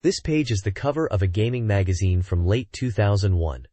This page is the cover of a gaming magazine from late 2001,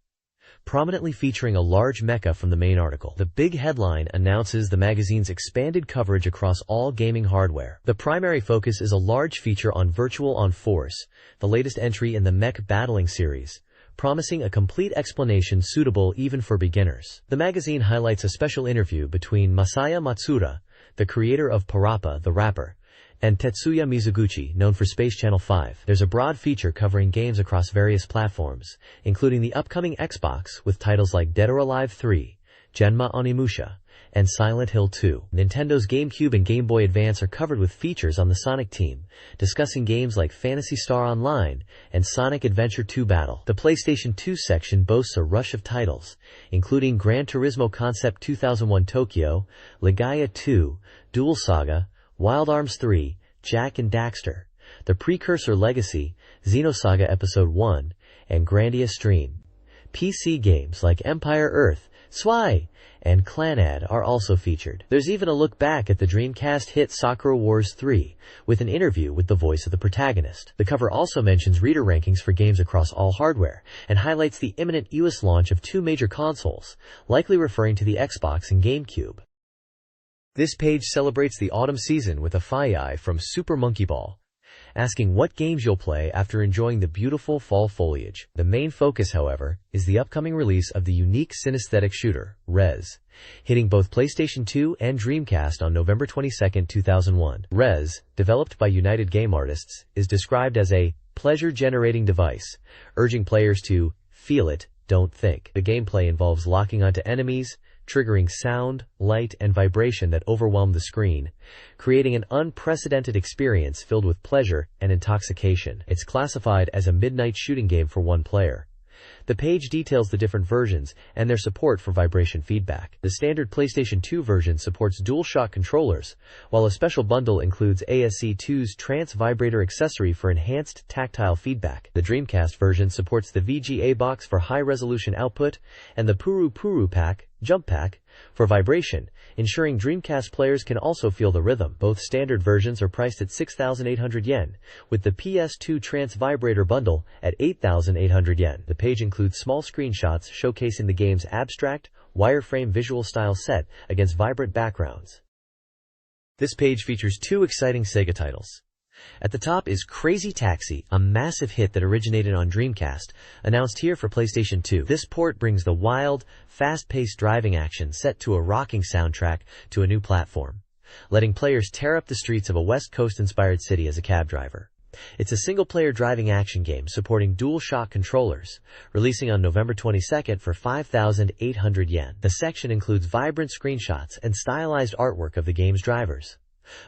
prominently featuring a large mecha from the main article. The big headline announces the magazine's expanded coverage across all gaming hardware. The primary focus is a large feature on Virtual on Force, the latest entry in the mech battling series, promising a complete explanation suitable even for beginners. The magazine highlights a special interview between Masaya Matsuda, the creator of Parappa the Rapper, and Tetsuya Mizuguchi, known for Space Channel 5. There's a broad feature covering games across various platforms, including the upcoming Xbox with titles like Dead or Alive 3, Genma Onimusha, and Silent Hill 2. Nintendo's GameCube and Game Boy Advance are covered with features on the Sonic team, discussing games like Phantasy Star Online and Sonic Adventure 2 Battle. The PlayStation 2 section boasts a rush of titles, including Gran Turismo Concept 2001 Tokyo, Legaia 2, Dual Saga, Wild Arms 3, Jak and Daxter, The Precursor Legacy, Xenosaga Episode 1, and Grandia Stream. PC games like Empire Earth, Zwei, and Clanad are also featured. There's even a look back at the Dreamcast hit Sakura Wars 3, with an interview with the voice of the protagonist. The cover also mentions reader rankings for games across all hardware, and highlights the imminent US launch of two major consoles, likely referring to the Xbox and GameCube. This page celebrates the autumn season with a fyi from Super Monkey Ball, asking what games you'll play after enjoying the beautiful fall foliage. The main focus, however, is the upcoming release of the unique synesthetic shooter, Rez, hitting both PlayStation 2 and Dreamcast on November 22, 2001. Rez, developed by United Game Artists, is described as a pleasure-generating device, urging players to feel it, don't think. The gameplay involves locking onto enemies, triggering sound, light, and vibration that overwhelm the screen, creating an unprecedented experience filled with pleasure and intoxication. It's classified as a midnight shooting game for one player. The page details the different versions and their support for vibration feedback. The standard PlayStation 2 version supports DualShock controllers, while a special bundle includes ASC2's Trance Vibrator accessory for enhanced tactile feedback. The Dreamcast version supports the VGA box for high-resolution output and the Puru Puru Pack, Jump Pack, for vibration, ensuring Dreamcast players can also feel the rhythm. Both standard versions are priced at 6,800 yen, with the PS2 Trance Vibrator bundle at 8,800 yen. The page includes small screenshots showcasing the game's abstract, wireframe visual style set against vibrant backgrounds. This page features two exciting Sega titles. At the top is Crazy Taxi, a massive hit that originated on Dreamcast, announced here for PlayStation 2. This port brings the wild, fast-paced driving action set to a rocking soundtrack to a new platform, letting players tear up the streets of a West Coast-inspired city as a cab driver. It's a single-player driving action game supporting DualShock controllers, releasing on November 22nd for 5,800 yen. The section includes vibrant screenshots and stylized artwork of the game's drivers.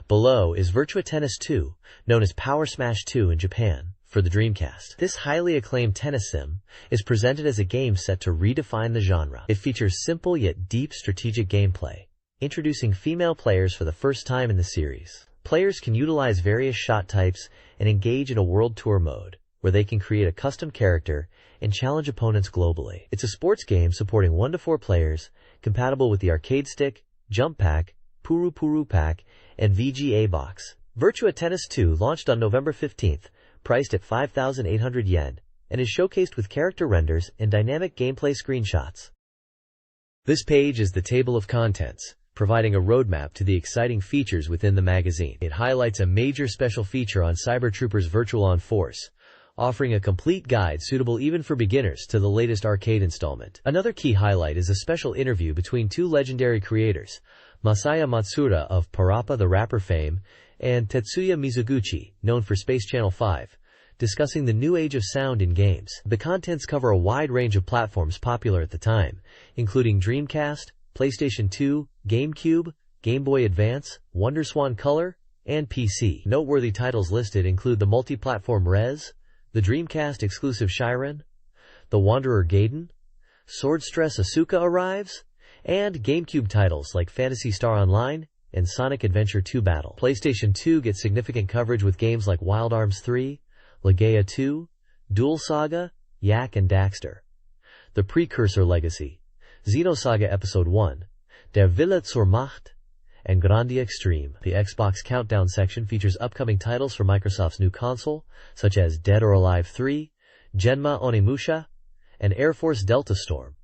Below is Virtua Tennis 2, known as Power Smash 2 in Japan, for the Dreamcast. This highly acclaimed tennis sim is presented as a game set to redefine the genre. It features simple yet deep strategic gameplay, introducing female players for the first time in the series. Players can utilize various shot types and engage in a world tour mode, where they can create a custom character and challenge opponents globally. It's a sports game supporting 1 to 4 players, compatible with the arcade stick, jump pack, Puru Puru Pack, and VGA box. Virtua Tennis 2 launched on November 15th, priced at 5,800 yen, and is showcased with character renders and dynamic gameplay screenshots. This page is the table of contents, providing a roadmap to the exciting features within the magazine. It highlights a major special feature on Cyber Troopers Virtual on Force, offering a complete guide suitable even for beginners to the latest arcade installment. Another key highlight is a special interview between two legendary creators, Masaya Matsuda of Parappa the Rapper fame and Tetsuya Mizuguchi, known for Space Channel 5, discussing the new age of sound in games. The contents cover a wide range of platforms popular at the time, including Dreamcast, PlayStation 2, GameCube, Game Boy Advance, WonderSwan Color, and PC. Noteworthy titles listed include the multi-platform Rez, the Dreamcast exclusive Shiren, The Wanderer Gaiden, Sword Stress Asuka Arrives, and GameCube titles like Phantasy Star Online and Sonic Adventure 2 Battle. PlayStation 2 gets significant coverage with games like Wild Arms 3, Legaia 2, Dual Saga, Jak and Daxter, The Precursor Legacy, Xenosaga Episode 1, Der Wille zur Macht, and Grandia Extreme. The Xbox Countdown section features upcoming titles for Microsoft's new console, such as Dead or Alive 3, Genma Onimusha, and Air Force Delta Storm,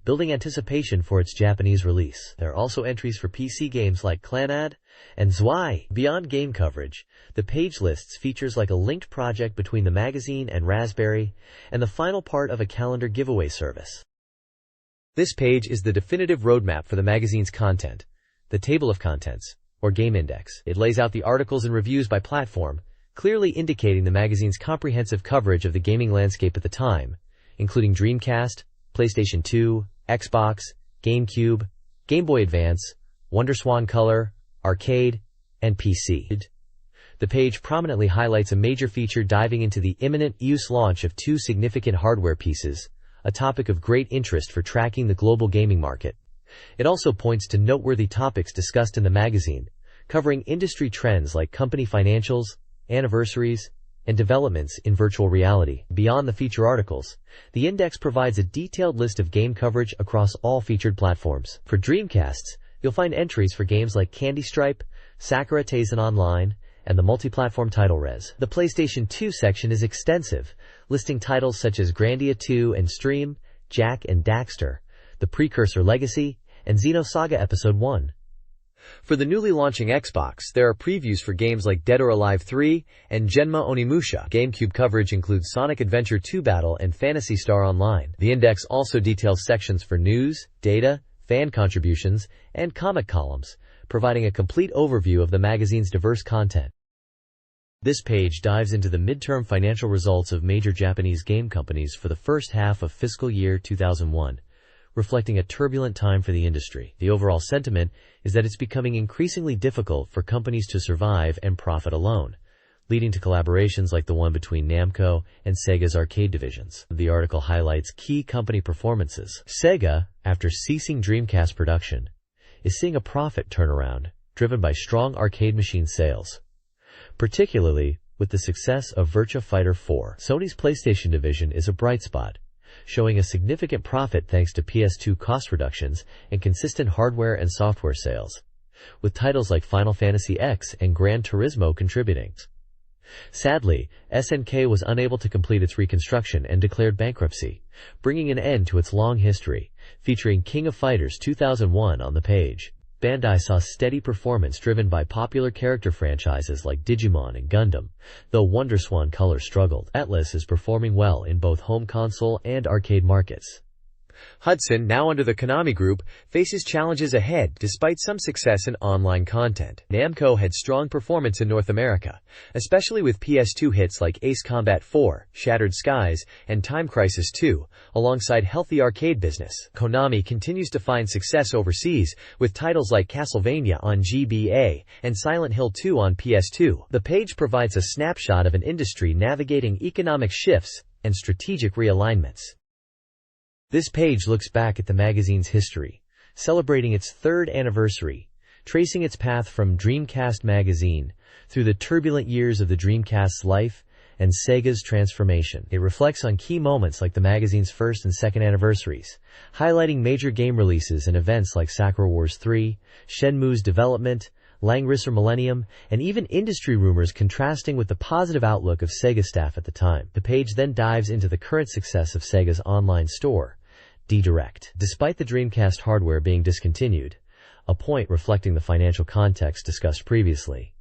building anticipation for its Japanese release. There are also entries for PC games like Clanad and Zwei. Beyond game coverage, the page lists features like a linked project between the magazine and Raspberry, and the final part of a calendar giveaway service. This page is the definitive roadmap for the magazine's content, the table of contents, or game index. It lays out the articles and reviews by platform, clearly indicating the magazine's comprehensive coverage of the gaming landscape at the time, including Dreamcast, PlayStation 2, Xbox, GameCube, Game Boy Advance, WonderSwan Color, Arcade, and PC. The page prominently highlights a major feature diving into the imminent use launch of two significant hardware pieces, a topic of great interest for tracking the global gaming market. It also points to noteworthy topics discussed in the magazine, covering industry trends like company financials, anniversaries, and developments in virtual reality. Beyond the feature articles, the index provides a detailed list of game coverage across all featured platforms. For Dreamcasts, you'll find entries for games like Candy Stripe, Sakura Taisen Online, and the multi-platform title Res. The PlayStation 2 section is extensive, listing titles such as Grandia 2 and Stream, Jack and Daxter, The Precursor Legacy, and Xenosaga Episode 1. For the newly launching Xbox, there are previews for games like Dead or Alive 3 and Genma Onimusha. GameCube coverage includes Sonic Adventure 2 Battle and Phantasy Star Online. The index also details sections for news, data, fan contributions, and comic columns, providing a complete overview of the magazine's diverse content. This page dives into the midterm financial results of major Japanese game companies for the first half of fiscal year 2001, reflecting a turbulent time for the industry. The overall sentiment is that it's becoming increasingly difficult for companies to survive and profit alone, leading to collaborations like the one between Namco and Sega's arcade divisions. The article highlights key company performances. Sega, after ceasing Dreamcast production, is seeing a profit turnaround driven by strong arcade machine sales, particularly with the success of Virtua Fighter 4. Sony's PlayStation division is a bright spot, showing a significant profit thanks to PS2 cost reductions and consistent hardware and software sales, with titles like Final Fantasy X and Gran Turismo contributing. Sadly, SNK was unable to complete its reconstruction and declared bankruptcy, bringing an end to its long history, featuring King of Fighters 2001 on the page. Bandai saw steady performance driven by popular character franchises like Digimon and Gundam, though WonderSwan Color struggled. Atlas is performing well in both home console and arcade markets. Hudson, now under the Konami Group, faces challenges ahead despite some success in online content. Namco had strong performance in North America, especially with PS2 hits like Ace Combat 4, Shattered Skies, and Time Crisis 2, alongside healthy arcade business. Konami continues to find success overseas, with titles like Castlevania on GBA and Silent Hill 2 on PS2. The page provides a snapshot of an industry navigating economic shifts and strategic realignments. This page looks back at the magazine's history, celebrating its third anniversary, tracing its path from Dreamcast Magazine through the turbulent years of the Dreamcast's life and Sega's transformation. It reflects on key moments like the magazine's first and second anniversaries, highlighting major game releases and events like Sakura Wars 3, Shenmue's development, Langrisser Millennium, and even industry rumors contrasting with the positive outlook of Sega staff at the time. The page then dives into the current success of Sega's online store, D-Direct. Despite the Dreamcast hardware being discontinued, a point reflecting the financial context discussed previously,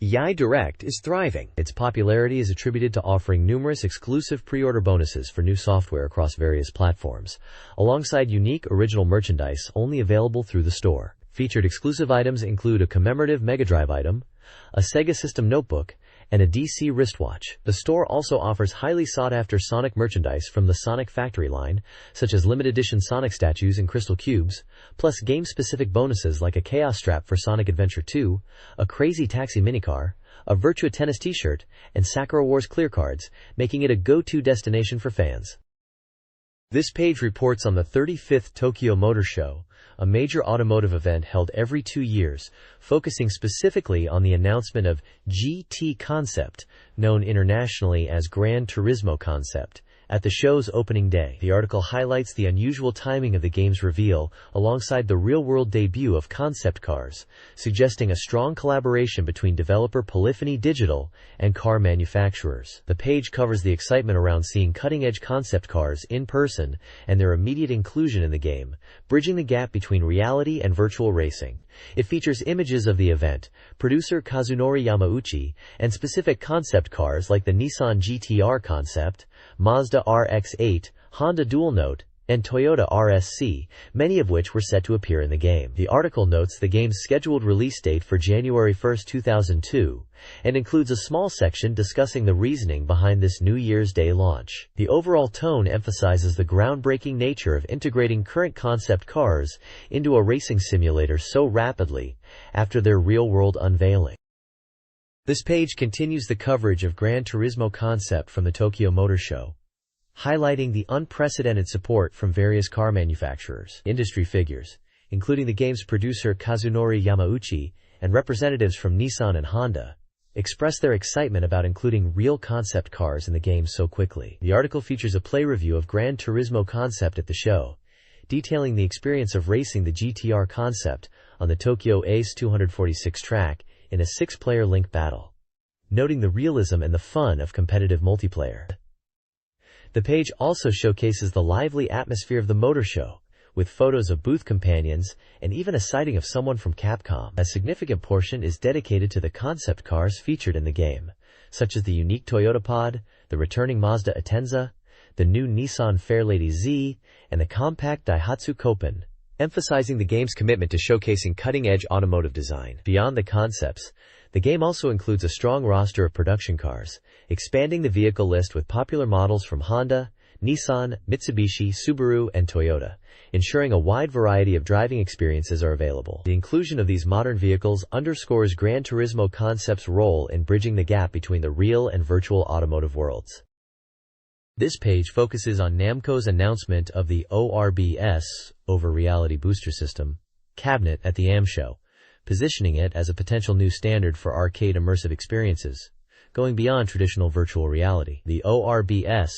D-Direct is thriving. Its popularity is attributed to offering numerous exclusive pre-order bonuses for new software across various platforms, alongside unique original merchandise only available through the store. Featured exclusive items include a commemorative Mega Drive item, a Sega System notebook, and a DC wristwatch. The store also offers highly sought-after Sonic merchandise from the Sonic Factory line, such as limited edition Sonic statues and crystal cubes, plus game-specific bonuses like a Chaos Strap for Sonic Adventure 2, a Crazy Taxi minicar, a Virtua Tennis t-shirt, and Sakura Wars clear cards, making it a go-to destination for fans. This page reports on the 35th Tokyo Motor Show, a major automotive event held every 2 years, focusing specifically on the announcement of GT Concept, known internationally as Gran Turismo Concept, At the show's opening day, the article highlights the unusual timing of the game's reveal alongside the real-world debut of concept cars, suggesting a strong collaboration between developer Polyphony Digital and car manufacturers. The page covers the excitement around seeing cutting-edge concept cars in person and their immediate inclusion in the game, bridging the gap between reality and virtual racing. It features images of the event, producer Kazunori Yamauchi, and specific concept cars like the Nissan GT-R concept, Mazda RX-8, Honda Dual Note, and Toyota RSC, many of which were set to appear in the game. The article notes the game's scheduled release date for January 1, 2002, and includes a small section discussing the reasoning behind this New Year's Day launch. The overall tone emphasizes the groundbreaking nature of integrating current concept cars into a racing simulator so rapidly after their real-world unveiling. This page continues the coverage of Gran Turismo concept from the Tokyo Motor Show, highlighting the unprecedented support from various car manufacturers. Industry figures, including the game's producer Kazunori Yamauchi and representatives from Nissan and Honda, expressed their excitement about including real concept cars in the game so quickly. The article features a play review of Gran Turismo concept at the show, detailing the experience of racing the GTR concept on the Tokyo Ace 246 track in a 6-player link battle, noting the realism and the fun of competitive multiplayer. The page also showcases the lively atmosphere of the motor show, with photos of booth companions and even a sighting of someone from Capcom. A significant portion is dedicated to the concept cars featured in the game, such as the unique Toyota Pod, the returning Mazda Atenza, the new Nissan Fairlady Z, and the compact Daihatsu Copen, emphasizing the game's commitment to showcasing cutting-edge automotive design. Beyond the concepts, the game also includes a strong roster of production cars, expanding the vehicle list with popular models from Honda, Nissan, Mitsubishi, Subaru, and Toyota, ensuring a wide variety of driving experiences are available. The inclusion of these modern vehicles underscores Gran Turismo Concept's role in bridging the gap between the real and virtual automotive worlds. This page focuses on Namco's announcement of the ORBS, Over Reality Booster System, cabinet at the AM show, positioning it as a potential new standard for arcade immersive experiences, going beyond traditional virtual reality. The ORBS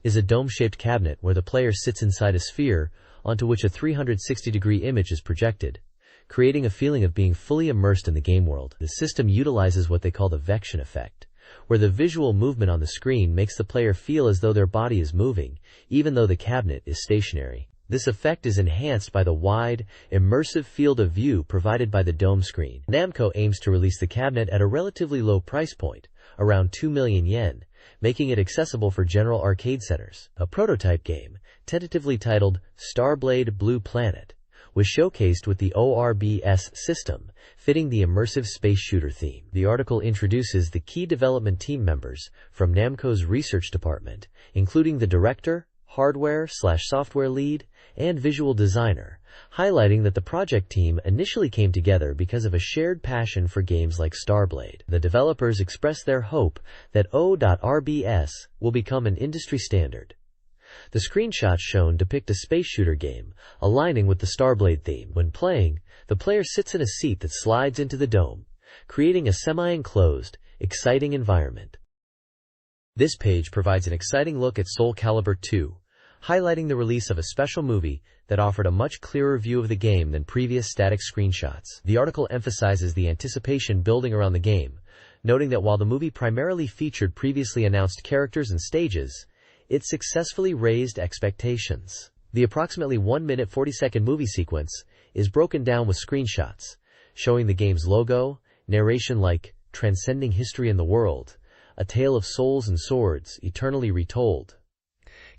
is a dome-shaped cabinet where the player sits inside a sphere onto which a 360-degree image is projected, creating a feeling of being fully immersed in the game world. The system utilizes what they call the vection effect, where the visual movement on the screen makes the player feel as though their body is moving, even though the cabinet is stationary. This effect is enhanced by the wide, immersive field of view provided by the dome screen. Namco aims to release the cabinet at a relatively low price point, around 2 million yen, making it accessible for general arcade centers. A prototype game, tentatively titled Starblade Blue Planet, was showcased with the ORBS system, fitting the immersive space shooter theme. The article introduces the key development team members from Namco's research department, including the director, hardware/software lead, and visual designer, highlighting that the project team initially came together because of a shared passion for games like Starblade. The developers expressed their hope that O.RBS will become an industry standard. The screenshots shown depict a space shooter game, aligning with the Starblade theme. When playing, the player sits in a seat that slides into the dome, creating a semi-enclosed, exciting environment. This page provides an exciting look at Soul Calibur 2, highlighting the release of a special movie that offered a much clearer view of the game than previous static screenshots. The article emphasizes the anticipation building around the game, noting that while the movie primarily featured previously announced characters and stages, it successfully raised expectations. The approximately 1-minute 40-second movie sequence is broken down with screenshots, showing the game's logo, narration like "Transcending History in the World, a tale of souls and swords, eternally retold,"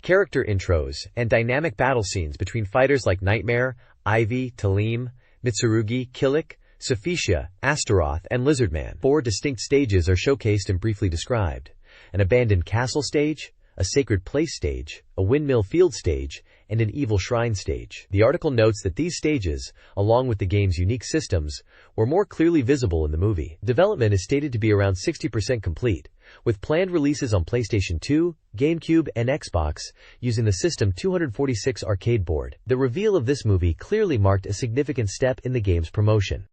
character intros, and dynamic battle scenes between fighters like Nightmare, Ivy, Talim, Mitsurugi, Killick, Sophicia, Astaroth, and Lizardman. 4 distinct stages are showcased and briefly described: an abandoned castle stage, a sacred place stage, a windmill field stage, and an evil shrine stage. The article notes that these stages, along with the game's unique systems, were more clearly visible in the movie. Development is stated to be around 60% complete, with planned releases on PlayStation 2, GameCube, and Xbox using the System 246 arcade board. The reveal of this movie clearly marked a significant step in the game's promotion.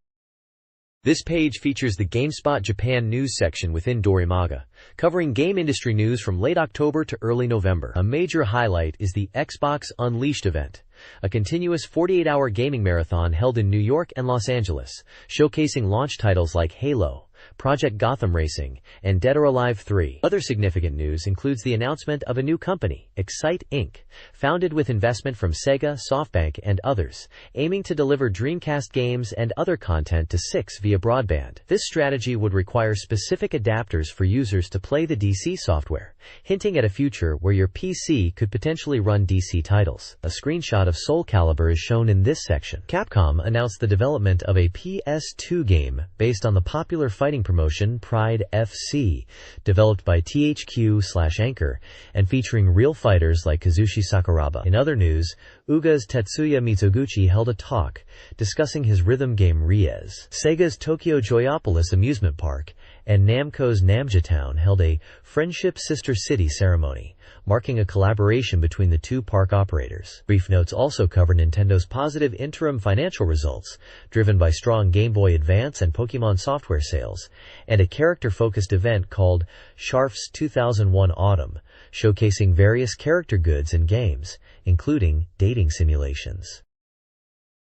This page features the GameSpot Japan news section within Dorimaga, covering game industry news from late October to early November. A major highlight is the Xbox Unleashed event, a continuous 48-hour gaming marathon held in New York and Los Angeles, showcasing launch titles like Halo, Project Gotham Racing, and Dead or Alive 3. Other significant news includes the announcement of a new company, Excite Inc., founded with investment from Sega, SoftBank, and others, aiming to deliver Dreamcast games and other content to 6 via broadband. This strategy would require specific adapters for users to play the DC software, hinting at a future where your PC could potentially run DC titles. A screenshot of Soul Calibur is shown in this section. Capcom announced the development of a PS2 game based on the popular fighting promotion Pride FC, developed by THQ/Anchor, and featuring real fighters like Kazushi Sakuraba. In other news, Uga's Tetsuya Mizoguchi held a talk discussing his rhythm game Riez. Sega's Tokyo Joyopolis amusement park and Namco's Namja Town held a Friendship Sister City ceremony, marking a collaboration between the two park operators. Brief notes also cover Nintendo's positive interim financial results, driven by strong Game Boy Advance and Pokémon software sales, and a character-focused event called Sharf's 2001 Autumn, showcasing various character goods and games, including dating simulations.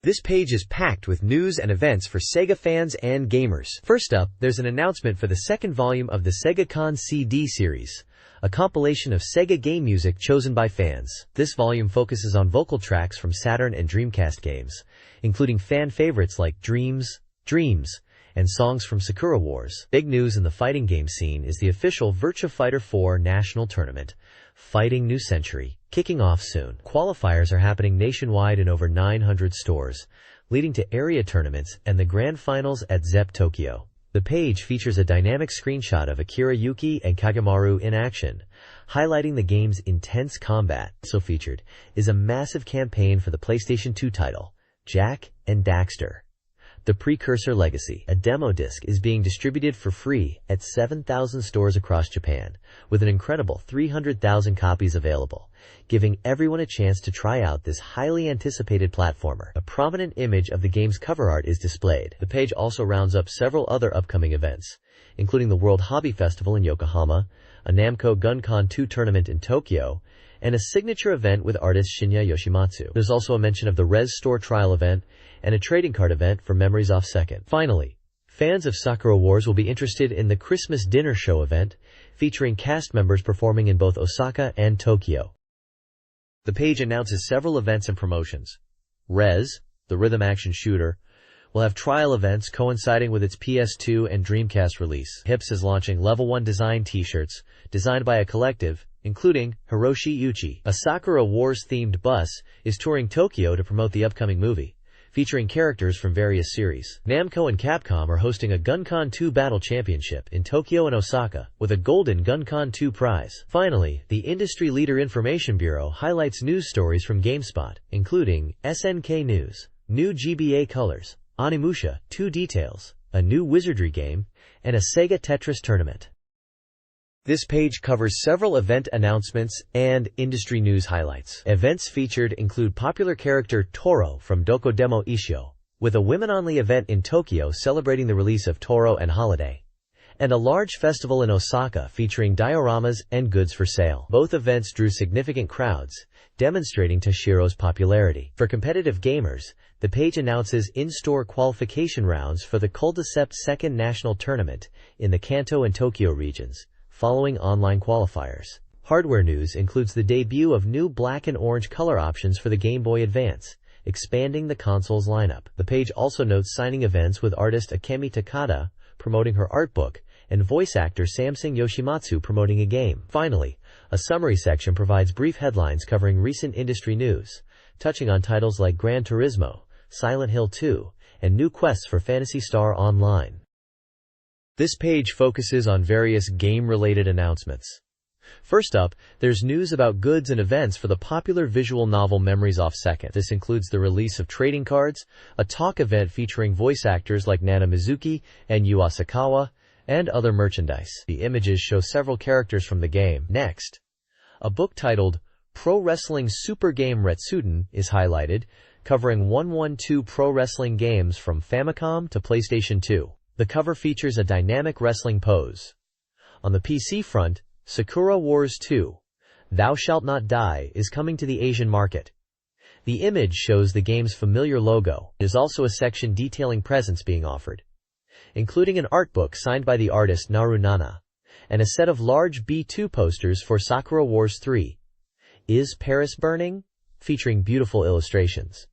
This page is packed with news and events for Sega fans and gamers. First up, there's an announcement for the second volume of the SegaCon CD series, a compilation of Sega game music chosen by fans. This volume focuses on vocal tracks from Saturn and Dreamcast games, including fan favorites like Dreams, and songs from Sakura Wars. Big news in the fighting game scene is the official Virtua Fighter 4 National Tournament, Fighting New Century, kicking off soon. Qualifiers are happening nationwide in over 900 stores, leading to area tournaments and the grand finals at ZEP Tokyo. The page features a dynamic screenshot of Akira Yuki and Kagemaru in action, highlighting the game's intense combat. Also featured is a massive campaign for the PlayStation 2 title, Jak and Daxter: The Precursor Legacy. A demo disc is being distributed for free at 7,000 stores across Japan, with an incredible 300,000 copies available, giving everyone a chance to try out this highly anticipated platformer. A prominent image of the game's cover art is displayed. The page also rounds up several other upcoming events, including the World Hobby Festival in Yokohama, a Namco GunCon 2 tournament in Tokyo, and a signature event with artist Shinya Yoshimatsu. There's also a mention of the Res Store trial event and a trading card event for Memories Off Second. Finally, fans of Sakura Wars will be interested in the Christmas Dinner Show event, featuring cast members performing in both Osaka and Tokyo. The page announces several events and promotions. Rez, the rhythm action shooter, will have trial events coinciding with its PS2 and Dreamcast release. Hips is launching Level 1 design t-shirts, designed by a collective, including Hiroshi Uchi. A Sakura Wars-themed bus is touring Tokyo to promote the upcoming movie, featuring characters from various series. Namco and Capcom are hosting a GunCon 2 Battle Championship in Tokyo and Osaka, with a golden GunCon 2 prize. Finally, the Industry Leader Information Bureau highlights news stories from GameSpot, including SNK News, new GBA colors, Onimusha, 2 details, a new Wizardry game, and a Sega Tetris tournament. This page covers several event announcements and industry news highlights. Events featured include popular character Toro from Doko Demo Ishio, with a women-only event in Tokyo celebrating the release of Toro and Holiday, and a large festival in Osaka featuring dioramas and goods for sale. Both events drew significant crowds, demonstrating Toshiro's popularity. For competitive gamers, the page announces in-store qualification rounds for the Culdicept Second National Tournament in the Kanto and Tokyo regions, following online qualifiers. Hardware news includes the debut of new black and orange color options for the Game Boy Advance, expanding the console's lineup. The page also notes signing events with artist Akemi Takada, promoting her art book, and voice actor Samsung Yoshimatsu promoting a game. Finally, a summary section provides brief headlines covering recent industry news, touching on titles like Gran Turismo, Silent Hill 2, and new quests for Phantasy Star Online. This page focuses on various game-related announcements. First up, there's news about goods and events for the popular visual novel Memories Off Second. This includes the release of trading cards, a talk event featuring voice actors like Nana Mizuki and Yu Asakawa, and other merchandise. The images show several characters from the game. Next, a book titled Pro Wrestling Super Game Retsuden is highlighted, covering 112 pro wrestling games from Famicom to PlayStation 2. The cover features a dynamic wrestling pose. On the PC front, Sakura Wars 2: Thou Shalt Not Die is coming to the Asian market. The image shows the game's familiar logo. There is also a section detailing presents being offered, including an art book signed by the artist Narunana, and a set of large B2 posters for Sakura Wars 3: Is Paris Burning?, featuring beautiful illustrations.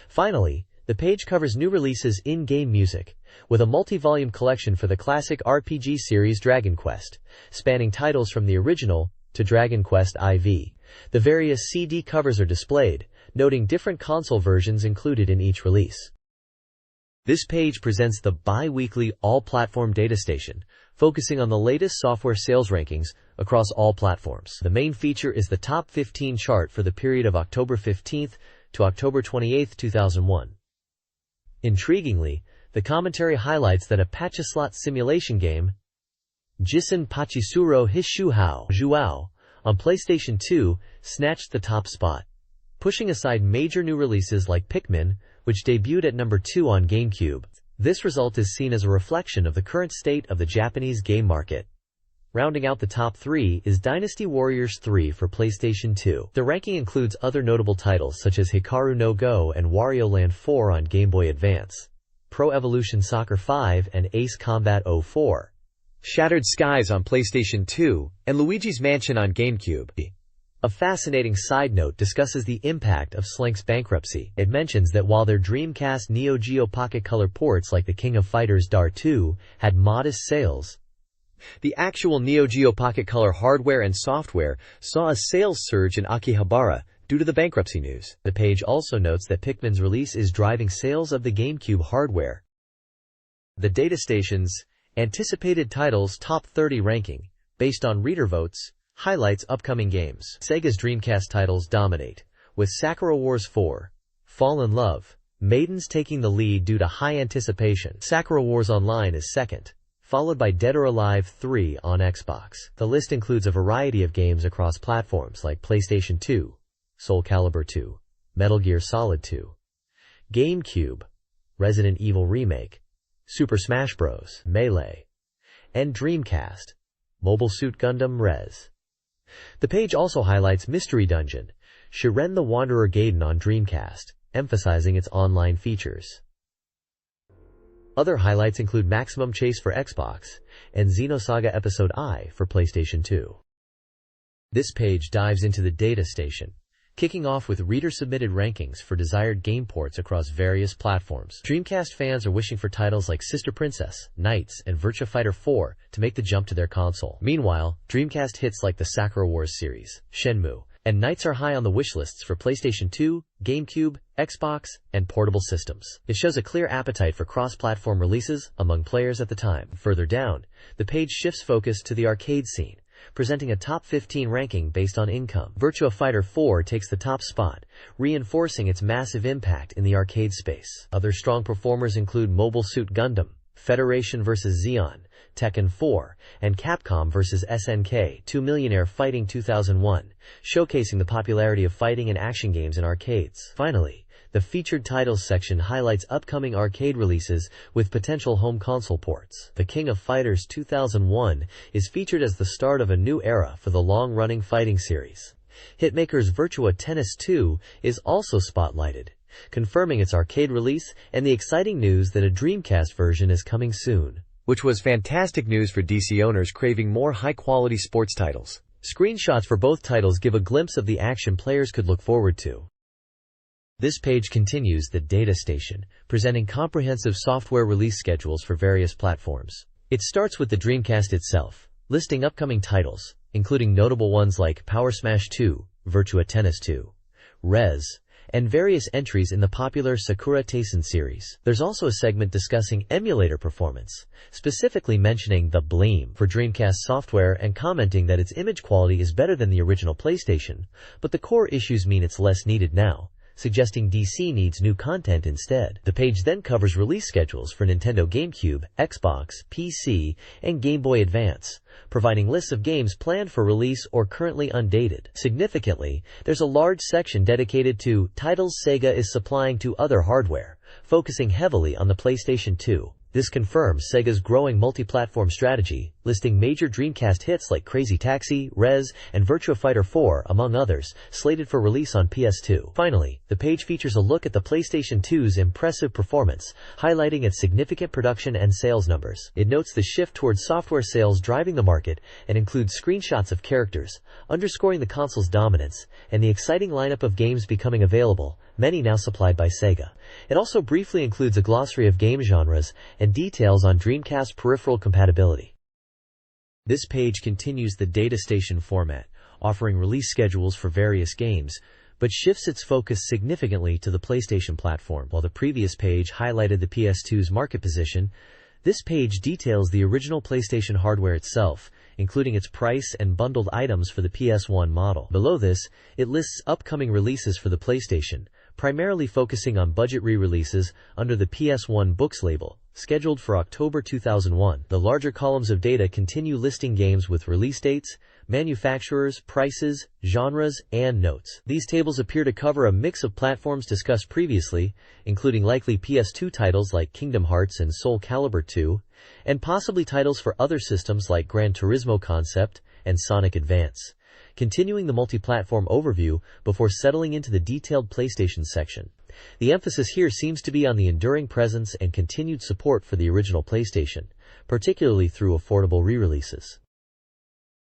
Finally, the page covers new releases in-game music, with a multi-volume collection for the classic RPG series Dragon Quest, spanning titles from the original to Dragon Quest IV. The various CD covers are displayed, noting different console versions included in each release. This page presents the bi-weekly all-platform data station, focusing on the latest software sales rankings across all platforms. The main feature is the top 15 chart for the period of October 15th to October 28th, 2001. Intriguingly, the commentary highlights that a Pachislot simulation game, Jissen Pachisuro Hishuhao, on PlayStation 2, snatched the top spot, pushing aside major new releases like Pikmin, which debuted at number 2 on GameCube. This result is seen as a reflection of the current state of the Japanese game market. Rounding out the top 3 is Dynasty Warriors 3 for PlayStation 2. The ranking includes other notable titles such as Hikaru no Go and Wario Land 4 on Game Boy Advance, Pro Evolution Soccer 5 and Ace Combat 04, Shattered Skies on PlayStation 2, and Luigi's Mansion on GameCube. A fascinating side note discusses the impact of Slink's bankruptcy. It mentions that while their Dreamcast Neo Geo Pocket Color ports like the King of Fighters Dar 2 had modest sales, the actual Neo Geo Pocket Color hardware and software saw a sales surge in Akihabara due to the bankruptcy news. The page also notes that Pikmin's release is driving sales of the GameCube hardware. The data station's anticipated titles top 30 ranking, based on reader votes, highlights upcoming games. Sega's Dreamcast titles dominate, with Sakura Wars 4, Fall in Love, Maidens taking the lead due to high anticipation. Sakura Wars Online is second, followed by Dead or Alive 3 on Xbox. The list includes a variety of games across platforms like PlayStation 2, Soul Calibur 2, Metal Gear Solid 2, GameCube, Resident Evil Remake, Super Smash Bros. Melee, and Dreamcast, Mobile Suit Gundam Res. The page also highlights Mystery Dungeon, Shiren the Wanderer Gaiden on Dreamcast, emphasizing its online features. Other highlights include Maximum Chase for Xbox and Xenosaga Episode I for PlayStation 2. This page dives into the data station, kicking off with reader-submitted rankings for desired game ports across various platforms. Dreamcast fans are wishing for titles like Sister Princess, Knights, and Virtua Fighter 4 to make the jump to their console. Meanwhile, Dreamcast hits like the Sakura Wars series, Shenmue, and Knights are high on the wish lists for PlayStation 2, GameCube, Xbox, and portable systems. It shows a clear appetite for cross-platform releases among players at the time. Further down, the page shifts focus to the arcade scene, presenting a top 15 ranking based on income. Virtua Fighter 4 takes the top spot, reinforcing its massive impact in the arcade space. Other strong performers include Mobile Suit Gundam, Federation vs. Xeon, Tekken 4, and Capcom vs. SNK 2 Millionaire Fighting 2001, showcasing the popularity of fighting and action games in arcades. Finally, the featured titles section highlights upcoming arcade releases with potential home console ports. The King of Fighters 2001 is featured as the start of a new era for the long-running fighting series. Hitmaker's Virtua Tennis 2 is also spotlighted, confirming its arcade release and the exciting news that a Dreamcast version is coming soon, which was fantastic news for DC owners craving more high-quality sports titles. Screenshots for both titles give a glimpse of the action players could look forward to. This page continues the data station, presenting comprehensive software release schedules for various platforms. It starts with the Dreamcast itself, listing upcoming titles, including notable ones like Power Smash 2, Virtua Tennis 2, Rez, and various entries in the popular Sakura Taisen series. There's also a segment discussing emulator performance, specifically mentioning the Bleem for Dreamcast software and commenting that its image quality is better than the original PlayStation, but the core issues mean it's less needed now, suggesting DC needs new content instead. The page then covers release schedules for Nintendo GameCube, Xbox, PC, and Game Boy Advance, providing lists of games planned for release or currently undated. Significantly, there's a large section dedicated to titles Sega is supplying to other hardware, focusing heavily on the PlayStation 2. This confirms Sega's growing multi-platform strategy, listing major Dreamcast hits like Crazy Taxi, Rez, and Virtua Fighter 4, among others, slated for release on PS2. Finally, the page features a look at the PlayStation 2's impressive performance, highlighting its significant production and sales numbers. It notes the shift towards software sales driving the market and includes screenshots of characters, underscoring the console's dominance, and the exciting lineup of games becoming available, many now supplied by Sega. It also briefly includes a glossary of game genres and details on Dreamcast peripheral compatibility. This page continues the data station format, offering release schedules for various games, but shifts its focus significantly to the PlayStation platform. While the previous page highlighted the PS2's market position, this page details the original PlayStation hardware itself, including its price and bundled items for the PS1 model. Below this, it lists upcoming releases for the PlayStation, primarily focusing on budget re-releases under the PS1 Books label, scheduled for October 2001. The larger columns of data continue listing games with release dates, manufacturers, prices, genres, and notes. These tables appear to cover a mix of platforms discussed previously, including likely PS2 titles like Kingdom Hearts and Soul Calibur 2, and possibly titles for other systems like Gran Turismo Concept and Sonic Advance. Continuing the multi-platform overview before settling into the detailed PlayStation section. The emphasis here seems to be on the enduring presence and continued support for the original PlayStation, particularly through affordable re-releases.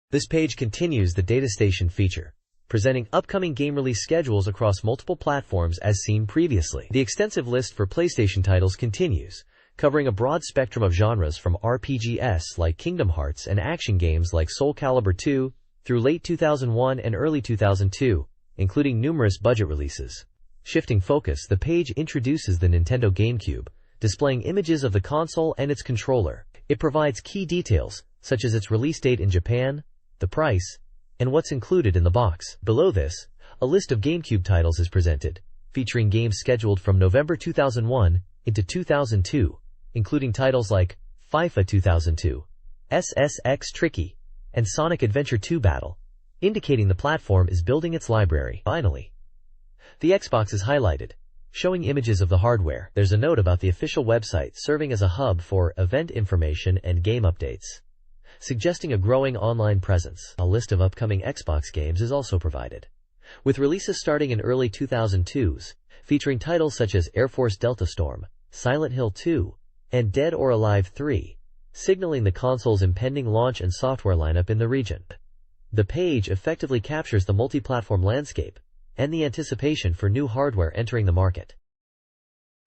This page continues the data station feature, presenting upcoming game release schedules across multiple platforms as seen previously. The extensive list for PlayStation titles continues, covering a broad spectrum of genres from RPGs like Kingdom Hearts and action games like Soul Calibur 2, through late 2001 and early 2002, including numerous budget releases. Shifting focus, the page introduces the Nintendo GameCube, displaying images of the console and its controller. It provides key details, such as its release date in Japan, the price, and what's included in the box. Below this, a list of GameCube titles is presented, featuring games scheduled from November 2001 into 2002, including titles like FIFA 2002, SSX Tricky, and Sonic Adventure 2 Battle, indicating the platform is building its library. Finally, the Xbox is highlighted, showing images of the hardware. There's a note about the official website serving as a hub for event information and game updates, suggesting a growing online presence. A list of upcoming Xbox games is also provided, with releases starting in early 2002s, featuring titles such as Air Force Delta Storm, Silent Hill 2, and Dead or Alive 3, signaling the console's impending launch and software lineup in the region. The page effectively captures the multi-platform landscape and the anticipation for new hardware entering the market.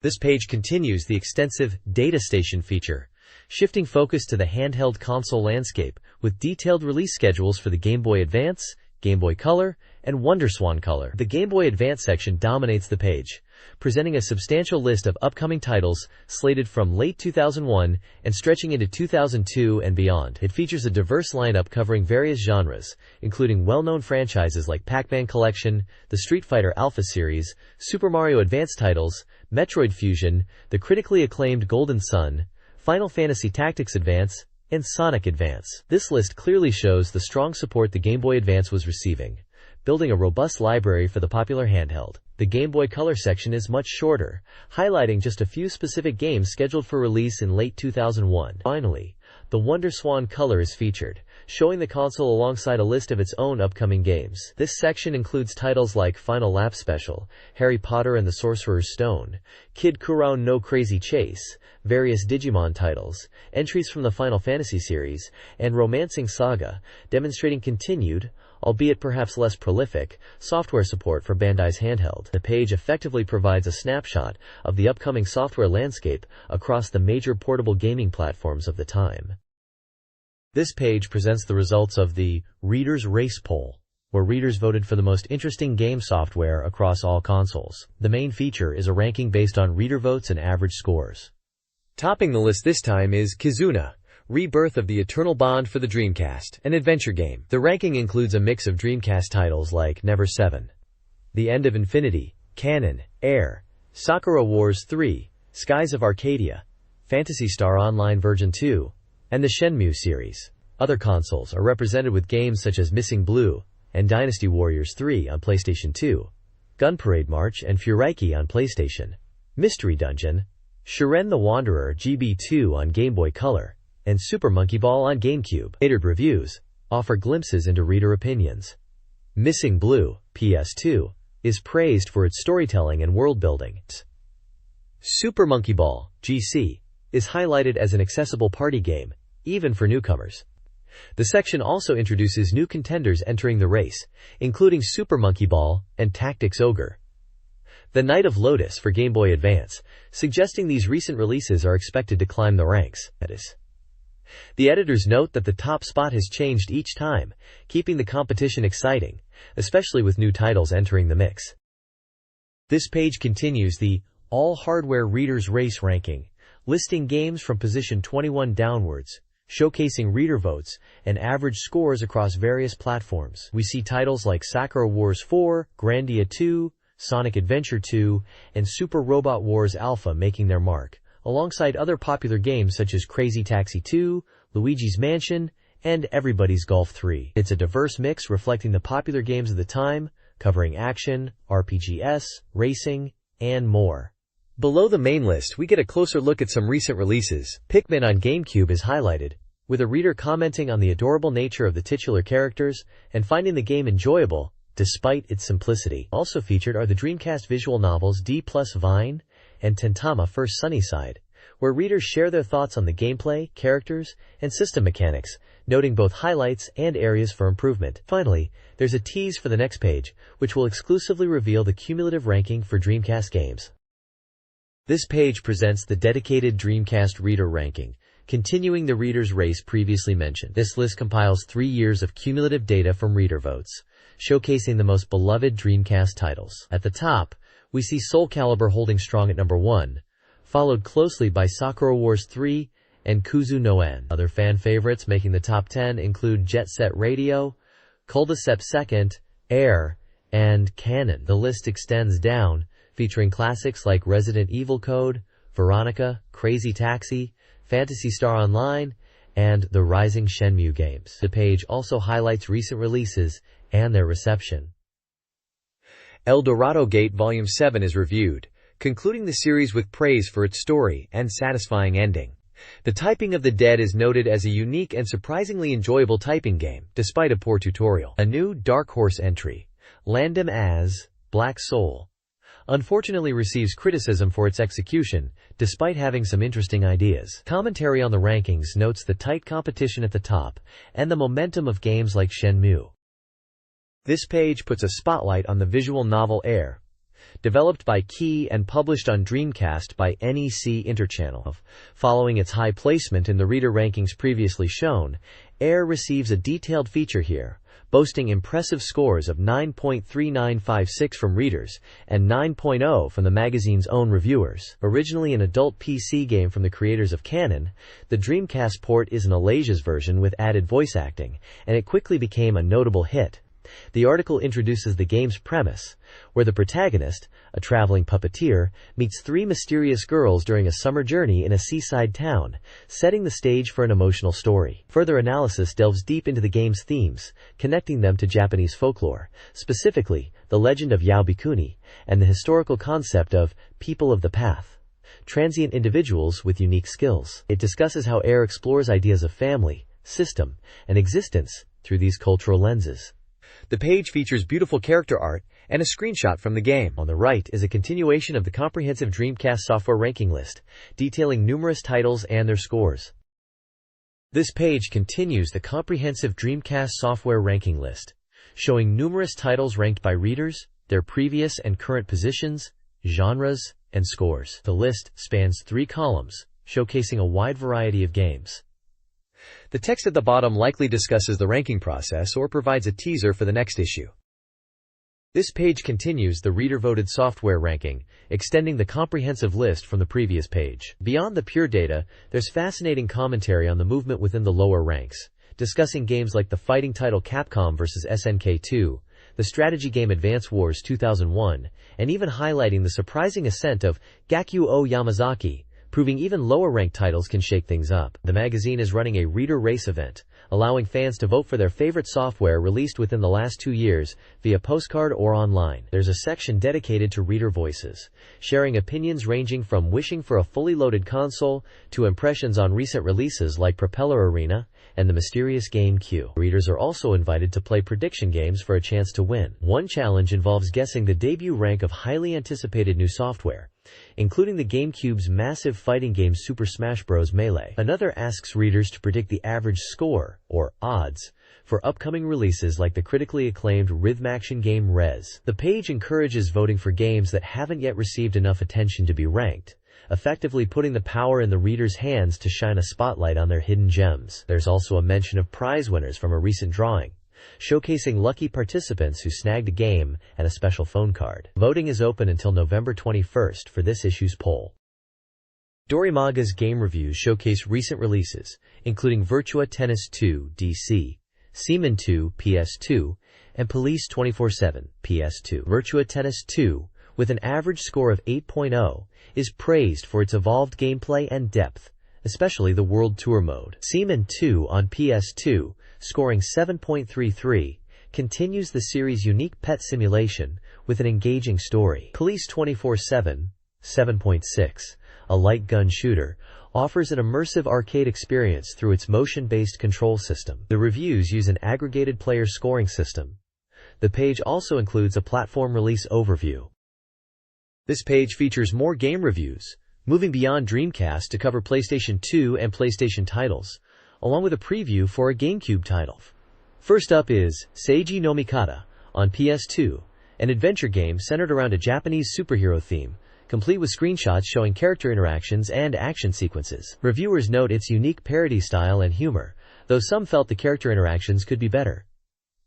This page continues the extensive data station feature, shifting focus to the handheld console landscape with detailed release schedules for the Game Boy Advance, Game Boy Color, and WonderSwan Color. The Game Boy Advance section dominates the page, presenting a substantial list of upcoming titles slated from late 2001 and stretching into 2002 and beyond. It features a diverse lineup covering various genres, including well-known franchises like Pac-Man Collection, the Street Fighter Alpha series, Super Mario Advance titles, Metroid Fusion, the critically acclaimed Golden Sun, Final Fantasy Tactics Advance, and Sonic Advance. This list clearly shows the strong support the Game Boy Advance was receiving, building a robust library for the popular handheld. The Game Boy Color section is much shorter, highlighting just a few specific games scheduled for release in late 2001. Finally, the WonderSwan Color is featured, showing the console alongside a list of its own upcoming games. This section includes titles like Final Lap Special, Harry Potter and the Sorcerer's Stone, Kid Kuroun no Crazy Chase, various Digimon titles, entries from the Final Fantasy series, and Romancing Saga, demonstrating continued, albeit perhaps less prolific, software support for Bandai's handheld. The page effectively provides a snapshot of the upcoming software landscape across the major portable gaming platforms of the time. This page presents the results of the Reader's Race Poll, where readers voted for the most interesting game software across all consoles. The main feature is a ranking based on reader votes and average scores. Topping the list this time is Kizuna, Rebirth of the Eternal Bond for the Dreamcast, an adventure game. The ranking includes a mix of Dreamcast titles like Never 7, The End of Infinity, Canon, Air, Sakura Wars 3, Skies of Arcadia, Phantasy Star Online Version 2, and the Shenmue series. Other consoles are represented with games such as Missing Blue and Dynasty Warriors 3 on PlayStation 2, Gun Parade March and Furaiki on PlayStation, Mystery Dungeon, Shiren the Wanderer GB2 on Game Boy Color, and Super Monkey Ball on GameCube. Rated reviews offer glimpses into reader opinions. Missing Blue, PS2, is praised for its storytelling and world-building. Super Monkey Ball, GC, is highlighted as an accessible party game, even for newcomers. The section also introduces new contenders entering the race, including Super Monkey Ball and Tactics Ogre. The Knight of Lotus for Game Boy Advance, suggesting these recent releases are expected to climb the ranks. The editors note that the top spot has changed each time, keeping the competition exciting, especially with new titles entering the mix. This page continues the All Hardware Readers Race ranking, listing games from position 21 downwards, showcasing reader votes and average scores across various platforms. We see titles like Sakura Wars 4, Grandia 2, Sonic Adventure 2, and Super Robot Wars Alpha making their mark, alongside other popular games such as Crazy Taxi 2, Luigi's Mansion, and Everybody's Golf 3. It's a diverse mix reflecting the popular games of the time, covering action, RPGs, racing, and more. Below the main list, we get a closer look at some recent releases. Pikmin on GameCube is highlighted, with a reader commenting on the adorable nature of the titular characters and finding the game enjoyable despite its simplicity. Also featured are the Dreamcast visual novels D+ Vine and Tentama First Sunnyside, where readers share their thoughts on the gameplay, characters, and system mechanics, noting both highlights and areas for improvement. Finally, there's a tease for the next page, which will exclusively reveal the cumulative ranking for Dreamcast games. This page presents the dedicated Dreamcast reader ranking, continuing the reader's race previously mentioned. This list compiles 3 years of cumulative data from reader votes, showcasing the most beloved Dreamcast titles. At the top, we see Soul Calibur holding strong at number 1, followed closely by Sakura Wars 3 and Kuzu no En. Other fan favorites making the top 10 include Jet Set Radio, Cul-de-Sac Second, Air, and Canon. The list extends down, featuring classics like Resident Evil Code, Veronica, Crazy Taxi, Phantasy Star Online, and the Rising Shenmue games. The page also highlights recent releases and their reception. El Dorado Gate Volume 7 is reviewed, concluding the series with praise for its story and satisfying ending. The Typing of the Dead is noted as a unique and surprisingly enjoyable typing game, despite a poor tutorial. A new Dark Horse entry, Landem as Black Soul, unfortunately receives criticism for its execution, despite having some interesting ideas. Commentary on the rankings notes the tight competition at the top and the momentum of games like Shenmue. This page puts a spotlight on the visual novel Air, developed by Key and published on Dreamcast by NEC Interchannel. Following its high placement in the reader rankings previously shown, Air receives a detailed feature here, boasting impressive scores of 9.3956 from readers and 9.0 from the magazine's own reviewers. Originally an adult PC game from the creators of Canon, the Dreamcast port is an Alasia's version with added voice acting, and it quickly became a notable hit. The article introduces the game's premise, where the protagonist, a traveling puppeteer, meets 3 mysterious girls during a summer journey in a seaside town, setting the stage for an emotional story. Further analysis delves deep into the game's themes, connecting them to Japanese folklore, specifically the legend of Yaobikuni and the historical concept of people of the path, transient individuals with unique skills. It discusses how Air explores ideas of family, system, and existence through these cultural lenses. The page features beautiful character art and a screenshot from the game. On the right is a continuation of the comprehensive Dreamcast software ranking list, detailing numerous titles and their scores. This page continues the comprehensive Dreamcast software ranking list, showing numerous titles ranked by readers, their previous and current positions, genres, and scores. The list spans 3 columns, showcasing a wide variety of games. The text at the bottom likely discusses the ranking process or provides a teaser for the next issue. This page continues the reader-voted software ranking, extending the comprehensive list from the previous page. Beyond the pure data, there's fascinating commentary on the movement within the lower ranks, discussing games like the fighting title Capcom vs. SNK 2, the strategy game Advance Wars 2001, and even highlighting the surprising ascent of Gakyu-o Yamazaki, proving even lower-ranked titles can shake things up. The magazine is running a reader race event, allowing fans to vote for their favorite software released within the last 2 years, via postcard or online. There's a section dedicated to reader voices, sharing opinions ranging from wishing for a fully loaded console to impressions on recent releases like Propeller Arena and the mysterious game Q. Readers are also invited to play prediction games for a chance to win. One challenge involves guessing the debut rank of highly anticipated new software, including the GameCube's massive fighting game Super Smash Bros. Melee. Another asks readers to predict the average score, or odds, for upcoming releases like the critically acclaimed rhythm action game Rez. The page encourages voting for games that haven't yet received enough attention to be ranked, effectively putting the power in the reader's hands to shine a spotlight on their hidden gems. There's also a mention of prize winners from a recent drawing, showcasing lucky participants who snagged a game and a special phone card. Voting is open until November 21st for this issue's poll. Dorimaga's game reviews showcase recent releases, including Virtua Tennis 2 DC, Seaman 2 PS2, and Police 24/7 PS2. Virtua Tennis 2, with an average score of 8.0, is praised for its evolved gameplay and depth, especially the World Tour mode. Seaman 2 on PS2, scoring 7.33, continues the series' unique pet simulation with an engaging story. Police 24/7, 7.6, a light gun shooter, offers an immersive arcade experience through its motion-based control system. The reviews use an aggregated player scoring system. The page also includes a platform release overview. This page features more game reviews, moving beyond Dreamcast to cover PlayStation 2 and PlayStation titles, along with a preview for a GameCube title. First up is Seiji no Mikata on PS2, an adventure game centered around a Japanese superhero theme, complete with screenshots showing character interactions and action sequences. Reviewers note its unique parody style and humor, though some felt the character interactions could be better.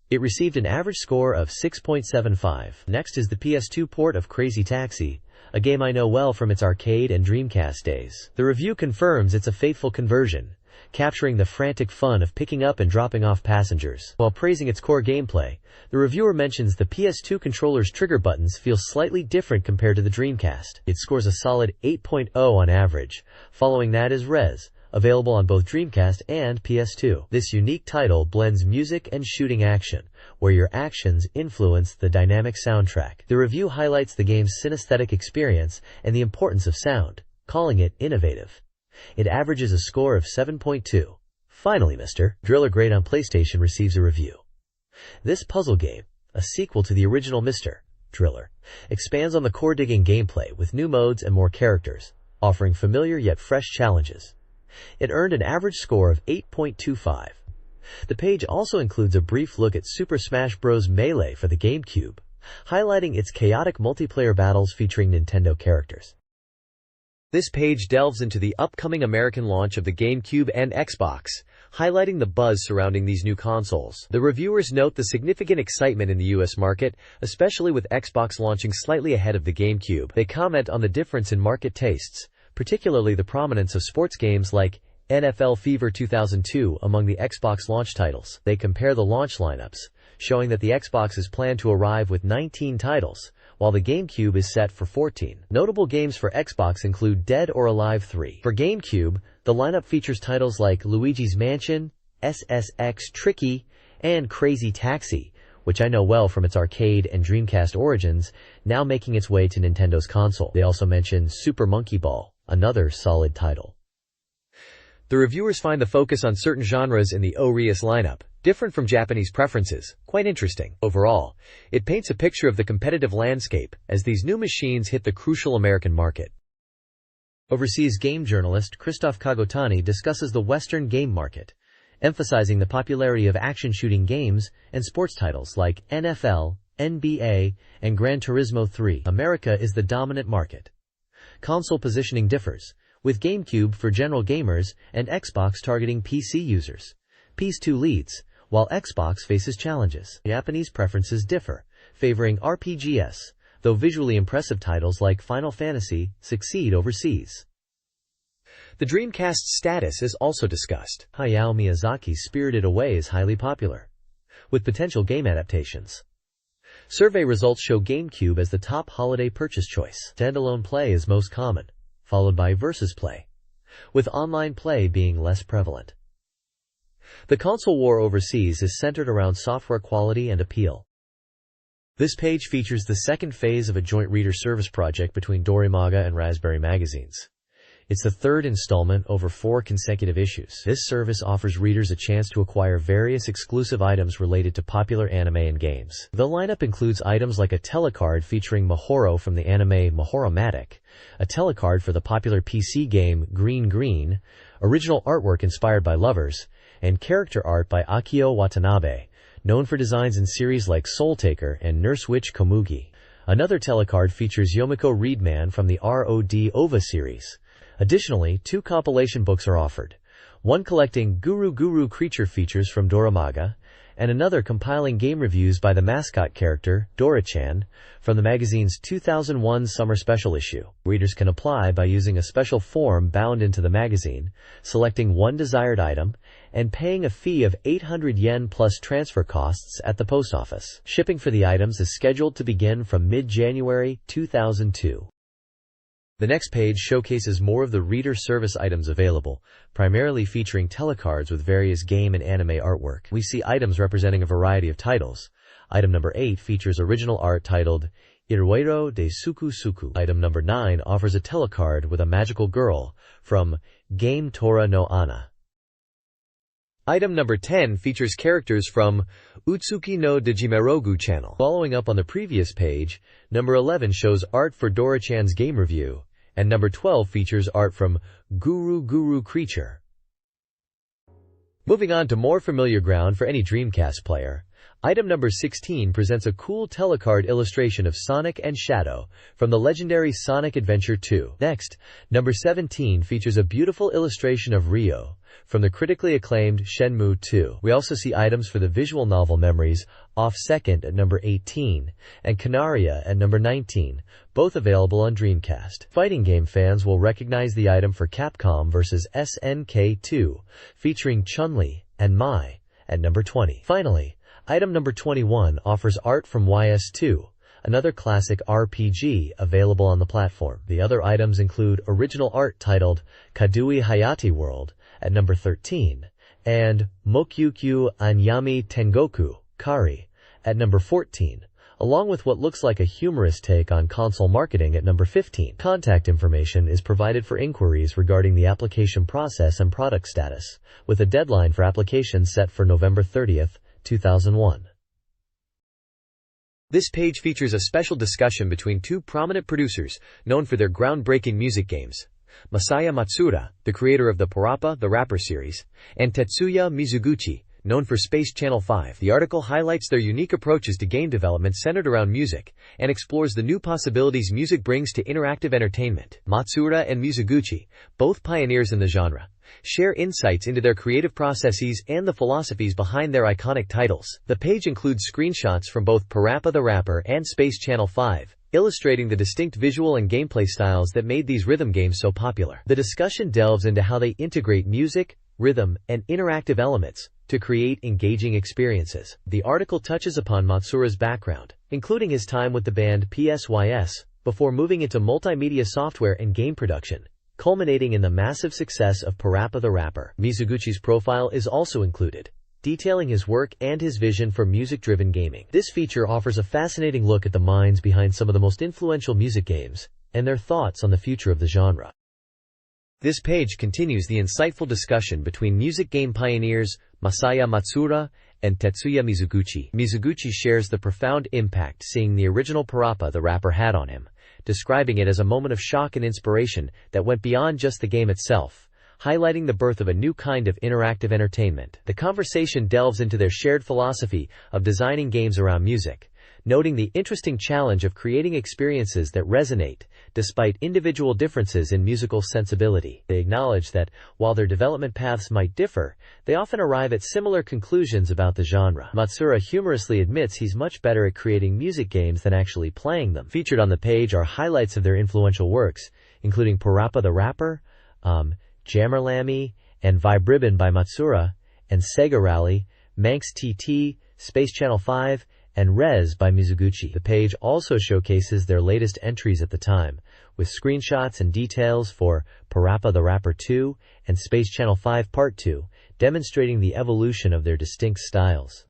It received an average score of 6.75. Next is the PS2 port of Crazy Taxi, a game I know well from its arcade and Dreamcast days. The review confirms it's a faithful conversion, capturing the frantic fun of picking up and dropping off passengers. While praising its core gameplay, the reviewer mentions the PS2 controller's trigger buttons feel slightly different compared to the Dreamcast. It scores a solid 8.0 on average. Following that is Rez, available on both Dreamcast and PS2. This unique title blends music and shooting action, where your actions influence the dynamic soundtrack. The review highlights the game's synesthetic experience and the importance of sound, calling it innovative. It averages a score of 7.2. Finally, Mr. Driller Great on PlayStation receives a review. This puzzle game, a sequel to the original Mr. Driller, expands on the core digging gameplay with new modes and more characters, offering familiar yet fresh challenges. It earned an average score of 8.25. The page also includes a brief look at Super Smash Bros. Melee for the GameCube, highlighting its chaotic multiplayer battles featuring Nintendo characters. This page delves into the upcoming American launch of the GameCube and Xbox, highlighting the buzz surrounding these new consoles. The reviewers note the significant excitement in the US market, especially with Xbox launching slightly ahead of the GameCube. They comment on the difference in market tastes, particularly the prominence of sports games like NFL Fever 2002 among the Xbox launch titles. They compare the launch lineups, showing that the Xbox is planned to arrive with 19 titles, while the GameCube is set for 14. Notable games for Xbox include Dead or Alive 3. For GameCube, the lineup features titles like Luigi's Mansion, SSX Tricky, and Crazy Taxi, which I know well from its arcade and Dreamcast origins, now making its way to Nintendo's console. They also mention Super Monkey Ball, another solid title. The reviewers find the focus on certain genres in the ORIAS lineup, different from Japanese preferences, quite interesting. Overall, it paints a picture of the competitive landscape as these new machines hit the crucial American market. Overseas game journalist Christoph Kagotani discusses the Western game market, emphasizing the popularity of action shooting games and sports titles like NFL, NBA, and Gran Turismo 3. America is the dominant market. Console positioning differs, with GameCube for general gamers and Xbox targeting PC users. PS2 leads, while Xbox faces challenges. Japanese preferences differ, favoring RPGs, though visually impressive titles like Final Fantasy succeed overseas. The Dreamcast's status is also discussed. Hayao Miyazaki's Spirited Away is highly popular, with potential game adaptations. Survey results show GameCube as the top holiday purchase choice. Standalone play is most common, followed by versus play, with online play being less prevalent. The console war overseas is centered around software quality and appeal. This page features the second phase of a joint reader service project between Dorimaga and Raspberry magazines. It's the third installment over 4 consecutive issues. This service offers readers a chance to acquire various exclusive items related to popular anime and games. The lineup includes items like a telecard featuring Mahoro from the anime Mahoromatic, a telecard for the popular PC game Green Green, original artwork inspired by Lovers, and character art by Akio Watanabe, known for designs in series like Soul Taker and Nurse Witch Komugi. Another telecard features Yomiko Reedman from the ROD OVA series. Additionally, 2 compilation books are offered, one collecting Guru Guru creature features from Dorimaga, and another compiling game reviews by the mascot character, Dora-chan, from the magazine's 2001 summer special issue. Readers can apply by using a special form bound into the magazine, selecting one desired item, and paying a fee of 800 yen plus transfer costs at the post office. Shipping for the items is scheduled to begin from mid-January 2002. The next page showcases more of the reader service items available, primarily featuring telecards with various game and anime artwork. We see items representing a variety of titles. Item number 8 features original art titled Iruero de Suku Suku. Item number 9 offers a telecard with a magical girl from Game Tora no Ana. Item number 10 features characters from Utsuki no Digimerogu channel. Following up on the previous page, number 11 shows art for Dora-chan's game review, and number 12 features art from Guru Guru Creature. Moving on to more familiar ground for any Dreamcast player, item number 16 presents a cool telecard illustration of Sonic and Shadow from the legendary Sonic Adventure 2. Next, number 17 features a beautiful illustration of Ryo from the critically acclaimed Shenmue 2. We also see items for the visual novel Memories, off second at number 18, and Canaria at number 19, both available on Dreamcast. Fighting game fans will recognize the item for Capcom vs. SNK 2, featuring Chun-Li and Mai at number 20. Finally, item number 21 offers art from YS2, another classic RPG available on the platform. The other items include original art titled Kadui Hayate World at number 13, and Mokyukyu Anyami Tengoku Kari at number 14, along with what looks like a humorous take on console marketing at number 15. Contact information is provided for inquiries regarding the application process and product status, with a deadline for applications set for November 30th, 2001. This page features a special discussion between 2 prominent producers known for their groundbreaking music games. Masaya Matsuura, the creator of the Parappa the Rapper series, and Tetsuya Mizuguchi, known for Space Channel 5. The article highlights their unique approaches to game development centered around music, and explores the new possibilities music brings to interactive entertainment. Matsuura and Mizuguchi, both pioneers in the genre, share insights into their creative processes and the philosophies behind their iconic titles. The page includes screenshots from both Parappa the Rapper and Space Channel 5, illustrating the distinct visual and gameplay styles that made these rhythm games so popular. The discussion delves into how they integrate music, rhythm, and interactive elements to create engaging experiences. The article touches upon Matsuura's background, including his time with the band PSYS, before moving into multimedia software and game production, culminating in the massive success of Parappa the Rapper. Mizuguchi's profile is also included, detailing his work and his vision for music-driven gaming. This feature offers a fascinating look at the minds behind some of the most influential music games, and their thoughts on the future of the genre. This page continues the insightful discussion between music game pioneers Masaya Matsuura and Tetsuya Mizuguchi. Mizuguchi shares the profound impact seeing the original Parappa the Rapper had on him, describing it as a moment of shock and inspiration that went beyond just the game itself, highlighting the birth of a new kind of interactive entertainment. The conversation delves into their shared philosophy of designing games around music, noting the interesting challenge of creating experiences that resonate, despite individual differences in musical sensibility. They acknowledge that, while their development paths might differ, they often arrive at similar conclusions about the genre. Matsuura humorously admits he's much better at creating music games than actually playing them. Featured on the page are highlights of their influential works, including Parappa the Rapper, Jammerlammy, and Vibribbon by Matsuura, and Sega Rally, Manx TT, Space Channel 5, and Rez by Mizuguchi. The page also showcases their latest entries at the time, with screenshots and details for Parappa the Rapper 2 and Space Channel 5 Part 2, demonstrating the evolution of their distinct styles.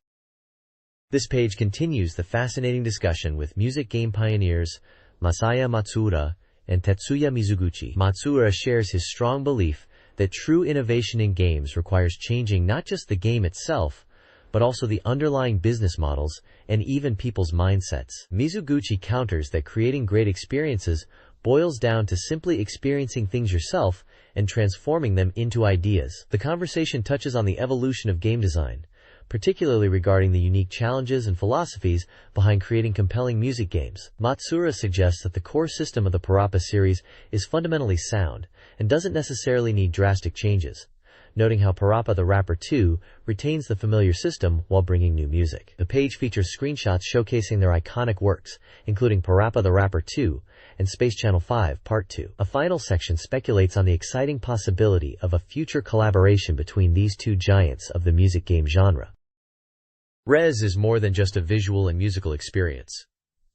This page continues the fascinating discussion with music game pioneers Masaya Matsuura and Tetsuya Mizuguchi. Matsuura shares his strong belief that true innovation in games requires changing not just the game itself, but also the underlying business models and even people's mindsets. Mizuguchi counters that creating great experiences boils down to simply experiencing things yourself and transforming them into ideas. The conversation touches on the evolution of game design, particularly regarding the unique challenges and philosophies behind creating compelling music games. Matsuura suggests that the core system of the Parappa series is fundamentally sound and doesn't necessarily need drastic changes, noting how Parappa the Rapper 2 retains the familiar system while bringing new music. The page features screenshots showcasing their iconic works, including Parappa the Rapper 2 and Space Channel 5 Part 2. A final section speculates on the exciting possibility of a future collaboration between these two giants of the music game genre. Rez is more than just a visual and musical experience.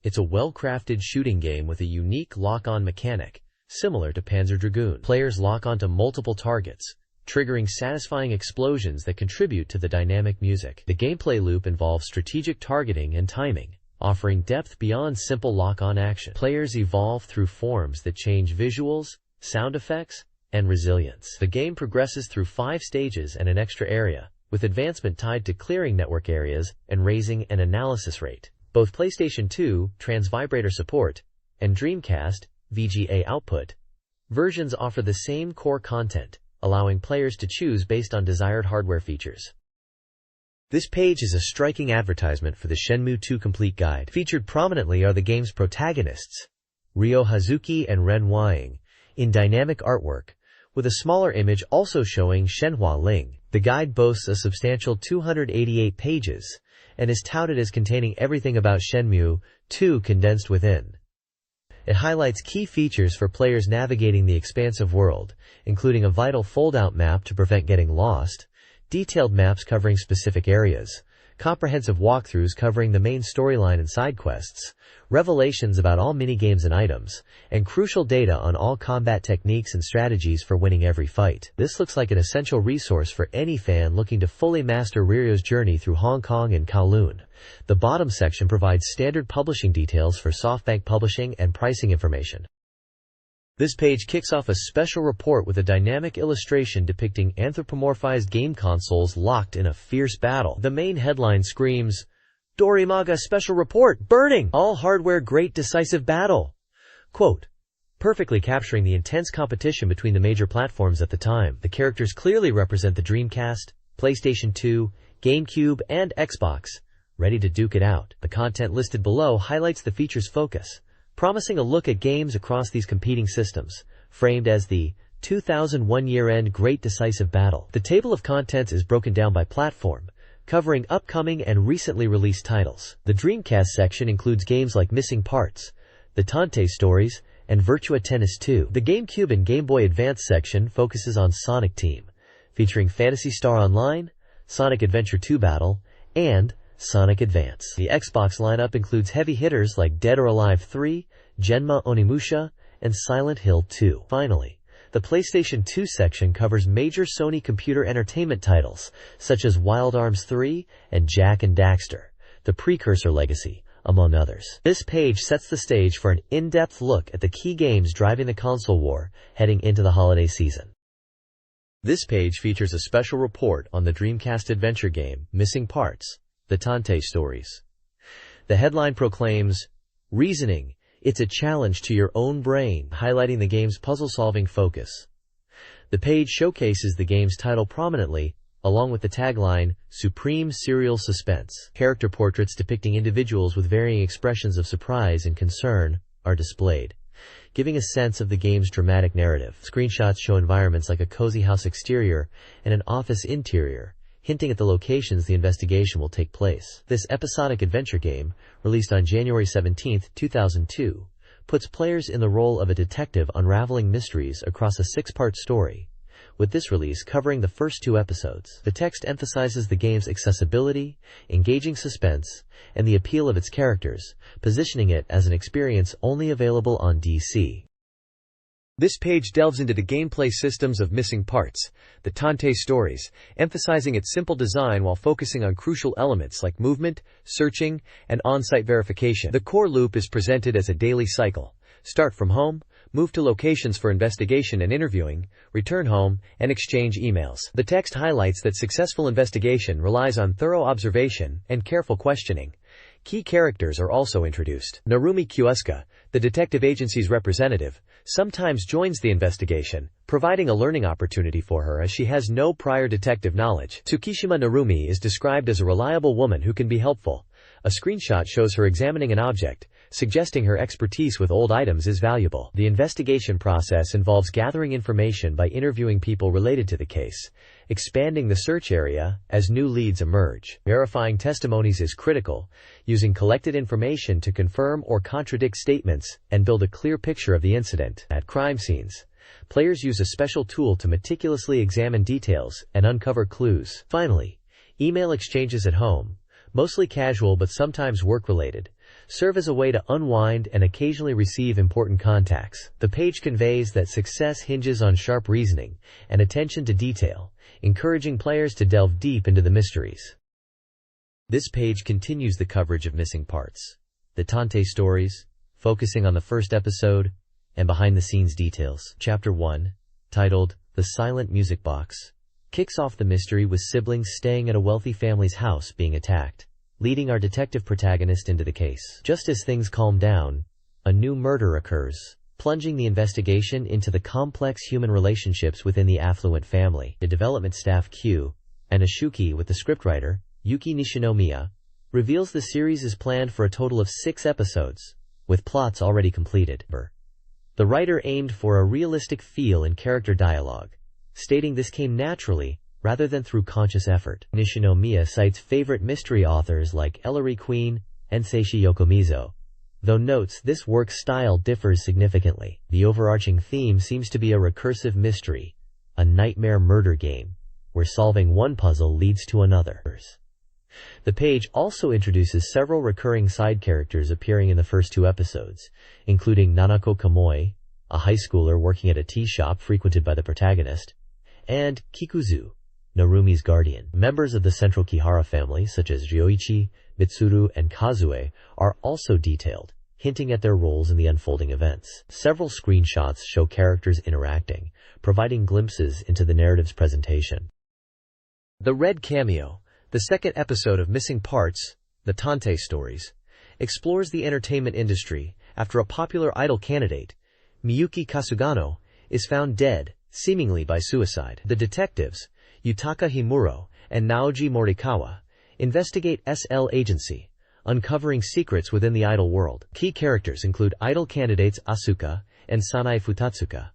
It's a well-crafted shooting game with a unique lock-on mechanic, similar to Panzer Dragoon. Players lock onto multiple targets, triggering satisfying explosions that contribute to the dynamic music. The gameplay loop involves strategic targeting and timing, offering depth beyond simple lock-on action. Players evolve through forms that change visuals, sound effects, and resilience. The game progresses through 5 stages and an extra area, with advancement tied to clearing network areas and raising an analysis rate. Both PlayStation 2 transvibrator support and Dreamcast VGA output versions offer the same core content, allowing players to choose based on desired hardware features. This page is a striking advertisement for the Shenmue 2 Complete Guide. Featured prominently are the game's protagonists, Ryo Hazuki and Ren Wying, in dynamic artwork, with a smaller image also showing Shenhua Ling. The guide boasts a substantial 288 pages and is touted as containing everything about Shenmue 2 condensed within. It highlights key features for players navigating the expansive world, including a vital fold-out map to prevent getting lost, detailed maps covering specific areas, comprehensive walkthroughs covering the main storyline and side quests, revelations about all minigames and items, and crucial data on all combat techniques and strategies for winning every fight. This looks like an essential resource for any fan looking to fully master Ryo's journey through Hong Kong and Kowloon. The bottom section provides standard publishing details for SoftBank publishing and pricing information. This page kicks off a special report with a dynamic illustration depicting anthropomorphized game consoles locked in a fierce battle. The main headline screams, "Dorimaga Special Report, Burning! All Hardware Great Decisive Battle!" Quote, perfectly capturing the intense competition between the major platforms at the time. The characters clearly represent the Dreamcast, PlayStation 2, GameCube, and Xbox, ready to duke it out. The content listed below highlights the feature's focus, promising a look at games across these competing systems, framed as the 2001 year-end Great Decisive Battle. The table of contents is broken down by platform, covering upcoming and recently released titles. The Dreamcast section includes games like Missing Parts, The Tante Stories, and Virtua Tennis 2. The GameCube and Game Boy Advance section focuses on Sonic Team, featuring Phantasy Star Online, Sonic Adventure 2 Battle, and Sonic Advance. The Xbox lineup includes heavy hitters like Dead or Alive 3, Genma Onimusha, and Silent Hill 2. Finally, the PlayStation 2 section covers major Sony computer entertainment titles, such as Wild Arms 3 and Jak and Daxter, the Precursor Legacy, among others. This page sets the stage for an in-depth look at the key games driving the console war heading into the holiday season. This page features a special report on the Dreamcast adventure game, Missing Parts, The Tante Stories. The headline proclaims, "Reasoning, it's a challenge to your own brain," highlighting the game's puzzle-solving focus. The page showcases the game's title prominently, along with the tagline, "Supreme Serial Suspense." Character portraits depicting individuals with varying expressions of surprise and concern are displayed, giving a sense of the game's dramatic narrative. Screenshots show environments like a cozy house exterior and an office interior, hinting at the locations the investigation will take place. This episodic adventure game, released on January 17, 2002, puts players in the role of a detective unraveling mysteries across a 6-part story, with this release covering the first 2 episodes. The text emphasizes the game's accessibility, engaging suspense, and the appeal of its characters, positioning it as an experience only available on DC. This page delves into the gameplay systems of Missing Parts, the Tante stories, emphasizing its simple design while focusing on crucial elements like movement, searching, and on-site verification. The core loop is presented as a daily cycle. Start from home, move to locations for investigation and interviewing, return home, and exchange emails. The text highlights that successful investigation relies on thorough observation and careful questioning. Key characters are also introduced. Narumi Kyosuke, the detective agency's representative, sometimes joins the investigation, providing a learning opportunity for her as she has no prior detective knowledge. Tsukishima Narumi is described as a reliable woman who can be helpful. A screenshot shows her examining an object, suggesting her expertise with old items is valuable. The investigation process involves gathering information by interviewing people related to the case, expanding the search area as new leads emerge. Verifying testimonies is critical, using collected information to confirm or contradict statements and build a clear picture of the incident. At crime scenes, players use a special tool to meticulously examine details and uncover clues. Finally, email exchanges at home, mostly casual but sometimes work-related, serve as a way to unwind and occasionally receive important contacts. The page conveys that success hinges on sharp reasoning and attention to detail, encouraging players to delve deep into the mysteries. This page continues the coverage of Missing Parts, the Tante stories, focusing on the first episode and behind-the-scenes details. Chapter 1, titled The Silent Music Box, kicks off the mystery with siblings staying at a wealthy family's house being attacked, leading our detective protagonist into the case. Just as things calm down, a new murder occurs, plunging the investigation into the complex human relationships within the affluent family. The development staff Q and Ashuki with the scriptwriter, Yuki Nishinomiya, reveals the series is planned for a total of 6 episodes, with plots already completed. The writer aimed for a realistic feel in character dialogue, stating this came naturally rather than through conscious effort. Nishinomiya cites favorite mystery authors like Ellery Queen and Seishi Yokomizo, though notes this work's style differs significantly. The overarching theme seems to be a recursive mystery, a nightmare murder game, where solving one puzzle leads to another. The page also introduces several recurring side characters appearing in the first 2 episodes, including Nanako Kamoi, a high schooler working at a tea shop frequented by the protagonist, and Kikuzu, Narumi's guardian. Members of the central Kihara family, such as Ryoichi, Mitsuru, and Kazue, are also detailed, hinting at their roles in the unfolding events. Several screenshots show characters interacting, providing glimpses into the narrative's presentation. The Red Cameo, the second episode of Missing Parts, the Tante stories, explores the entertainment industry after a popular idol candidate, Miyuki Kasugano, is found dead, seemingly by suicide. The detectives, Yutaka Himuro and Naoji Morikawa, investigate SL Agency, uncovering secrets within the idol world. Key characters include idol candidates Asuka and Sanae Futatsuka,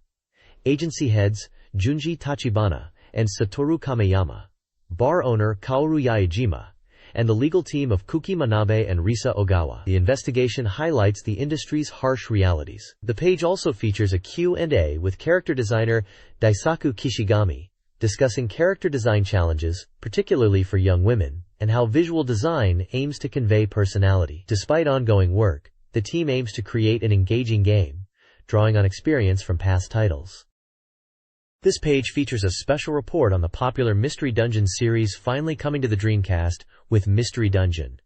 agency heads Junji Tachibana and Satoru Kameyama, bar owner Kaoru Yaejima, and the legal team of Kuki Manabe and Risa Ogawa. The investigation highlights the industry's harsh realities. The page also features a Q&A with character designer Daisaku Kishigami, discussing character design challenges, particularly for young women, and how visual design aims to convey personality. Despite ongoing work, the team aims to create an engaging game, drawing on experience from past titles. This page features a special report on the popular Mystery Dungeon series finally coming to the Dreamcast with Mystery Dungeon.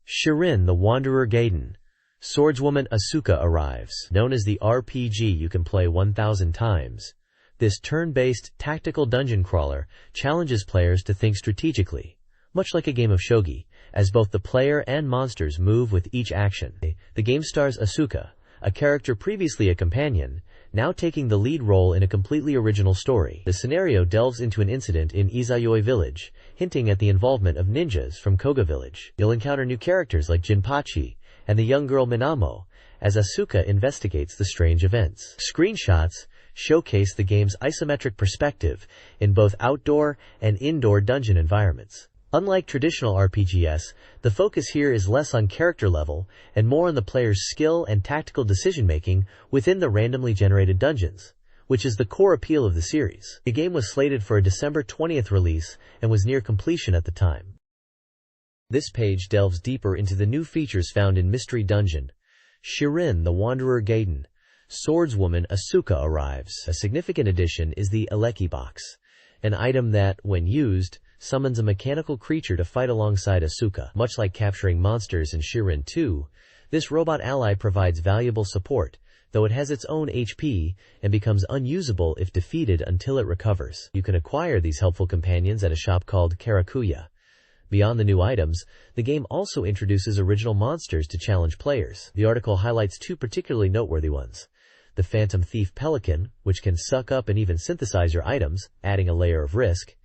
Shirin the Wanderer Gaiden, swordswoman Asuka arrives. Known as the RPG you can play 1,000 times, this turn-based tactical dungeon crawler challenges players to think strategically, much like a game of shogi, as both the player and monsters move with each action. The game stars Asuka, a character previously a companion, now taking the lead role in a completely original story. The scenario delves into an incident in Izayoi Village, hinting at the involvement of ninjas from Koga Village. You'll encounter new characters like Jinpachi and the young girl Minamo, as Asuka investigates the strange events. Screenshots showcase the game's isometric perspective in both outdoor and indoor dungeon environments. Unlike traditional RPGs, the focus here is less on character level and more on the player's skill and tactical decision-making within the randomly generated dungeons, which is the core appeal of the series. The game was slated for a December 20th release and was near completion at the time. This page delves deeper into the new features found in Mystery Dungeon. Shirin the Wanderer Gaiden, Swordswoman Asuka arrives. A significant addition is the Eleki box, an item that, when used, summons a mechanical creature to fight alongside Asuka. Much like capturing monsters in Shiren 2, this robot ally provides valuable support, though it has its own HP and becomes unusable if defeated until it recovers. You can acquire these helpful companions at a shop called Karakuya. Beyond the new items, the game also introduces original monsters to challenge players. The article highlights two particularly noteworthy ones: the Phantom Thief Pelican, which can suck up and even synthesize your items, adding a layer of risk,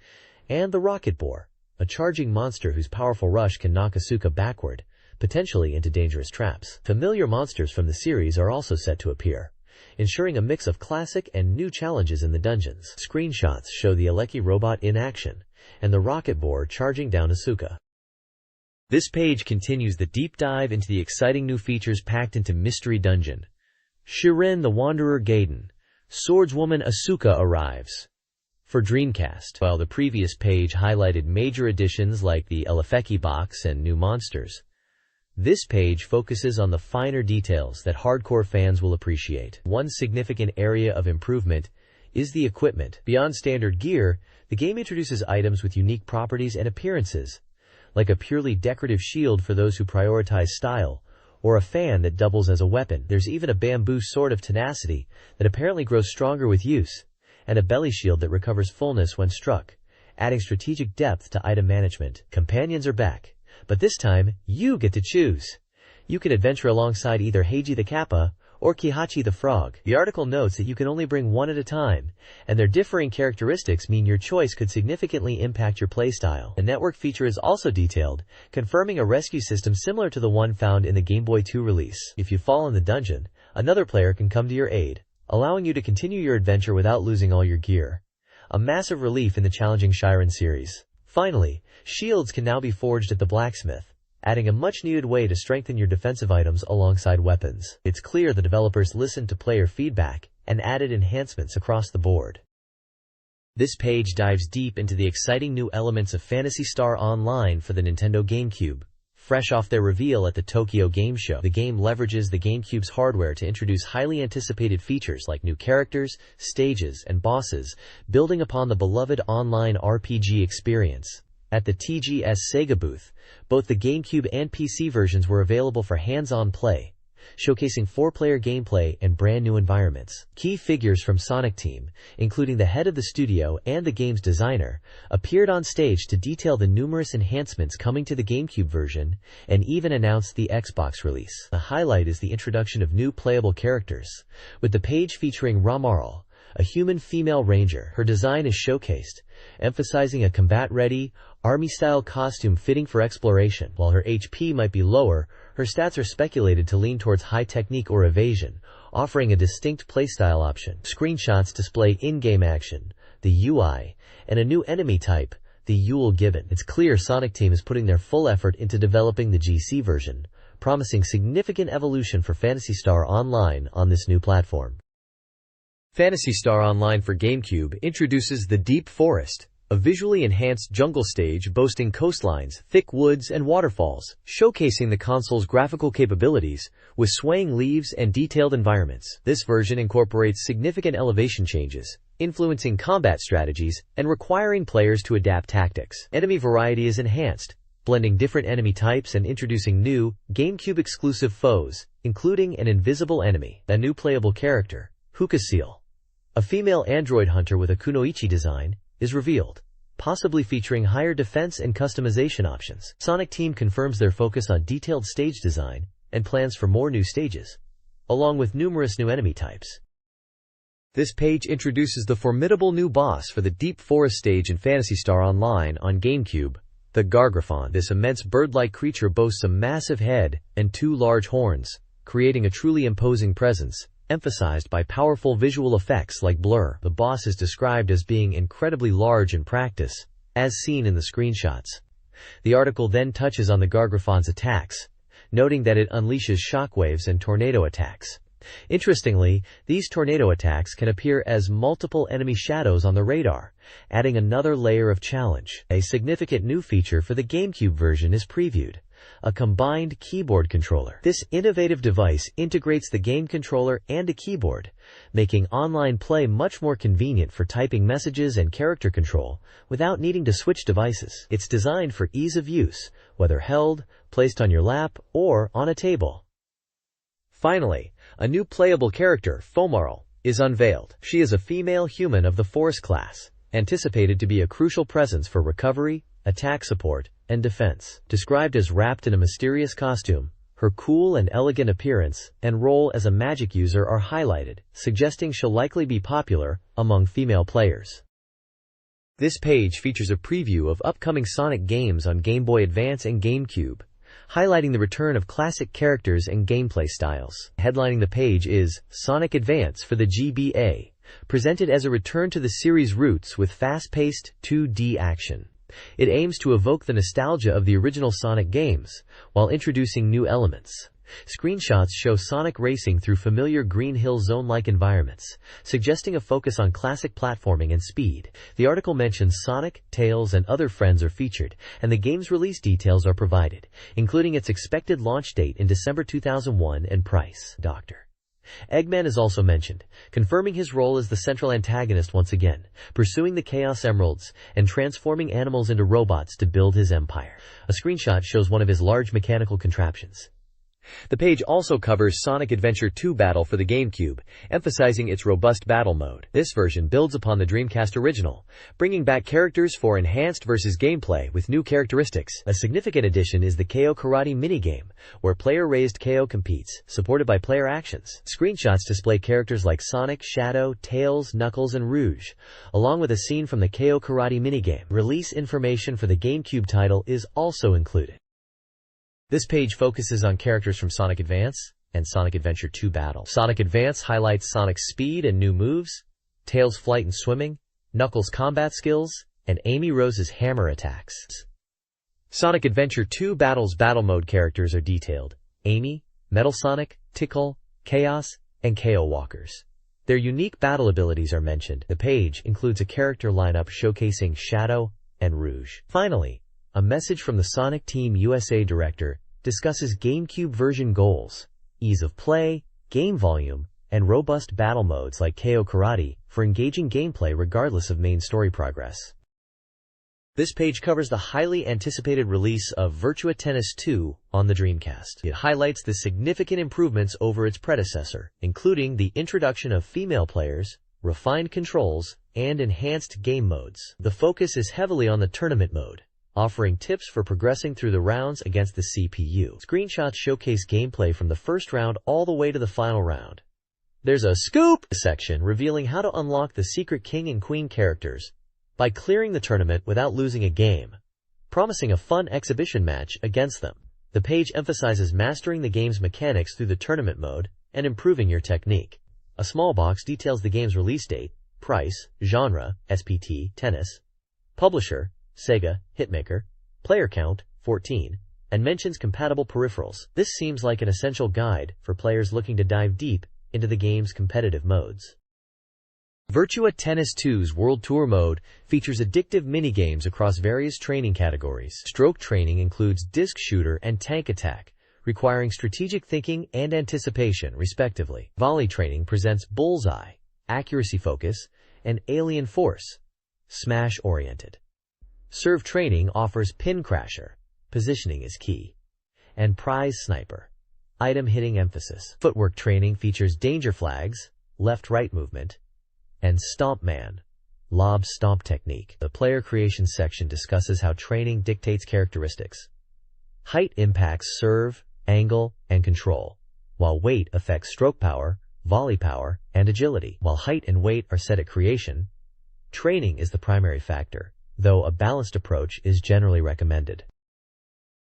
and the Rocket Boar, a charging monster whose powerful rush can knock Asuka backward, potentially into dangerous traps. Familiar monsters from the series are also set to appear, ensuring a mix of classic and new challenges in the dungeons. Screenshots show the Eleki robot in action, and the Rocket Boar charging down Asuka. This page continues the deep dive into the exciting new features packed into Mystery Dungeon. Shiren the Wanderer Gaiden, Swordswoman Asuka arrives. For Dreamcast, while the previous page highlighted major additions like the Elefeki box and new monsters, this page focuses on the finer details that hardcore fans will appreciate. One significant area of improvement is the equipment. Beyond standard gear, the game introduces items with unique properties and appearances, like a purely decorative shield for those who prioritize style, or a fan that doubles as a weapon. There's even a bamboo sword of tenacity that apparently grows stronger with use, and a belly shield that recovers fullness when struck, adding strategic depth to item management. Companions are back, but this time, you get to choose. You can adventure alongside either Heiji the Kappa or Kihachi the Frog. The article notes that you can only bring one at a time, and their differing characteristics mean your choice could significantly impact your playstyle. A network feature is also detailed, confirming a rescue system similar to the one found in the Game Boy 2 release. If you fall in the dungeon, another player can come to your aid, allowing you to continue your adventure without losing all your gear. A massive relief in the challenging Shiren series. Finally, shields can now be forged at the blacksmith, adding a much-needed way to strengthen your defensive items alongside weapons. It's clear the developers listened to player feedback and added enhancements across the board. This page dives deep into the exciting new elements of Phantasy Star Online for the Nintendo GameCube. Fresh off their reveal at the Tokyo Game Show, the game leverages the GameCube's hardware to introduce highly anticipated features like new characters, stages, and bosses, building upon the beloved online RPG experience. At the TGS Sega booth, both the GameCube and PC versions were available for hands-on play, showcasing 4-player gameplay and brand new environments. Key figures from Sonic Team, including the head of the studio and the game's designer, appeared on stage to detail the numerous enhancements coming to the GameCube version and even announced the Xbox release. The highlight is the introduction of new playable characters, with the page featuring Ramaral, a human female ranger. Her design is showcased, emphasizing a combat-ready, army-style costume fitting for exploration. While her HP might be lower, her stats are speculated to lean towards high technique or evasion, offering a distinct playstyle option. Screenshots display in-game action, the UI, and a new enemy type, the Yule Gibbon. It's clear Sonic Team is putting their full effort into developing the GC version, promising significant evolution for Phantasy Star Online on this new platform. Phantasy Star Online for GameCube introduces the Deep Forest, a visually enhanced jungle stage boasting coastlines, thick woods, and waterfalls, showcasing the console's graphical capabilities with swaying leaves and detailed environments. This version incorporates significant elevation changes, influencing combat strategies and requiring players to adapt tactics. Enemy variety is enhanced, blending different enemy types and introducing new, GameCube-exclusive foes, including an invisible enemy. A new playable character, Hookah-Seal, a female android hunter with a kunoichi design, is revealed, possibly featuring higher defense and customization options. Sonic Team confirms their focus on detailed stage design and plans for more new stages, along with numerous new enemy types. This page introduces the formidable new boss for the Deep Forest stage in Phantasy Star Online on GameCube, the Gargraphon. This immense bird-like creature boasts a massive head and 2 large horns, creating a truly imposing presence, emphasized by powerful visual effects like blur. The boss is described as being incredibly large in practice, as seen in the screenshots. The article then touches on the Gargraphon's attacks, noting that it unleashes shockwaves and tornado attacks. Interestingly, these tornado attacks can appear as multiple enemy shadows on the radar, adding another layer of challenge. A significant new feature for the GameCube version is previewed, a combined keyboard controller. This innovative device integrates the game controller and a keyboard, making online play much more convenient for typing messages and character control without needing to switch devices. It's designed for ease of use, whether held, placed on your lap, or on a table. Finally, a new playable character, Fomarl, is unveiled. She is a female human of the Force class, anticipated to be a crucial presence for recovery, attack support, and defense. Described as wrapped in a mysterious costume, her cool and elegant appearance and role as a magic user are highlighted, suggesting she'll likely be popular among female players. This page features a preview of upcoming Sonic games on Game Boy Advance and GameCube, highlighting the return of classic characters and gameplay styles. Headlining the page is Sonic Advance for the GBA, presented as a return to the series' roots with fast-paced 2D action. It aims to evoke the nostalgia of the original Sonic games, while introducing new elements. Screenshots show Sonic racing through familiar Green Hill Zone-like environments, suggesting a focus on classic platforming and speed. The article mentions Sonic, Tails, and other friends are featured, and the game's release details are provided, including its expected launch date in December 2001 and price. Dr. Eggman is also mentioned, confirming his role as the central antagonist once again, pursuing the Chaos Emeralds and transforming animals into robots to build his empire. A screenshot shows one of his large mechanical contraptions. The page also covers Sonic Adventure 2 Battle for the GameCube, emphasizing its robust battle mode. This version builds upon the Dreamcast original, bringing back characters for enhanced versus gameplay with new characteristics. A significant addition is the KO Karate minigame, where player-raised KO competes, supported by player actions. Screenshots display characters like Sonic, Shadow, Tails, Knuckles, and Rouge, along with a scene from the KO Karate minigame. Release information for the GameCube title is also included. This page focuses on characters from Sonic Advance and Sonic Adventure 2 Battle. Sonic Advance highlights Sonic's speed and new moves, Tails' flight and swimming, Knuckles' combat skills, and Amy Rose's hammer attacks. Sonic Adventure 2 Battle's battle mode characters are detailed: Amy, Metal Sonic, Tickle, Chaos, and KO Walkers. Their unique battle abilities are mentioned. The page includes a character lineup showcasing Shadow and Rouge. Finally, a message from the Sonic Team USA director discusses GameCube version goals, ease of play, game volume, and robust battle modes like KO Karate for engaging gameplay regardless of main story progress. This page covers the highly anticipated release of Virtua Tennis 2 on the Dreamcast. It highlights the significant improvements over its predecessor, including the introduction of female players, refined controls, and enhanced game modes. The focus is heavily on the tournament mode, offering tips for progressing through the rounds against the CPU. Screenshots showcase gameplay from the first round all the way to the final round. There's a scoop section revealing how to unlock the secret King and Queen characters by clearing the tournament without losing a game, promising a fun exhibition match against them. The page emphasizes mastering the game's mechanics through the tournament mode and improving your technique. A small box details the game's release date, price, genre, SPT, tennis, publisher, Sega, Hitmaker, player count, 14, and mentions compatible peripherals. This seems like an essential guide for players looking to dive deep into the game's competitive modes. Virtua Tennis 2's World Tour mode features addictive minigames across various training categories. Stroke training includes disc shooter and tank attack, requiring strategic thinking and anticipation, respectively. Volley training presents bullseye, accuracy focus, and alien force, smash-oriented. Serve training offers pin crasher, positioning is key, and prize sniper, item hitting emphasis. Footwork training features danger flags, left-right movement, and stomp man, lob stomp technique. The player creation section discusses how training dictates characteristics. Height impacts serve, angle, and control, while weight affects stroke power, volley power, and agility. While height and weight are set at creation, training is the primary factor, though a balanced approach is generally recommended.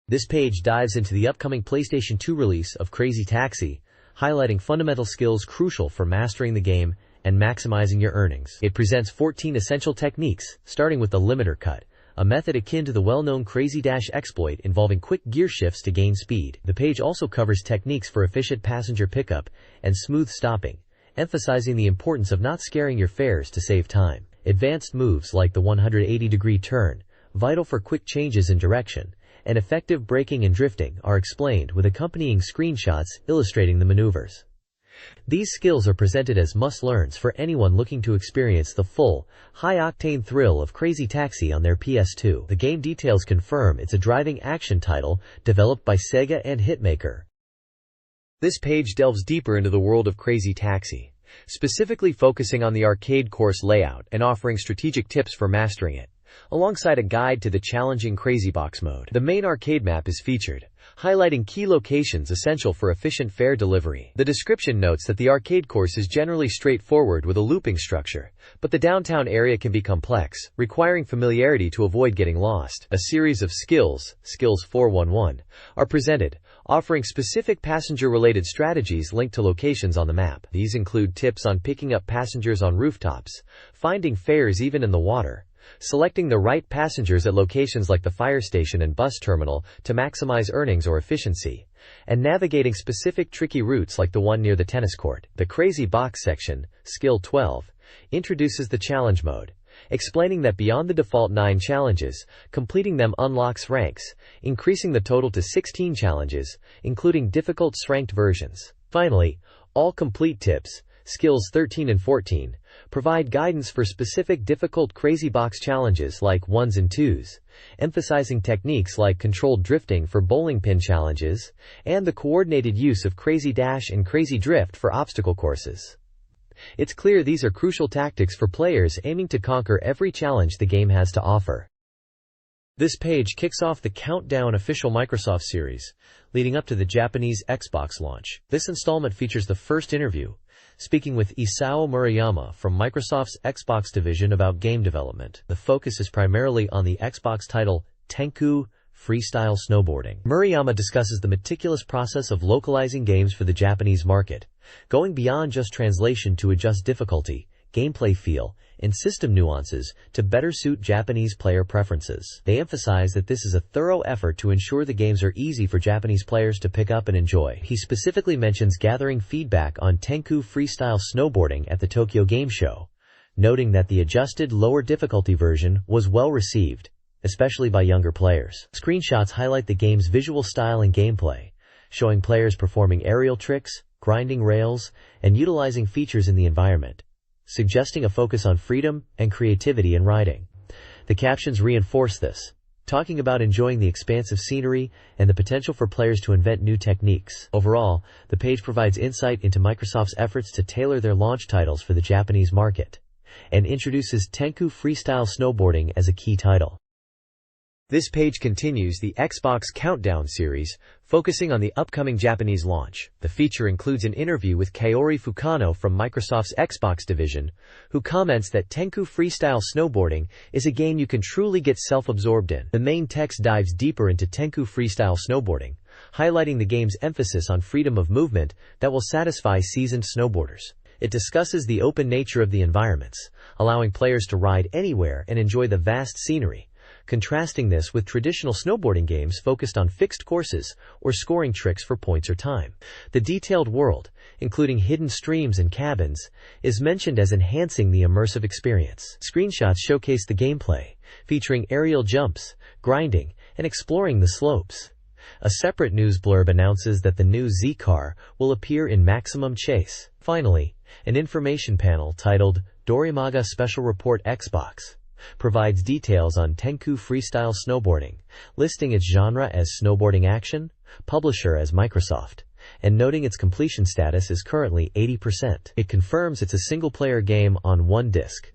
This page dives into the upcoming PlayStation 2 release of Crazy Taxi, highlighting fundamental skills crucial for mastering the game and maximizing your earnings. It presents 14 essential techniques, starting with the limiter cut, a method akin to the well-known Crazy Dash exploit involving quick gear shifts to gain speed. The page also covers techniques for efficient passenger pickup and smooth stopping, emphasizing the importance of not scaring your fares to save time. Advanced moves like the 180-degree turn, vital for quick changes in direction, and effective braking and drifting are explained with accompanying screenshots illustrating the maneuvers. These skills are presented as must-learns for anyone looking to experience the full, high-octane thrill of Crazy Taxi on their PS2. The game details confirm it's a driving action title developed by Sega and Hitmaker. This page delves deeper into the world of Crazy Taxi, specifically focusing on the arcade course layout and offering strategic tips for mastering it, alongside a guide to the challenging Crazy Box mode. The main arcade map is featured, highlighting key locations essential for efficient fare delivery. The description notes that the arcade course is generally straightforward with a looping structure, but the downtown area can be complex, requiring familiarity to avoid getting lost. A series of skills 411, are presented, offering specific passenger-related strategies linked to locations on the map. These include tips on picking up passengers on rooftops, finding fares even in the water, selecting the right passengers at locations like the fire station and bus terminal to maximize earnings or efficiency, and navigating specific tricky routes like the one near the tennis court. The Crazy Box section, Skill 12, introduces the challenge mode, explaining that beyond the default 9 challenges, completing them unlocks ranks, increasing the total to 16 challenges, including difficult ranked versions. Finally, all complete tips, Skills 13 and 14, provide guidance for specific difficult Crazy Box challenges like 1s and 2s, emphasizing techniques like controlled drifting for bowling pin challenges, and the coordinated use of Crazy Dash and Crazy Drift for obstacle courses. It's clear these are crucial tactics for players aiming to conquer every challenge the game has to offer. This page kicks off the Countdown official Microsoft series, leading up to the Japanese Xbox launch. This installment features the first interview, speaking with Isao Murayama from Microsoft's Xbox division about game development. The focus is primarily on the Xbox title Tenku Freestyle Snowboarding. Murayama discusses the meticulous process of localizing games for the Japanese market, going beyond just translation to adjust difficulty, gameplay feel, and system nuances to better suit Japanese player preferences. They emphasize that this is a thorough effort to ensure the games are easy for Japanese players to pick up and enjoy. He specifically mentions gathering feedback on Tenku Freestyle Snowboarding at the Tokyo Game Show, noting that the adjusted lower difficulty version was well received, especially by younger players. Screenshots highlight the game's visual style and gameplay, showing players performing aerial tricks, grinding rails, and utilizing features in the environment, suggesting a focus on freedom and creativity in riding. The captions reinforce this, talking about enjoying the expansive scenery and the potential for players to invent new techniques. Overall, the page provides insight into Microsoft's efforts to tailor their launch titles for the Japanese market, and introduces Tenku Freestyle Snowboarding as a key title. This page continues the Xbox Countdown series, focusing on the upcoming Japanese launch. The feature includes an interview with Kaori Fukano from Microsoft's Xbox division, who comments that Tenku Freestyle Snowboarding is a game you can truly get self-absorbed in. The main text dives deeper into Tenku Freestyle Snowboarding, highlighting the game's emphasis on freedom of movement that will satisfy seasoned snowboarders. It discusses the open nature of the environments, allowing players to ride anywhere and enjoy the vast scenery, contrasting this with traditional snowboarding games focused on fixed courses or scoring tricks for points or time. The detailed world, including hidden streams and cabins, is mentioned as enhancing the immersive experience. Screenshots showcase the gameplay, featuring aerial jumps, grinding, and exploring the slopes. A separate news blurb announces that the new Z-Car will appear in Maximum Chase. Finally, an information panel titled Dorimaga Special Report Xbox provides details on Tenku Freestyle Snowboarding, listing its genre as snowboarding action, publisher as Microsoft, and noting its completion status is currently 80%. It confirms it's a single-player game on one disc.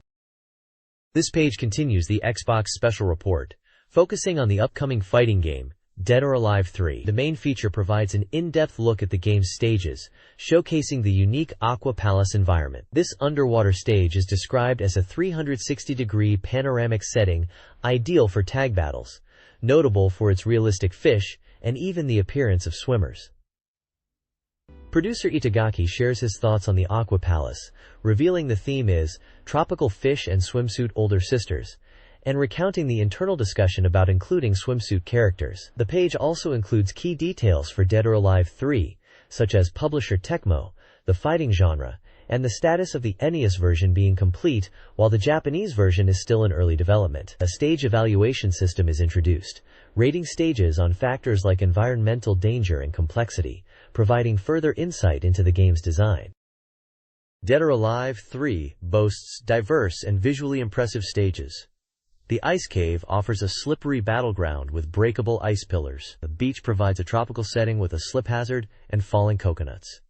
This page continues the Xbox Special Report, focusing on the upcoming fighting game, Dead or Alive 3. The main feature provides an in-depth look at the game's stages, showcasing the unique Aqua Palace environment. This underwater stage is described as a 360-degree panoramic setting, ideal for tag battles, notable for its realistic fish and even the appearance of swimmers. Producer Itagaki shares his thoughts on the Aqua Palace, revealing the theme is tropical fish and swimsuit older sisters, and recounting the internal discussion about including swimsuit characters. The page also includes key details for Dead or Alive 3, such as publisher Tecmo, the fighting genre, and the status of the NES version being complete, while the Japanese version is still in early development. A stage evaluation system is introduced, rating stages on factors like environmental danger and complexity, providing further insight into the game's design. Dead or Alive 3 boasts diverse and visually impressive stages. The Ice Cave offers a slippery battleground with breakable ice pillars. The beach provides a tropical setting with a slip hazard and falling coconuts.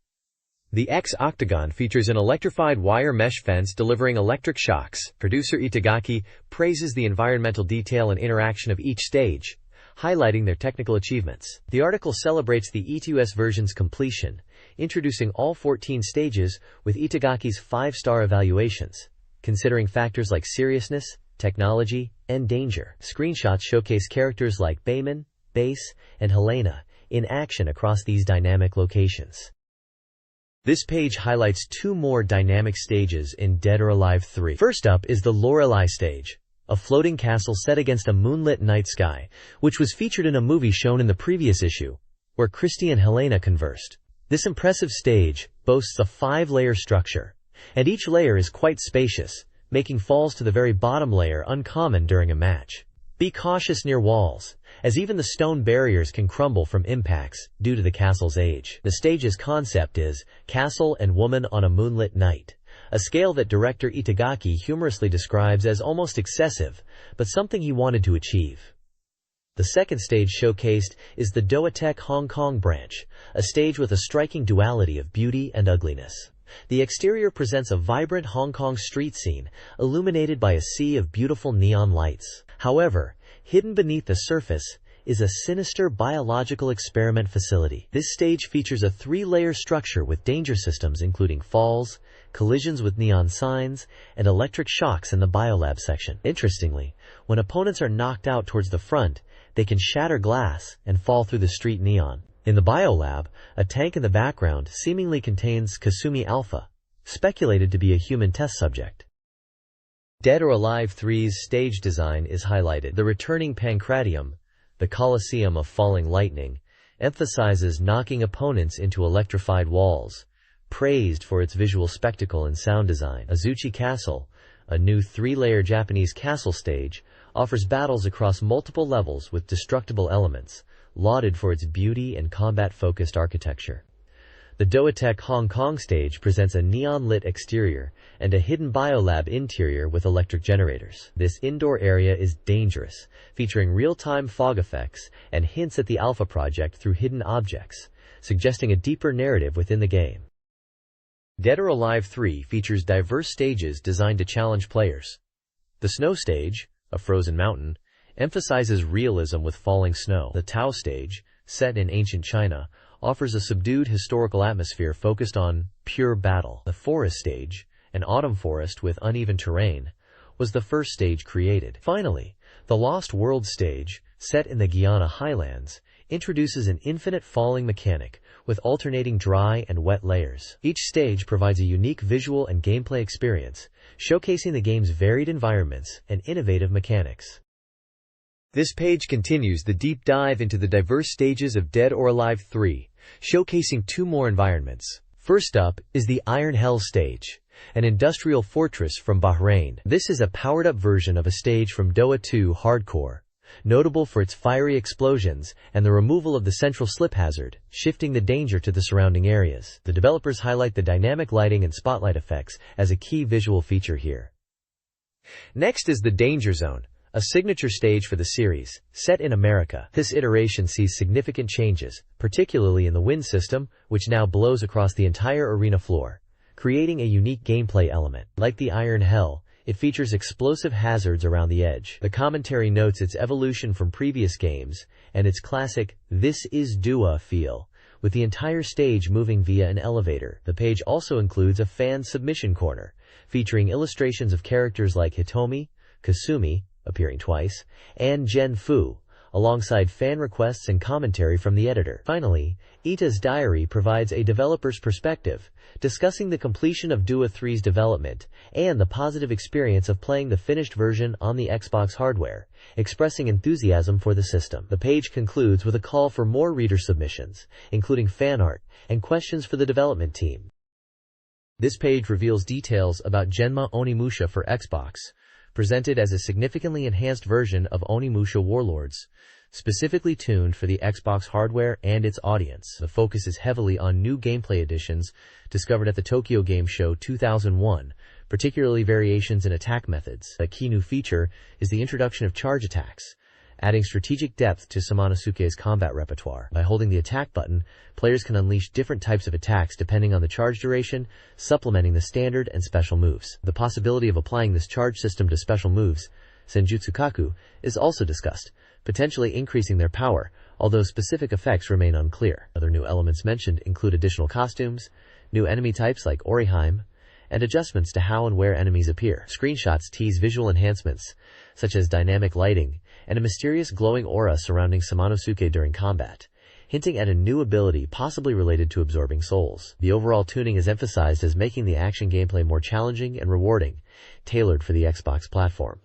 The X-Octagon features an electrified wire mesh fence delivering electric shocks. Producer Itagaki praises the environmental detail and interaction of each stage, highlighting their technical achievements. The article celebrates the E2S version's completion, introducing all 14 stages with Itagaki's 5-star evaluations, considering factors like seriousness, technology, and danger. Screenshots showcase characters like Bayman, Base, and Helena in action across these dynamic locations. This page highlights 2 more dynamic stages in Dead or Alive 3. First up is the Lorelei stage, a floating castle set against a moonlit night sky, which was featured in a movie shown in the previous issue, where Christy and Helena conversed. This impressive stage boasts a 5-layer structure, and each layer is quite spacious, making falls to the very bottom layer uncommon during a match. Be cautious near walls, as even the stone barriers can crumble from impacts due to the castle's age. The stage's concept is Castle and Woman on a Moonlit Night, a scale that director Itagaki humorously describes as almost excessive, but something he wanted to achieve. The second stage showcased is the Doatech Hong Kong branch, a stage with a striking duality of beauty and ugliness. The exterior presents a vibrant Hong Kong street scene, illuminated by a sea of beautiful neon lights. However, hidden beneath the surface is a sinister biological experiment facility. This stage features a 3-layer structure with danger systems including falls, collisions with neon signs, and electric shocks in the biolab section. Interestingly, when opponents are knocked out towards the front, they can shatter glass and fall through the street neon. In the biolab, a tank in the background seemingly contains Kasumi Alpha, speculated to be a human test subject. Dead or Alive 3's stage design is highlighted. The returning Pancratium, the Colosseum of Falling Lightning, emphasizes knocking opponents into electrified walls, praised for its visual spectacle and sound design. Azuchi Castle, a new 3-layer Japanese castle stage, offers battles across multiple levels with destructible elements, lauded for its beauty and combat-focused architecture. The Doatech Hong Kong stage presents a neon-lit exterior and a hidden biolab interior with electric generators. This indoor area is dangerous, featuring real-time fog effects and hints at the Alpha Project through hidden objects, suggesting a deeper narrative within the game. Dead or Alive 3 features diverse stages designed to challenge players. The Snow stage, a frozen mountain, emphasizes realism with falling snow. The Tao stage, set in ancient China, offers a subdued historical atmosphere focused on pure battle. The Forest stage, an autumn forest with uneven terrain, was the first stage created. Finally, the Lost World stage, set in the Guyana highlands, introduces an infinite falling mechanic with alternating dry and wet layers. Each stage provides a unique visual and gameplay experience, showcasing the game's varied environments and innovative mechanics. This page continues the deep dive into the diverse stages of Dead or Alive 3, showcasing 2 more environments. First up is the Iron Hell stage, an industrial fortress from Bahrain. This is a powered-up version of a stage from Doa 2 Hardcore, notable for its fiery explosions and the removal of the central slip hazard, shifting the danger to the surrounding areas. The developers highlight the dynamic lighting and spotlight effects as a key visual feature here. Next is the Danger Zone, a signature stage for the series, set in America. This iteration sees significant changes, particularly in the wind system, which now blows across the entire arena floor, creating a unique gameplay element. Like the Iron Hell, it features explosive hazards around the edge. The commentary notes its evolution from previous games, and its classic, "This is Dua" feel, with the entire stage moving via an elevator. The page also includes a fan submission corner, featuring illustrations of characters like Hitomi, Kasumi, appearing twice, and Jen Fu, alongside fan requests and commentary from the editor. Finally, Ita's diary provides a developer's perspective, discussing the completion of Dua 3's development and the positive experience of playing the finished version on the Xbox hardware, expressing enthusiasm for the system. The page concludes with a call for more reader submissions, including fan art and questions for the development team. This page reveals details about Genma Onimusha for Xbox, presented as a significantly enhanced version of Onimusha Warlords, specifically tuned for the Xbox hardware and its audience. The focus is heavily on new gameplay additions discovered at the Tokyo Game Show 2001, particularly variations in attack methods. A key new feature is the introduction of charge attacks, adding strategic depth to Samanosuke's combat repertoire. By holding the attack button, players can unleash different types of attacks depending on the charge duration, supplementing the standard and special moves. The possibility of applying this charge system to special moves, Senjutsukaku, is also discussed, potentially increasing their power, although specific effects remain unclear. Other new elements mentioned include additional costumes, new enemy types like Oriheim, and adjustments to how and where enemies appear. Screenshots tease visual enhancements, such as dynamic lighting, and a mysterious glowing aura surrounding Samanosuke during combat, hinting at a new ability possibly related to absorbing souls. The overall tuning is emphasized as making the action gameplay more challenging and rewarding, tailored for the Xbox platform.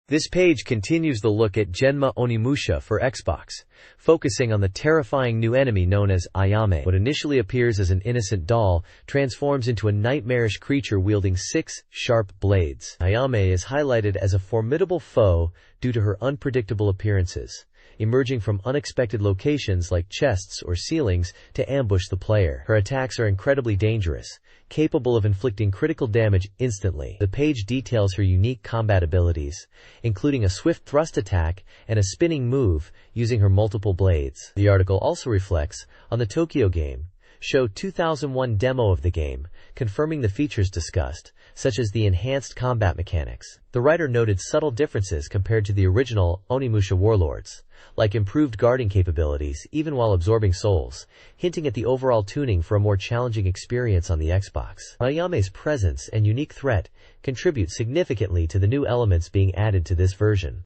This page continues the look at Genma Onimusha for Xbox, focusing on the terrifying new enemy known as Ayame. What initially appears as an innocent doll transforms into a nightmarish creature wielding 6 sharp blades. Ayame is highlighted as a formidable foe due to her unpredictable appearances, emerging from unexpected locations like chests or ceilings to ambush the player. Her attacks are incredibly dangerous, capable of inflicting critical damage instantly. The page details her unique combat abilities, including a swift thrust attack and a spinning move using her multiple blades. The article also reflects on the Tokyo Game Show 2001 demo of the game, confirming the features discussed, such as the enhanced combat mechanics. The writer noted subtle differences compared to the original Onimusha Warlords, like improved guarding capabilities even while absorbing souls, hinting at the overall tuning for a more challenging experience on the Xbox. Ayame's presence and unique threat contribute significantly to the new elements being added to this version.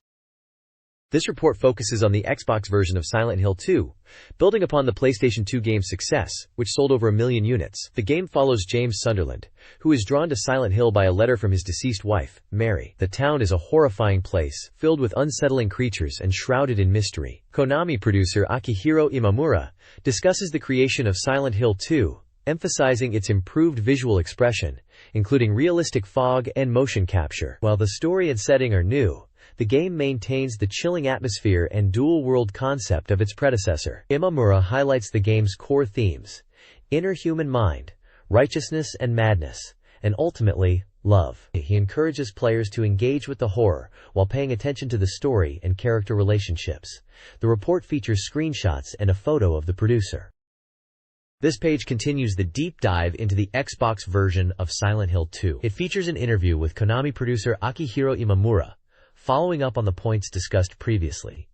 This report focuses on the Xbox version of Silent Hill 2, building upon the PlayStation 2 game's success, which sold over 1 million units. The game follows James Sunderland, who is drawn to Silent Hill by a letter from his deceased wife, Mary. The town is a horrifying place, filled with unsettling creatures and shrouded in mystery. Konami producer Akihiro Imamura discusses the creation of Silent Hill 2, emphasizing its improved visual expression, including realistic fog and motion capture. While the story and setting are new, the game maintains the chilling atmosphere and dual-world concept of its predecessor. Imamura highlights the game's core themes: inner human mind, righteousness and madness, and ultimately, love. He encourages players to engage with the horror while paying attention to the story and character relationships. The report features screenshots and a photo of the producer. This page continues the deep dive into the Xbox version of Silent Hill 2. It features an interview with Konami producer Akihiro Imamura, following up on the points discussed previously.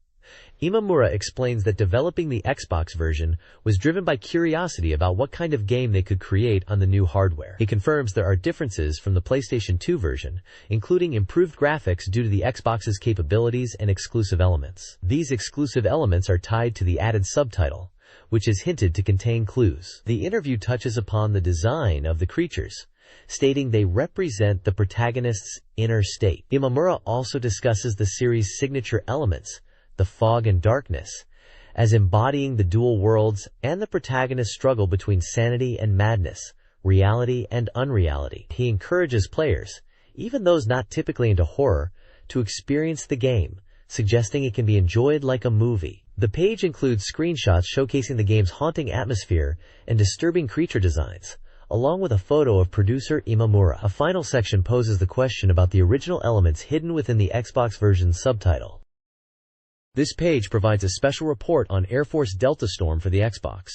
Imamura explains that developing the Xbox version was driven by curiosity about what kind of game they could create on the new hardware. He confirms there are differences from the PlayStation 2 version, including improved graphics due to the Xbox's capabilities and exclusive elements. These exclusive elements are tied to the added subtitle, which is hinted to contain clues. The interview touches upon the design of the creatures, stating they represent the protagonist's inner state. Imamura also discusses the series' signature elements, the fog and darkness, as embodying the dual worlds and the protagonist's struggle between sanity and madness, reality and unreality. He encourages players, even those not typically into horror, to experience the game, suggesting it can be enjoyed like a movie. The page includes screenshots showcasing the game's haunting atmosphere and disturbing creature designs, along with a photo of producer Imamura. A final section poses the question about the original elements hidden within the Xbox version's subtitle. This page provides a special report on Air Force Delta Storm for the Xbox,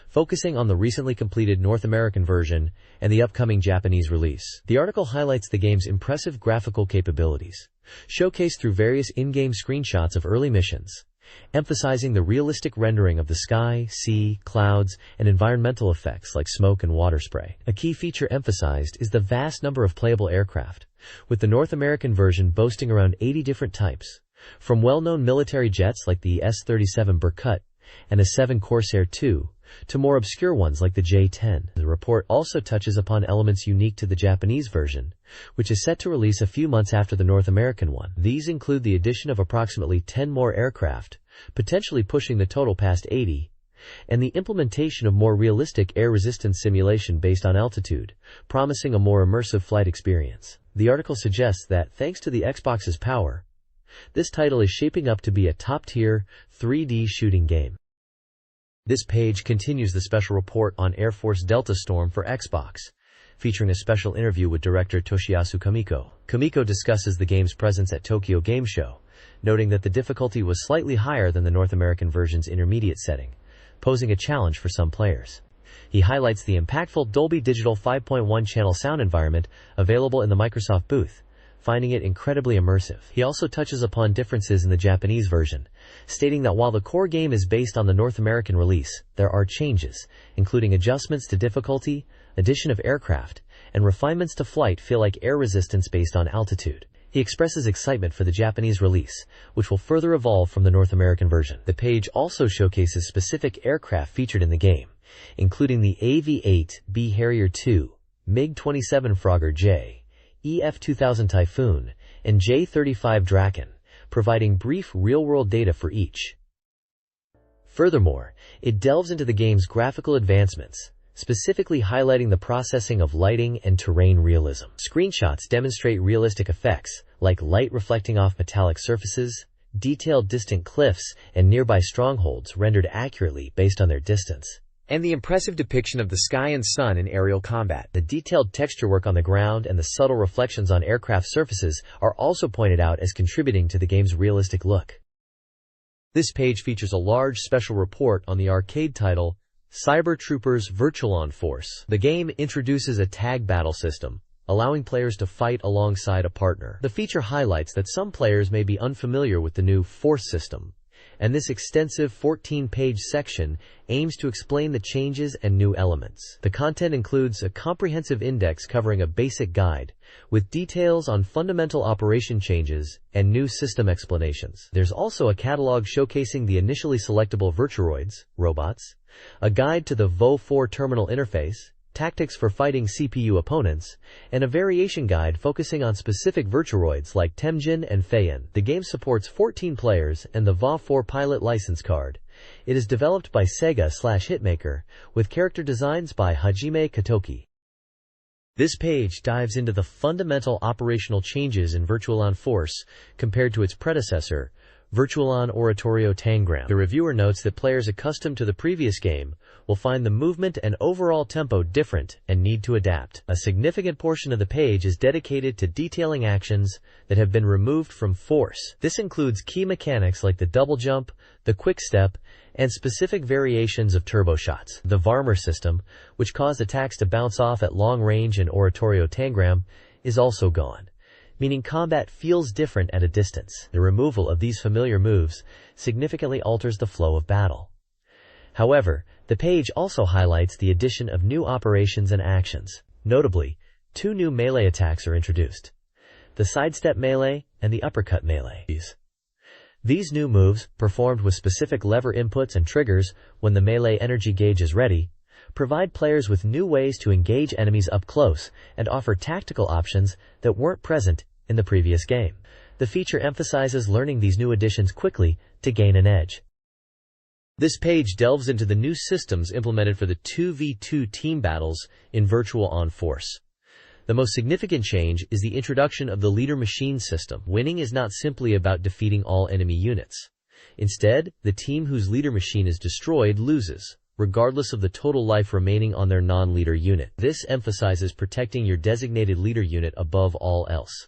focusing on the recently completed North American version and the upcoming Japanese release. The article highlights the game's impressive graphical capabilities, showcased through various in-game screenshots of early missions, emphasizing the realistic rendering of the sky, sea, clouds, and environmental effects like smoke and water spray. A key feature emphasized is the vast number of playable aircraft, with the North American version boasting around 80 different types, from well-known military jets like the S-37 Berkut and a 7 Corsair II, to more obscure ones like the J-10. The report also touches upon elements unique to the Japanese version, which is set to release a few months after the North American one. These include the addition of approximately 10 more aircraft, potentially pushing the total past 80, and the implementation of more realistic air resistance simulation based on altitude, promising a more immersive flight experience. The article suggests that, thanks to the Xbox's power, this title is shaping up to be a top-tier 3D shooting game. This page continues the special report on Air Force Delta Storm for Xbox, featuring a special interview with director Toshiyasu Kamiko. Kamiko discusses the game's presence at Tokyo Game Show, noting that the difficulty was slightly higher than the North American version's intermediate setting, posing a challenge for some players. He highlights the impactful Dolby Digital 5.1 channel sound environment available in the Microsoft booth, finding it incredibly immersive. He also touches upon differences in the Japanese version, stating that while the core game is based on the North American release, there are changes, including adjustments to difficulty, addition of aircraft, and refinements to flight feel like air resistance based on altitude. He expresses excitement for the Japanese release, which will further evolve from the North American version. The page also showcases specific aircraft featured in the game, including the AV-8B Harrier II, MiG-27 Frogger J, EF-2000 Typhoon, and J-35 Draken, providing brief real-world data for each. Furthermore, it delves into the game's graphical advancements, specifically highlighting the processing of lighting and terrain realism. Screenshots demonstrate realistic effects, like light reflecting off metallic surfaces, detailed distant cliffs, and nearby strongholds rendered accurately based on their distance, and the impressive depiction of the sky and sun in aerial combat. The detailed texture work on the ground and the subtle reflections on aircraft surfaces are also pointed out as contributing to the game's realistic look. This page features a large special report on the arcade title Cyber Troopers Virtual Force. The game introduces a tag battle system, allowing players to fight alongside a partner. The feature highlights that some players may be unfamiliar with the new Force system, and this extensive 14-page section aims to explain the changes and new elements. The content includes a comprehensive index covering a basic guide, with details on fundamental operation changes and new system explanations. There's also a catalog showcasing the initially selectable Virturoids, robots, a guide to the VO4 terminal interface, tactics for fighting CPU opponents, and a variation guide focusing on specific Virturoids like Temjin and Feiyan. The game supports 14 players and the VO4 pilot license card. It is developed by Sega/Hitmaker, with character designs by Hajime Katoki. This page dives into the fundamental operational changes in Virtual Force compared to its predecessor, Virtual Oratorio Tangram. The reviewer notes that players accustomed to the previous game will find the movement and overall tempo different and need to adapt. A significant portion of the page is dedicated to detailing actions that have been removed from Force. This includes key mechanics like the double jump, the quick step, and specific variations of turbo shots. The Varmer system, which caused attacks to bounce off at long range in Oratorio Tangram, is also gone, meaning combat feels different at a distance. The removal of these familiar moves significantly alters the flow of battle. However, the page also highlights the addition of new operations and actions. Notably, 2 new melee attacks are introduced: the sidestep melee and the uppercut melee. These new moves, performed with specific lever inputs and triggers when the melee energy gauge is ready, provide players with new ways to engage enemies up close and offer tactical options that weren't present in the previous game. The feature emphasizes learning these new additions quickly to gain an edge. This page delves into the new systems implemented for the 2v2 team battles in Virtual Force. The most significant change is the introduction of the leader machine system. Winning is not simply about defeating all enemy units. Instead, the team whose leader machine is destroyed loses, regardless of the total life remaining on their non-leader unit. This emphasizes protecting your designated leader unit above all else.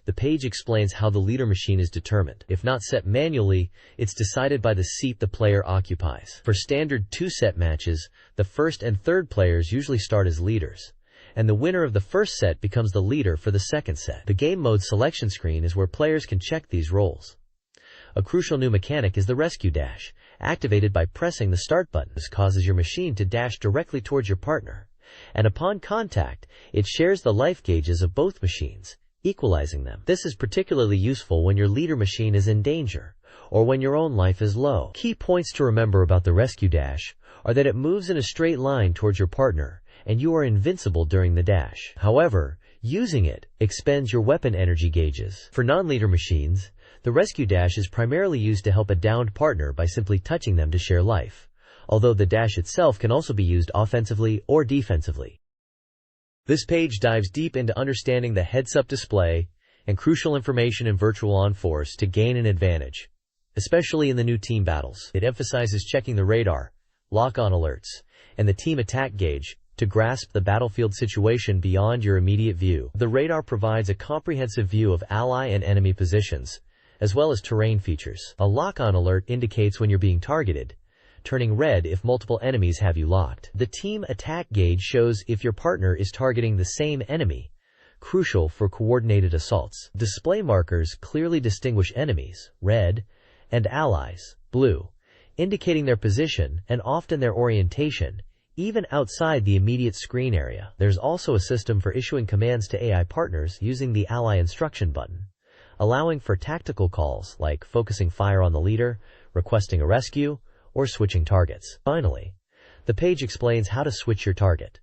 The page explains how the leader machine is determined. If not set manually, it's decided by the seat the player occupies. For standard 2-set matches, the first and third players usually start as leaders, and the winner of the first set becomes the leader for the second set. The game mode selection screen is where players can check these roles. A crucial new mechanic is the rescue dash, activated by pressing the start button. This causes your machine to dash directly towards your partner, and upon contact, it shares the life gauges of both machines, equalizing them. This is particularly useful when your leader machine is in danger, or when your own life is low. Key points to remember about the rescue dash are that it moves in a straight line towards your partner, and you are invincible during the dash. However, using it expends your weapon energy gauges. For non-leader machines, the rescue dash is primarily used to help a downed partner by simply touching them to share life, although the dash itself can also be used offensively or defensively. This page dives deep into understanding the heads-up display and crucial information in Virtual On Force to gain an advantage, especially in the new team battles. It emphasizes checking the radar, lock-on alerts, and the team attack gauge to grasp the battlefield situation beyond your immediate view. The radar provides a comprehensive view of ally and enemy positions, as well as terrain features. A lock-on alert indicates when you're being targeted, turning red if multiple enemies have you locked. The team attack gauge shows if your partner is targeting the same enemy, crucial for coordinated assaults. Display markers clearly distinguish enemies, red, and allies, blue, indicating their position and often their orientation, even outside the immediate screen area. There's also a system for issuing commands to AI partners using the Ally Instruction button, allowing for tactical calls like focusing fire on the leader, requesting a rescue, or switching targets. Finally, the page explains how to switch your target.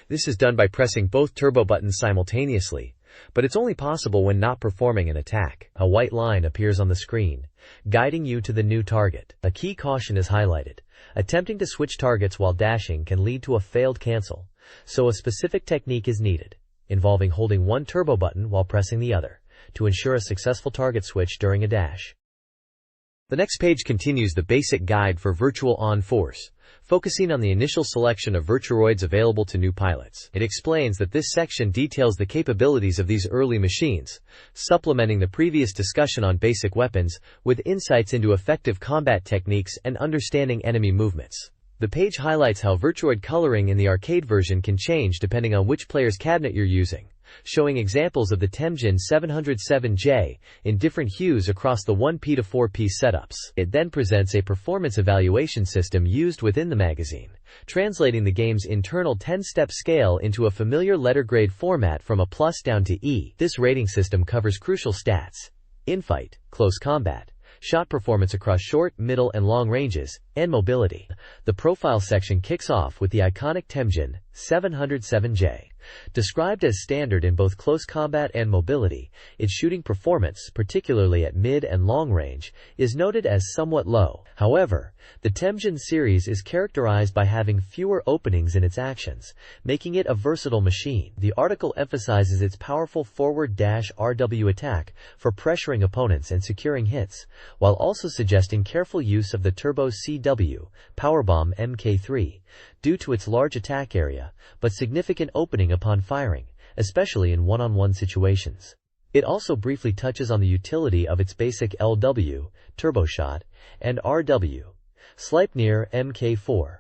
This is done by pressing both turbo buttons simultaneously, but it's only possible when not performing an attack. A white line appears on the screen, guiding you to the new target. A key caution is highlighted. Attempting to switch targets while dashing can lead to a failed cancel, so a specific technique is needed, involving holding one turbo button while pressing the other, to ensure a successful target switch during a dash. The next page continues the basic guide for Virtual On Force, focusing on the initial selection of Virtuoids available to new pilots. It explains that this section details the capabilities of these early machines, supplementing the previous discussion on basic weapons with insights into effective combat techniques and understanding enemy movements. The page highlights how Virtuoid coloring in the arcade version can change depending on which player's cabinet you're using, showing examples of the Temjin 707J in different hues across the 1P to 4P setups. It then presents a performance evaluation system used within the magazine, translating the game's internal 10-step scale into a familiar letter-grade format from a plus down to E. This rating system covers crucial stats: infight, close combat, shot performance across short, middle, and long ranges, and mobility. The profile section kicks off with the iconic Temjin 707J. Described as standard in both close combat and mobility, its shooting performance, particularly at mid and long range, is noted as somewhat low. However, the Temjin series is characterized by having fewer openings in its actions, making it a versatile machine. The article emphasizes its powerful forward-RW attack for pressuring opponents and securing hits, while also suggesting careful use of the Turbo CW Powerbomb Mk3, due to its large attack area, but significant opening upon firing, especially in one-on-one situations. It also briefly touches on the utility of its basic LW, Turbo Shot, and RW, Sleipnir Mk4.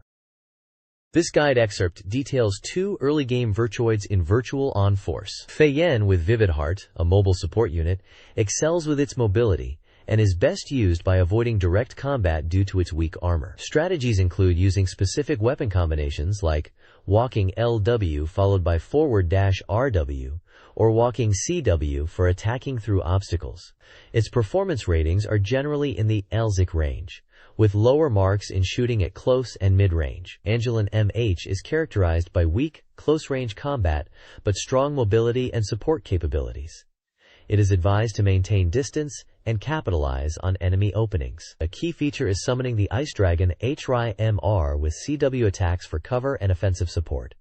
This guide excerpt details two early-game Virtuoids in Virtual On Force. Feiyan with Vivid Heart, a mobile support unit, excels with its mobility, and is best used by avoiding direct combat due to its weak armor. Strategies include using specific weapon combinations like walking LW followed by forward-RW, or walking CW for attacking through obstacles. Its performance ratings are generally in the LZIC range, with lower marks in shooting at close and mid-range. Angelin MH is characterized by weak, close-range combat, but strong mobility and support capabilities. It is advised to maintain distance and capitalize on enemy openings. A key feature is summoning the Ice Dragon HRI-MR with CW attacks for cover and offensive support.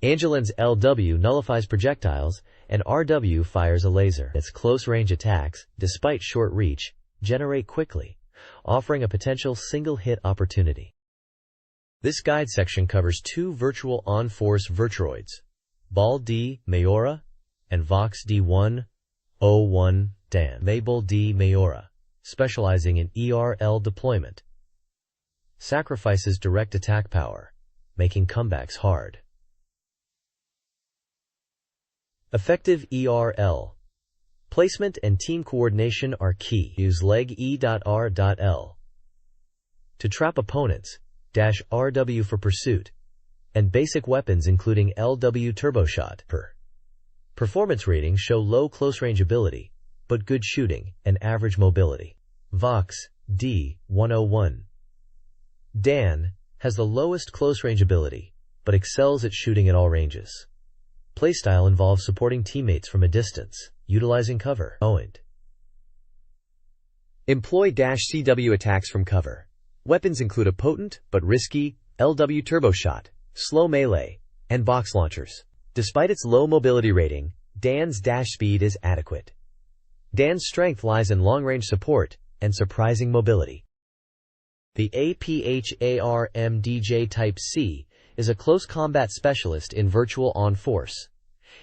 Angelin's LW nullifies projectiles, and RW fires a laser. Its close-range attacks, despite short reach, generate quickly, offering a potential single-hit opportunity. This guide section covers two Virtual On Force Virtuoids, Bal D. Mayora and Vox D101 Dan. Mabel D. Mayora, specializing in ERL deployment, sacrifices direct attack power, making comebacks hard. Effective ERL placement and team coordination are key. Use leg E.R.L to trap opponents, dash RW for pursuit, and basic weapons including LW Turboshot. Performance ratings show low close-range ability, but good shooting and average mobility. Vox D101 Dan has the lowest close-range ability, but excels at shooting at all ranges. Playstyle involves supporting teammates from a distance, utilizing cover. Employ -CW attacks from cover. Weapons include a potent, but risky, LW turbo shot, slow melee, and box launchers. Despite its low mobility rating, Dan's dash speed is adequate. Dan's strength lies in long-range support and surprising mobility. The APHARMDJ Type C is a close combat specialist in virtual on-force.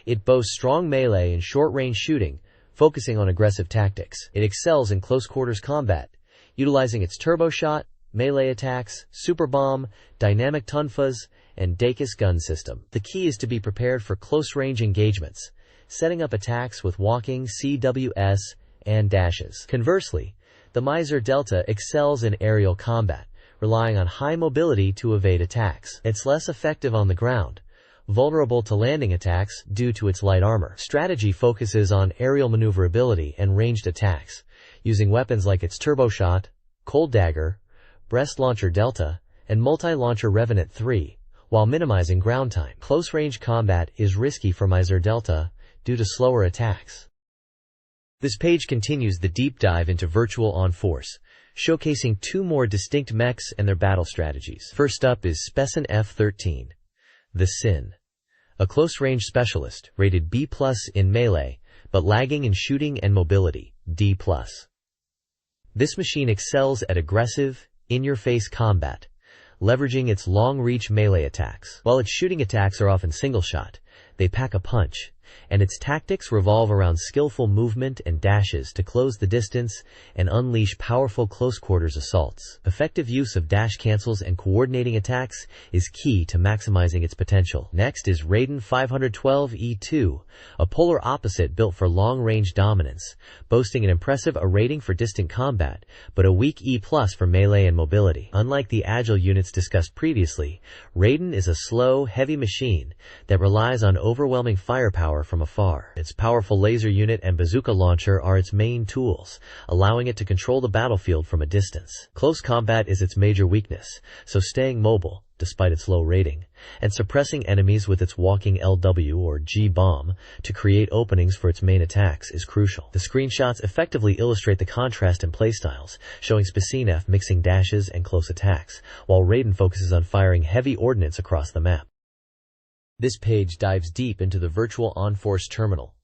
It boasts strong melee and short-range shooting, focusing on aggressive tactics. It excels in close-quarters combat, utilizing its turbo shot, melee attacks, super bomb, dynamic tonfas, and Dacus gun system. The key is to be prepared for close-range engagements, setting up attacks with walking, CWS, and dashes. Conversely, the Miser Delta excels in aerial combat, relying on high mobility to evade attacks. It's less effective on the ground, vulnerable to landing attacks due to its light armor. Strategy focuses on aerial maneuverability and ranged attacks, using weapons like its turbo shot, cold dagger, breast launcher Delta, and multi-launcher Revenant 3, while minimizing ground time. Close-range combat is risky for Miser Delta due to slower attacks. This page continues the deep dive into virtual on-force, showcasing two more distinct mechs and their battle strategies. First up is Specin F-13, the Sin, a close-range specialist, rated B+ in melee, but lagging in shooting and mobility, D+. This machine excels at aggressive, in-your-face combat, leveraging its long-reach melee attacks. While its shooting attacks are often single-shot, they pack a punch, and its tactics revolve around skillful movement and dashes to close the distance and unleash powerful close-quarters assaults. Effective use of dash cancels and coordinating attacks is key to maximizing its potential. Next is Raiden 512E2, a polar opposite built for long-range dominance, boasting an impressive A rating for distant combat, but a weak E+ for melee and mobility. Unlike the agile units discussed previously, Raiden is a slow, heavy machine that relies on overwhelming firepower from afar. Its powerful laser unit and bazooka launcher are its main tools, allowing it to control the battlefield from a distance. Close combat is its major weakness, so staying mobile, despite its low rating, and suppressing enemies with its walking LW or G bomb to create openings for its main attacks is crucial. The screenshots effectively illustrate the contrast in playstyles, showing Specin F mixing dashes and close attacks, while Raiden focuses on firing heavy ordnance across the map. This page dives deep into the Virtual On-Force Terminal,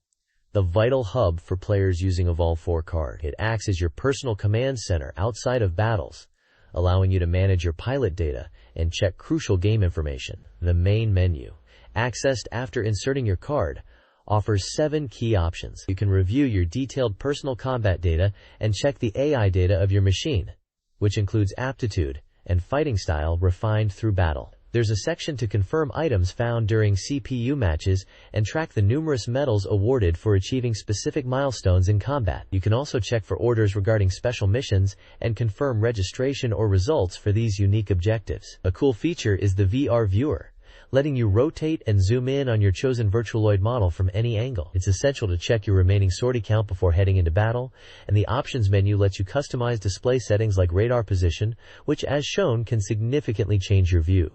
the vital hub for players using Evolve 4 card. It acts as your personal command center outside of battles, allowing you to manage your pilot data and check crucial game information. The main menu, accessed after inserting your card, offers 7 key options. You can review your detailed personal combat data and check the AI data of your machine, which includes aptitude and fighting style refined through battle. There's a section to confirm items found during CPU matches and track the numerous medals awarded for achieving specific milestones in combat. You can also check for orders regarding special missions and confirm registration or results for these unique objectives. A cool feature is the VR viewer, letting you rotate and zoom in on your chosen Virtualoid model from any angle. It's essential to check your remaining sortie count before heading into battle, and the options menu lets you customize display settings like radar position, which as shown can significantly change your view.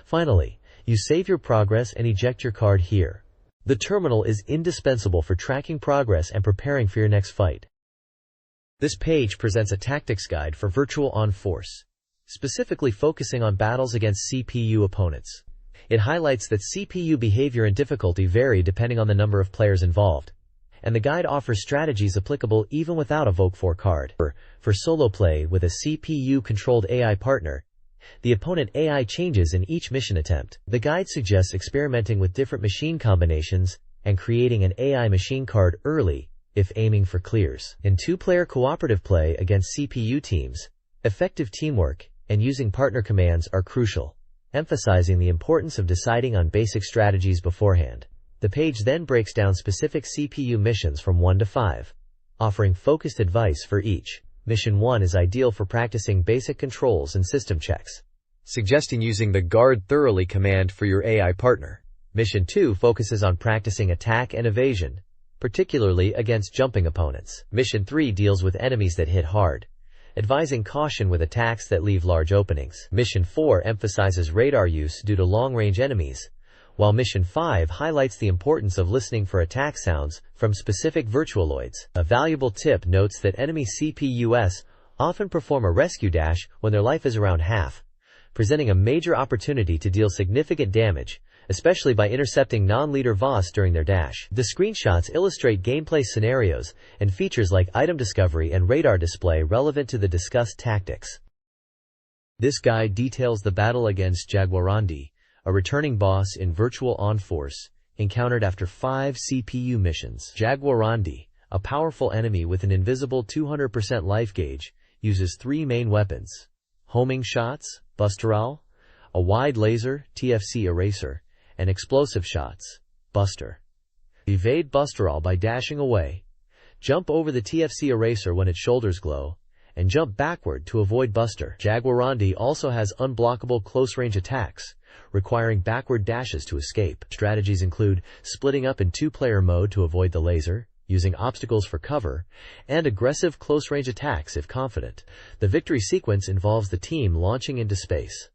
Finally, you save your progress and eject your card here. The terminal is indispensable for tracking progress and preparing for your next fight. This page presents a tactics guide for Virtual On-Force, specifically focusing on battles against CPU opponents. It highlights that CPU behavior and difficulty vary depending on the number of players involved, and the guide offers strategies applicable even without a Vogue 4 card. For solo play with a CPU-controlled AI partner, the opponent AI changes in each mission attempt. The guide suggests experimenting with different machine combinations and creating an AI machine card early if aiming for clears. In 2-player cooperative play against CPU teams, effective teamwork and using partner commands are crucial, emphasizing the importance of deciding on basic strategies beforehand. The page then breaks down specific CPU missions from 1 to 5, offering focused advice for each. Mission 1 is ideal for practicing basic controls and system checks, suggesting using the Guard Thoroughly command for your AI partner. Mission 2 focuses on practicing attack and evasion, particularly against jumping opponents. Mission 3 deals with enemies that hit hard, advising caution with attacks that leave large openings. Mission 4 emphasizes radar use due to long-range enemies, while Mission 5 highlights the importance of listening for attack sounds from specific Virtualoids. A valuable tip notes that enemy CPUs often perform a rescue dash when their life is around half, presenting a major opportunity to deal significant damage, especially by intercepting non-leader Voss during their dash. The screenshots illustrate gameplay scenarios and features like item discovery and radar display relevant to the discussed tactics. This guide details the battle against Jaguarandi, a returning boss in Virtual On-Force, encountered after 5 CPU missions. Jaguarandi, a powerful enemy with an invisible 200% life gauge, uses 3 main weapons: homing shots, Busteral, a wide laser, TFC eraser, and explosive shots, Buster. Evade Busteral by dashing away, jump over the TFC eraser when its shoulders glow, and jump backward to avoid Buster. Jaguarandi also has unblockable close-range attacks, requiring backward dashes to escape. Strategies include splitting up in 2-player mode to avoid the laser, using obstacles for cover, and aggressive close-range attacks if confident. The victory sequence involves the team launching into space.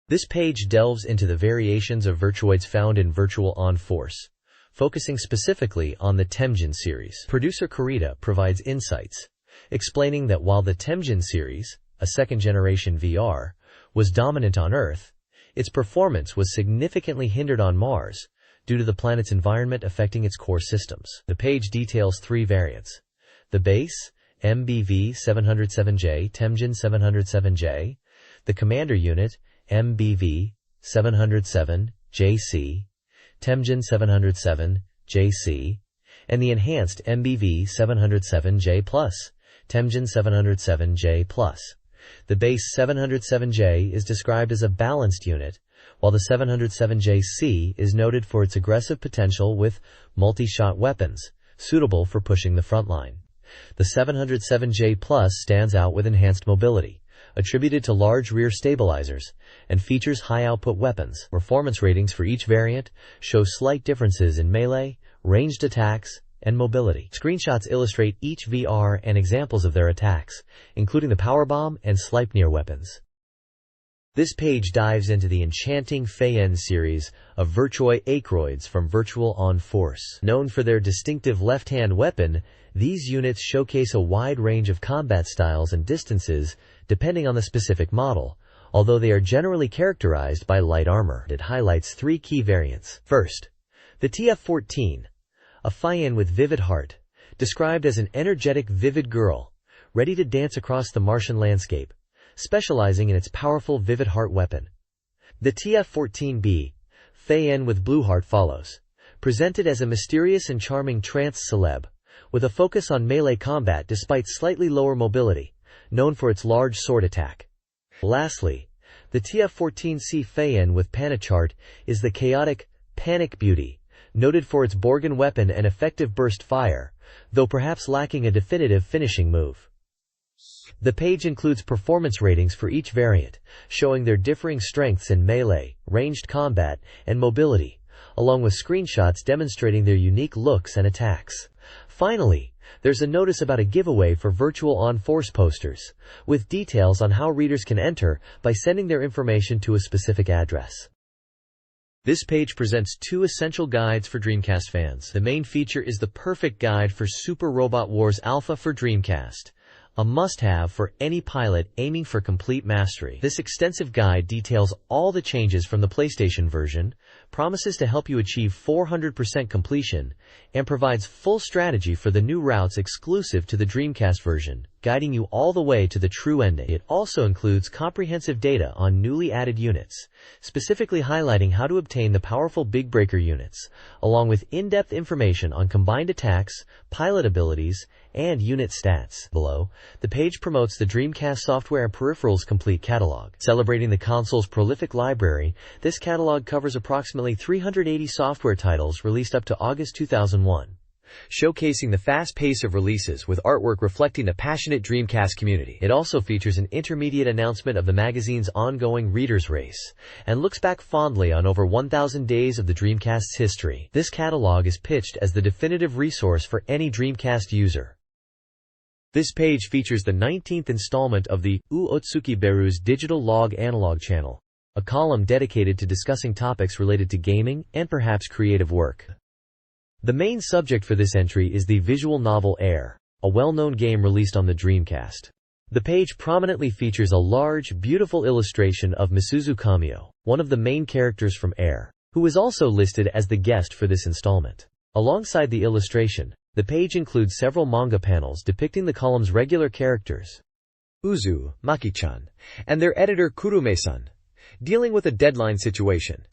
This page delves into the variations of Virtuoids found in Virtual On-Force, focusing specifically on the Temjin series. Producer Kurita provides insights, explaining that while the Temjin series, a second-generation VR, was dominant on Earth, its performance was significantly hindered on Mars due to the planet's environment affecting its core systems. The page details 3 variants: the base, MBV-707J, Temjin 707J, the commander unit, MBV-707JC, Temjin 707JC, and the enhanced MBV-707J+, Temjin 707J+. The base 707J is described as a balanced unit, while the 707JC is noted for its aggressive potential with multi-shot weapons, suitable for pushing the front line. The 707J+ stands out with enhanced mobility, attributed to large rear stabilizers, and features high-output weapons. Performance ratings for each variant show slight differences in melee, ranged attacks, and mobility. Screenshots illustrate each VR and examples of their attacks, including the powerbomb and Sleipnir weapons. This page dives into the enchanting Feyen series of Virtuoi Acroids from Virtual On-Force. Known for their distinctive left-hand weapon, these units showcase a wide range of combat styles and distances depending on the specific model, although they are generally characterized by light armor. It highlights 3 key variants. First, the TF-14, a Feyen with vivid heart, described as an energetic, vivid girl, ready to dance across the Martian landscape, specializing in its powerful vivid heart weapon. The TF-14B, Feyen with blue heart, follows, presented as a mysterious and charming trance celeb, with a focus on melee combat despite slightly lower mobility, known for its large sword attack. Lastly, the TF-14C Feyen with Panichart is the chaotic Panic Beauty, noted for its Borgen weapon and effective burst fire, though perhaps lacking a definitive finishing move. The page includes performance ratings for each variant, showing their differing strengths in melee, ranged combat, and mobility, along with screenshots demonstrating their unique looks and attacks. Finally, there's a notice about a giveaway for Virtual On-Force posters, with details on how readers can enter by sending their information to a specific address. This page presents 2 essential guides for Dreamcast fans. The main feature is the perfect guide for Super Robot Wars Alpha for Dreamcast, a must-have for any pilot aiming for complete mastery. This extensive guide details all the changes from the PlayStation version, promises to help you achieve 400% completion, and provides full strategy for the new routes exclusive to the Dreamcast version, guiding you all the way to the true ending. It also includes comprehensive data on newly added units, specifically highlighting how to obtain the powerful Big Breaker units, along with in-depth information on combined attacks, pilot abilities, and unit stats. Below, the page promotes the Dreamcast software and peripherals complete catalog. Celebrating the console's prolific library, this catalog covers approximately 380 software titles released up to August 2001, showcasing the fast pace of releases with artwork reflecting the passionate Dreamcast community. It also features an intermediate announcement of the magazine's ongoing readers' race, and looks back fondly on over 1,000 days of the Dreamcast's history. This catalog is pitched as the definitive resource for any Dreamcast user. This page features the 19th installment of the U Otsuki Beru's Digital Log Analog channel, a column dedicated to discussing topics related to gaming and perhaps creative work. The main subject for this entry is the visual novel Air, a well-known game released on the Dreamcast. The page prominently features a large, beautiful illustration of Misuzu Kamio, one of the main characters from Air, who is also listed as the guest for this installment. Alongside the illustration, the page includes several manga panels depicting the column's regular characters, Uzu, Maki-chan, and their editor Kurume-san, dealing with a deadline situation.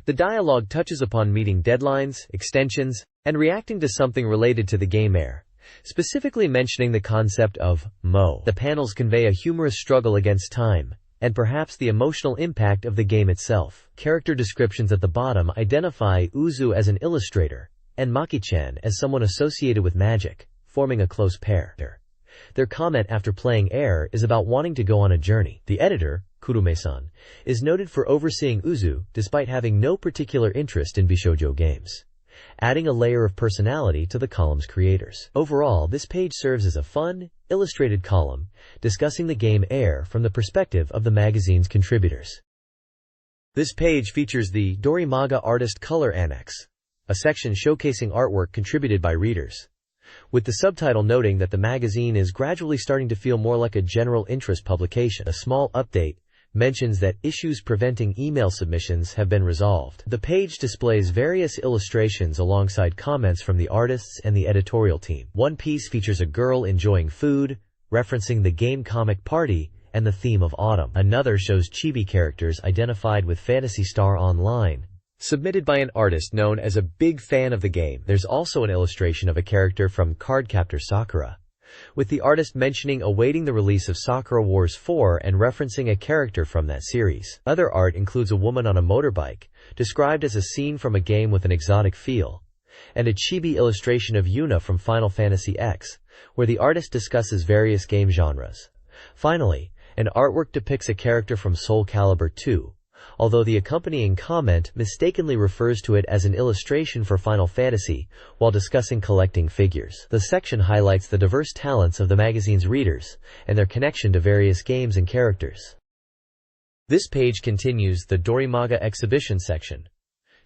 The dialogue touches upon meeting deadlines, extensions, and reacting to something related to the game Air, specifically mentioning the concept of mo. The panels convey a humorous struggle against time, and perhaps the emotional impact of the game itself. Character descriptions at the bottom identify Uzu as an illustrator, and Maki-chan as someone associated with magic, forming a close pair. Their comment after playing Air is about wanting to go on a journey. The editor, Kurume-san, is noted for overseeing Uzu despite having no particular interest in Bishoujo games, adding a layer of personality to the column's creators. Overall, this page serves as a fun, illustrated column discussing the game Air from the perspective of the magazine's contributors. This page features the Dorimaga Artist Color Annex, a section showcasing artwork contributed by readers, with the subtitle noting that the magazine is gradually starting to feel more like a general interest publication. A small update mentions that issues preventing email submissions have been resolved. The page displays various illustrations alongside comments from the artists and the editorial team. One piece features a girl enjoying food, referencing the game Comic Party and the theme of autumn. Another shows chibi characters identified with Phantasy Star Online, submitted by an artist known as a big fan of the game. There's also an illustration of a character from Cardcaptor Sakura, with the artist mentioning awaiting the release of Sakura Wars 4 and referencing a character from that series. Other art includes a woman on a motorbike, described as a scene from a game with an exotic feel, and a chibi illustration of Yuna from Final Fantasy X, where the artist discusses various game genres. Finally, an artwork depicts a character from Soul Calibur 2, although the accompanying comment mistakenly refers to it as an illustration for Final Fantasy while discussing collecting figures. The section highlights the diverse talents of the magazine's readers and their connection to various games and characters. This page continues the Dorimaga exhibition section,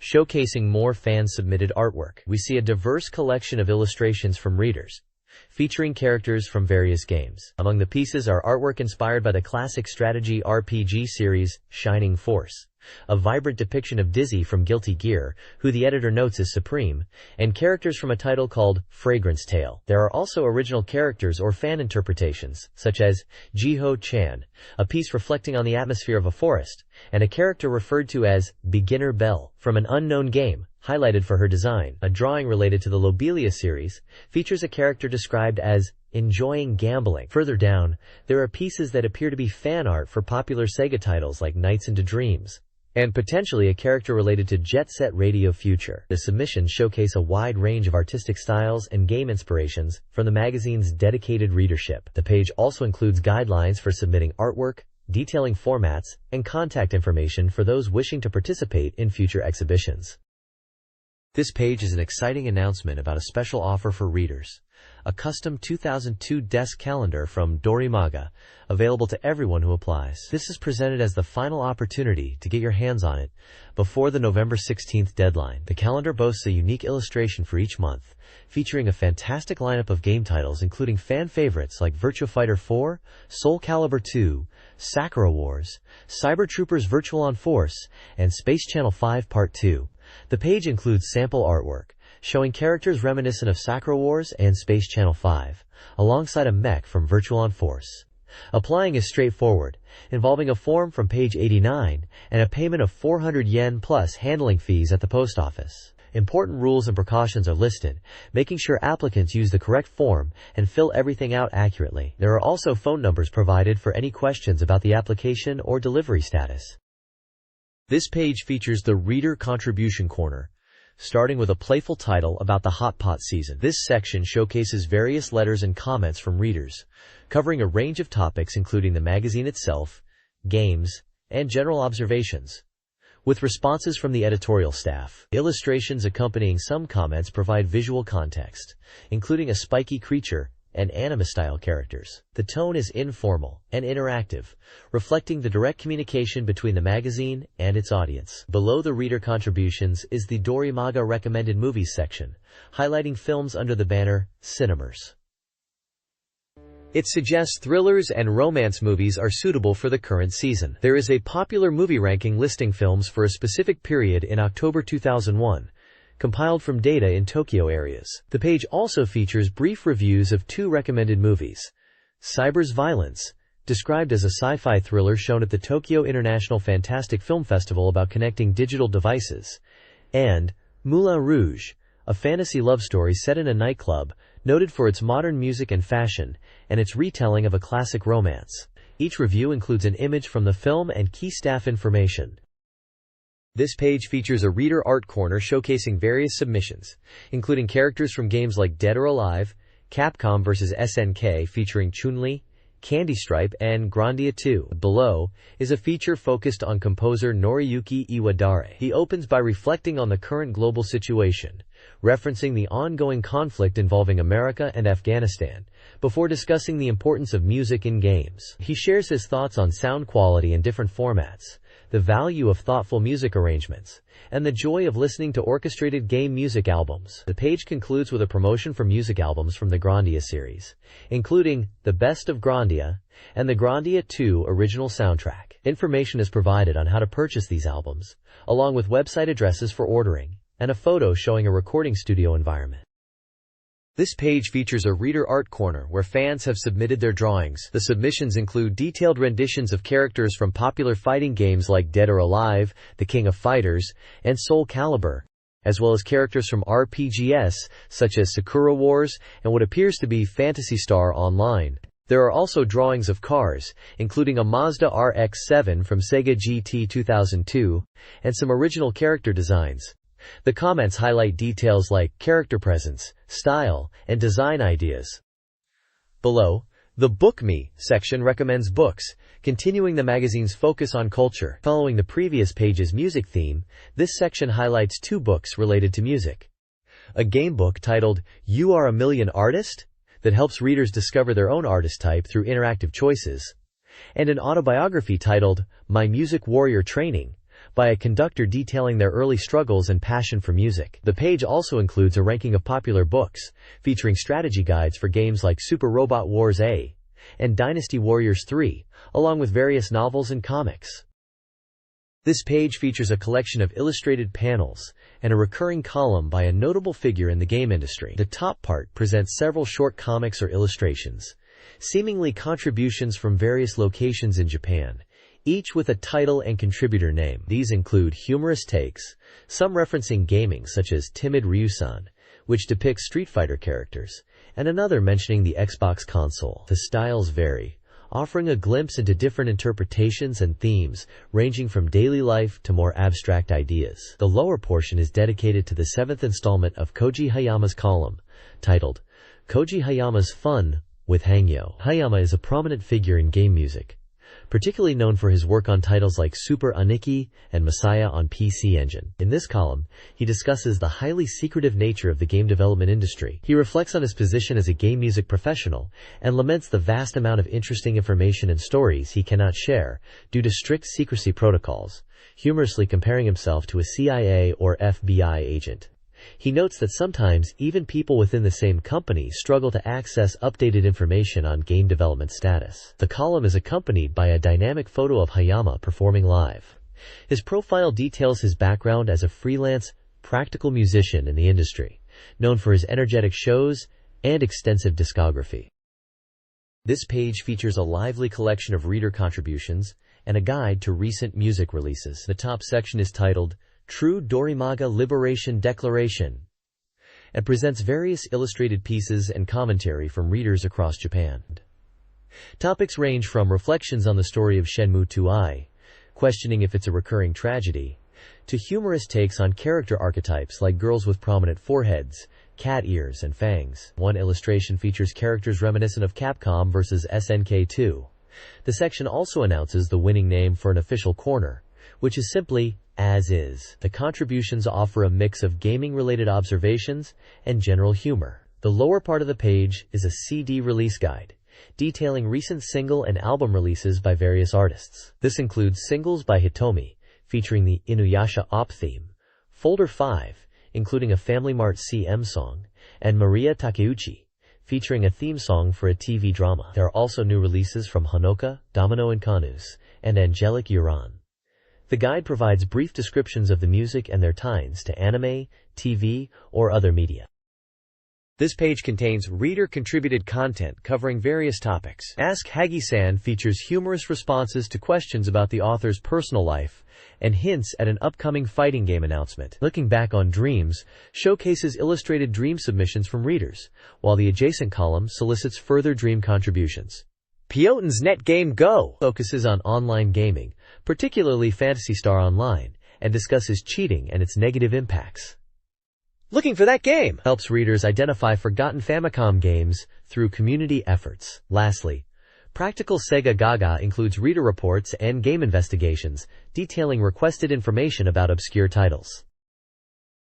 showcasing more fan-submitted artwork. We see a diverse collection of illustrations from readers, featuring characters from various games. Among the pieces are artwork inspired by the classic strategy RPG series, Shining Force, a vibrant depiction of Dizzy from Guilty Gear, who the editor notes is supreme, and characters from a title called Fragrance Tale. There are also original characters or fan interpretations, such as Jiho-chan, a piece reflecting on the atmosphere of a forest, and a character referred to as Beginner Belle from an unknown game, highlighted for her design. A drawing related to the Lobelia series features a character described as enjoying gambling. Further down, there are pieces that appear to be fan art for popular Sega titles like Nights into Dreams, and potentially a character related to Jet Set Radio Future. The submissions showcase a wide range of artistic styles and game inspirations from the magazine's dedicated readership. The page also includes guidelines for submitting artwork, detailing formats, and contact information for those wishing to participate in future exhibitions. This page is an exciting announcement about a special offer for readers, a custom 2002 desk calendar from Dorimaga, available to everyone who applies. This is presented as the final opportunity to get your hands on it before the November 16th deadline. The calendar boasts a unique illustration for each month, featuring a fantastic lineup of game titles including fan favorites like Virtua Fighter 4, Soul Calibur 2, Sakura Wars, Cyber Troopers Virtual on Force, and Space Channel 5 Part 2. The page includes sample artwork, showing characters reminiscent of Sakura Wars and Space Channel 5, alongside a mech from Virtual on Force. Applying is straightforward, involving a form from page 89 and a payment of 400 yen plus handling fees at the post office. Important rules and precautions are listed, making sure applicants use the correct form and fill everything out accurately. There are also phone numbers provided for any questions about the application or delivery status. This page features the Reader Contribution Corner, starting with a playful title about the hot pot season. This section showcases various letters and comments from readers, covering a range of topics including the magazine itself, games, and general observations, with responses from the editorial staff. Illustrations accompanying some comments provide visual context, including a spiky creature and anime-style characters. The tone is informal and interactive, reflecting the direct communication between the magazine and its audience. Below the reader contributions is the Dorimaga Recommended Movies section, highlighting films under the banner Cinemas. It suggests thrillers and romance movies are suitable for the current season. There is a popular movie ranking listing films for a specific period in October 2001, compiled from data in Tokyo areas. The page also features brief reviews of 2 recommended movies. Cyber's Violence, described as a sci-fi thriller shown at the Tokyo International Fantastic Film Festival about connecting digital devices, and Moulin Rouge, a fantasy love story set in a nightclub, noted for its modern music and fashion, and its retelling of a classic romance. Each review includes an image from the film and key staff information. This page features a reader art corner showcasing various submissions, including characters from games like Dead or Alive, Capcom vs. SNK featuring Chun-Li, Candy Stripe, and Grandia 2. Below is a feature focused on composer Noriyuki Iwadare. He opens by reflecting on the current global situation, referencing the ongoing conflict involving America and Afghanistan, before discussing the importance of music in games. He shares his thoughts on sound quality in different formats, the value of thoughtful music arrangements, and the joy of listening to orchestrated game music albums. The page concludes with a promotion for music albums from the Grandia series, including The Best of Grandia and the Grandia 2 original soundtrack. Information is provided on how to purchase these albums, along with website addresses for ordering, and a photo showing a recording studio environment. This page features a reader art corner where fans have submitted their drawings. The submissions include detailed renditions of characters from popular fighting games like Dead or Alive, The King of Fighters, and Soul Calibur, as well as characters from RPGs such as Sakura Wars and what appears to be Phantasy Star Online. There are also drawings of cars, including a Mazda RX-7 from Sega GT 2002, and some original character designs. The comments highlight details like character presence, style, and design ideas. Below, the Book Me section recommends books, continuing the magazine's focus on culture. Following the previous page's music theme, this section highlights 2 books related to music. A game book titled You Are a Million Artist, that helps readers discover their own artist type through interactive choices, and an autobiography titled My Music Warrior Training, by a conductor detailing their early struggles and passion for music. The page also includes a ranking of popular books, featuring strategy guides for games like Super Robot Wars A and Dynasty Warriors 3, along with various novels and comics. This page features a collection of illustrated panels and a recurring column by a notable figure in the game industry. The top part presents several short comics or illustrations, seemingly contributions from various locations in Japan, each with a title and contributor name. These include humorous takes, some referencing gaming such as Timid Ryusan, which depicts Street Fighter characters, and another mentioning the Xbox console. The styles vary, offering a glimpse into different interpretations and themes, ranging from daily life to more abstract ideas. The lower portion is dedicated to the 7th installment of Koji Hayama's column, titled Koji Hayama's Fun with Hangyo. Hayama is a prominent figure in game music, particularly known for his work on titles like Super Aniki and Messiah on PC Engine. In this column, he discusses the highly secretive nature of the game development industry. He reflects on his position as a game music professional and laments the vast amount of interesting information and stories he cannot share due to strict secrecy protocols, humorously comparing himself to a CIA or FBI agent. He notes that sometimes even people within the same company struggle to access updated information on game development status. The column is accompanied by a dynamic photo of Hayama performing live. His profile details his background as a freelance, practical musician in the industry, known for his energetic shows and extensive discography. This page features a lively collection of reader contributions and a guide to recent music releases. The top section is titled True Dorimaga Liberation Declaration, and presents various illustrated pieces and commentary from readers across Japan. Topics range from reflections on the story of Shenmue 2i, questioning if it's a recurring tragedy, to humorous takes on character archetypes like girls with prominent foreheads, cat ears, and fangs. One illustration features characters reminiscent of Capcom vs. SNK 2. The section also announces the winning name for an official corner, which is simply As Is. The contributions offer a mix of gaming-related observations and general humor. The lower part of the page is a CD release guide, detailing recent single and album releases by various artists. This includes singles by Hitomi, featuring the Inuyasha OP theme, Folder 5, including a Family Mart CM song, and Maria Takeuchi, featuring a theme song for a TV drama. There are also new releases from Honoka, Domino and Kanus, and Angelic Uran. The guide provides brief descriptions of the music and their ties to anime, TV, or other media. This page contains reader-contributed content covering various topics. Ask Hagi-san features humorous responses to questions about the author's personal life and hints at an upcoming fighting game announcement. Looking Back on Dreams showcases illustrated dream submissions from readers, while the adjacent column solicits further dream contributions. Pyoten's Net Game Go focuses on online gaming, particularly Phantasy Star Online, and discusses cheating and its negative impacts. Looking for That Game helps readers identify forgotten Famicom games through community efforts. Lastly, Practical Sega Gaga includes reader reports and game investigations detailing requested information about obscure titles.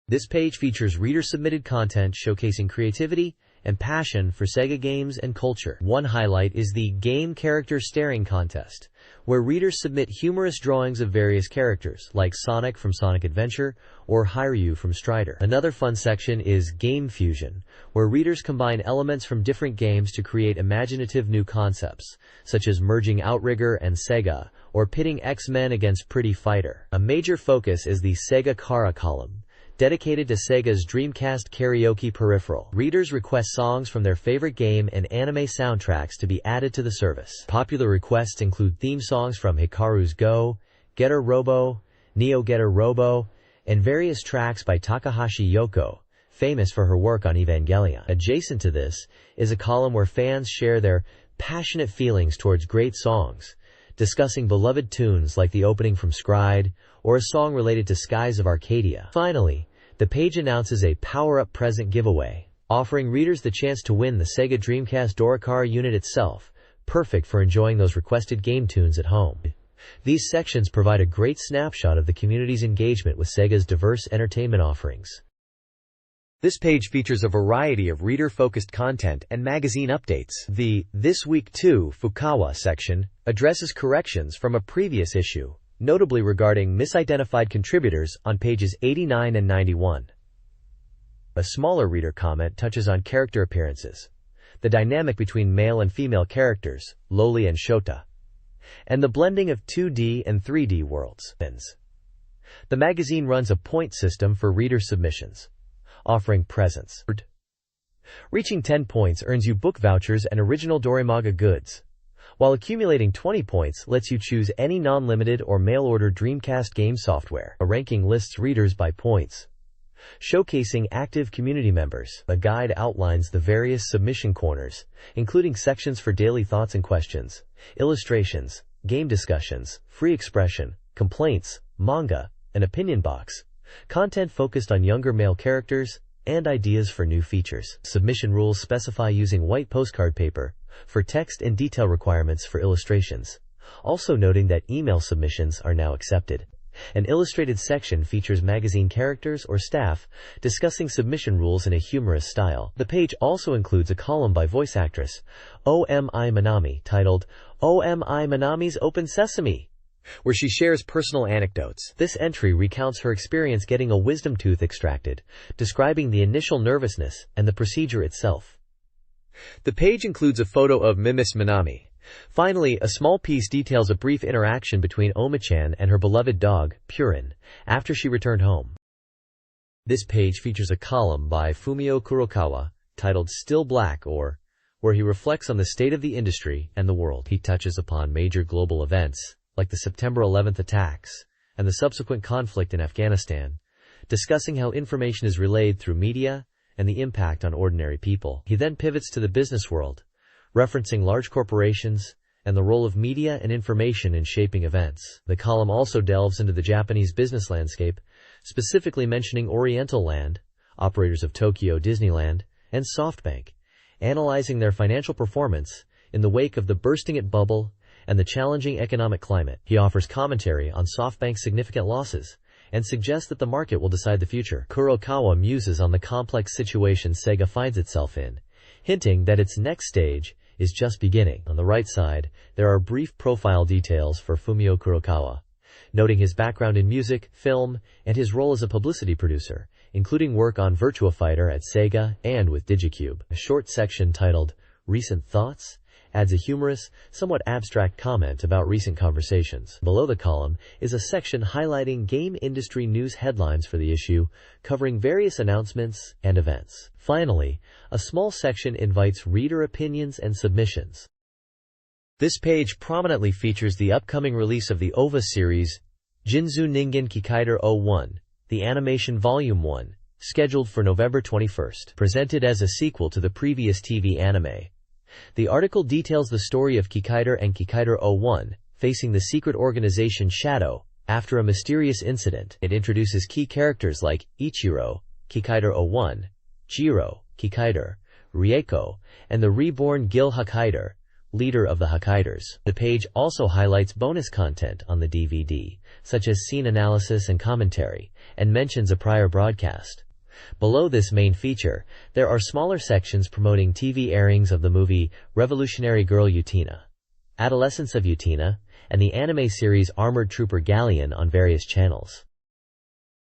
This page features reader-submitted content showcasing creativity and passion for Sega games and culture. One highlight is the Game Character Staring Contest, where readers submit humorous drawings of various characters, like Sonic from Sonic Adventure or Hiryu from Strider. Another fun section is Game Fusion, where readers combine elements from different games to create imaginative new concepts, such as merging Outrigger and Sega, or pitting X-Men against Pretty Fighter. A major focus is the Sega Kara column, dedicated to Sega's Dreamcast karaoke peripheral. Readers request songs from their favorite game and anime soundtracks to be added to the service. Popular requests include theme songs from Hikaru's Go, Getter Robo, Neo Getter Robo, and various tracks by Takahashi Yoko, famous for her work on Evangelion. Adjacent to this is a column where fans share their passionate feelings towards great songs, discussing beloved tunes like the opening from Scryed or a song related to Skies of Arcadia. Finally, the page announces a power-up present giveaway, offering readers the chance to win the Sega Dreamcast Dorimaga unit itself, perfect for enjoying those requested game tunes at home. These sections provide a great snapshot of the community's engagement with Sega's diverse entertainment offerings. This page features a variety of reader-focused content and magazine updates. The This Week 2 Fukawa section addresses corrections from a previous issue, notably regarding misidentified contributors on pages 89 and 91. A smaller reader comment touches on character appearances, the dynamic between male and female characters, Loli and Shota, and the blending of 2D and 3D worlds. The magazine runs a point system for reader submissions, offering presents. Reaching 10 points earns you book vouchers and original Dorimaga goods, while accumulating 20 points lets you choose any non-limited or mail-order Dreamcast game software. A ranking lists readers by points, showcasing active community members. A guide outlines the various submission corners, including sections for daily thoughts and questions, illustrations, game discussions, free expression, complaints, manga, an opinion box, content focused on younger male characters, and ideas for new features. Submission rules specify using white postcard paper for text and detail requirements for illustrations, also noting that email submissions are now accepted. An illustrated section features magazine characters or staff discussing submission rules in a humorous style. The page also includes a column by voice actress Omi Manami titled Omi Manami's Open Sesame, where she shares personal anecdotes. This entry recounts her experience getting a wisdom tooth extracted, describing the initial nervousness and the procedure itself. The page includes a photo of Miss Manami. Finally, a small piece details a brief interaction between Omi-chan and her beloved dog, Purin, after she returned home. This page features a column by Fumio Kurokawa titled Still Black, where he reflects on the state of the industry and the world. He touches upon major global events, like the September 11th attacks and the subsequent conflict in Afghanistan, discussing how information is relayed through media and the impact on ordinary people. He then pivots to the business world, referencing large corporations and the role of media and information in shaping events. The column also delves into the Japanese business landscape, specifically mentioning Oriental Land, operators of Tokyo Disneyland, and SoftBank, analyzing their financial performance in the wake of the bursting it bubble and the challenging economic climate. He offers commentary on SoftBank's significant losses and suggests that the market will decide the future. Kurokawa muses on the complex situation Sega finds itself in, hinting that its next stage is just beginning. On the right side, there are brief profile details for Fumio Kurokawa, noting his background in music, film, and his role as a publicity producer, including work on Virtua Fighter at Sega and with Digicube. A short section titled Recent Thoughts adds a humorous, somewhat abstract comment about recent conversations. Below the column is a section highlighting game industry news headlines for the issue, covering various announcements and events. Finally, a small section invites reader opinions and submissions. This page prominently features the upcoming release of the OVA series, Jinzu Ningen Kikaider 01, the Animation Volume 1, scheduled for November 21st, presented as a sequel to the previous TV anime. The article details the story of Kikaider and Kikaider 01, facing the secret organization Shadow, after a mysterious incident. It introduces key characters like Ichiro, Kikaider 01, Jiro, Kikaider, Rieko, and the reborn Gil Hakaider, leader of the Hakaiders. The page also highlights bonus content on the DVD, such as scene analysis and commentary, and mentions a prior broadcast. Below this main feature, there are smaller sections promoting TV airings of the movie Revolutionary Girl Utena, Adolescence of Utena, and the anime series Armored Trooper Galleon on various channels.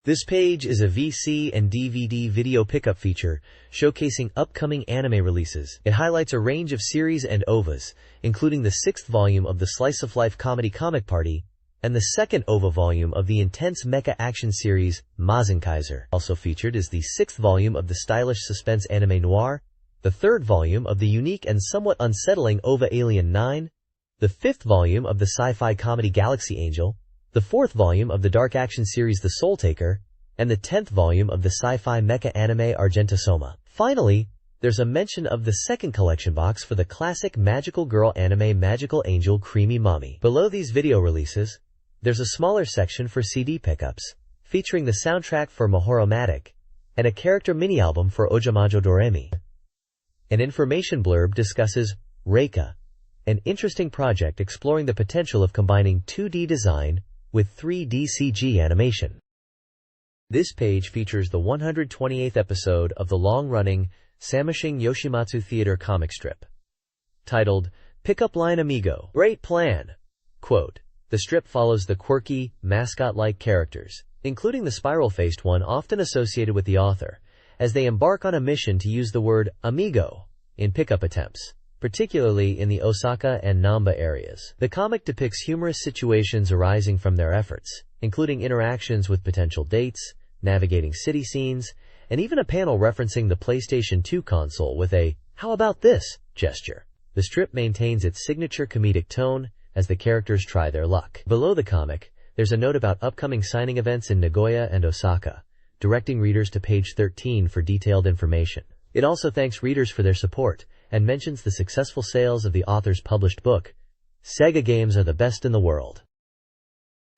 This page is a VC and DVD video pickup feature showcasing upcoming anime releases. It highlights a range of series and OVAs, including the 6th volume of the Slice of Life comedy Comic Party, and the 2nd OVA volume of the intense mecha action series Mazinkaiser. Also featured is the 6th volume of the stylish suspense anime noir, the 3rd volume of the unique and somewhat unsettling OVA Alien 9, the 5th volume of the sci-fi comedy Galaxy Angel, the 4th volume of the dark action series The Soul Taker, and the 10th volume of the sci-fi mecha anime Argenta Soma. Finally, there's a mention of the 2nd collection box for the classic magical girl anime Magical Angel Creamy Mommy. Below these video releases, there's a smaller section for CD pickups, featuring the soundtrack for Mahoromatic, and a character mini-album for Ojamajo Doremi. An information blurb discusses Reika, an interesting project exploring the potential of combining 2D design with 3D CG animation. This page features the 128th episode of the long-running Samashing Yoshimatsu Theater comic strip, titled Pickup Line Amigo. Great plan! Quote, the strip follows the quirky, mascot-like characters, including the spiral-faced one often associated with the author, as they embark on a mission to use the word amigo in pickup attempts, particularly in the Osaka and Namba areas. The comic depicts humorous situations arising from their efforts, including interactions with potential dates, navigating city scenes, and even a panel referencing the PlayStation 2 console with a "how about this" gesture. The strip maintains its signature comedic tone as the characters try their luck. Below the comic, there's a note about upcoming signing events in Nagoya and Osaka, directing readers to page 13 for detailed information. It also thanks readers for their support and mentions the successful sales of the author's published book, Sega Games Are the Best in the World.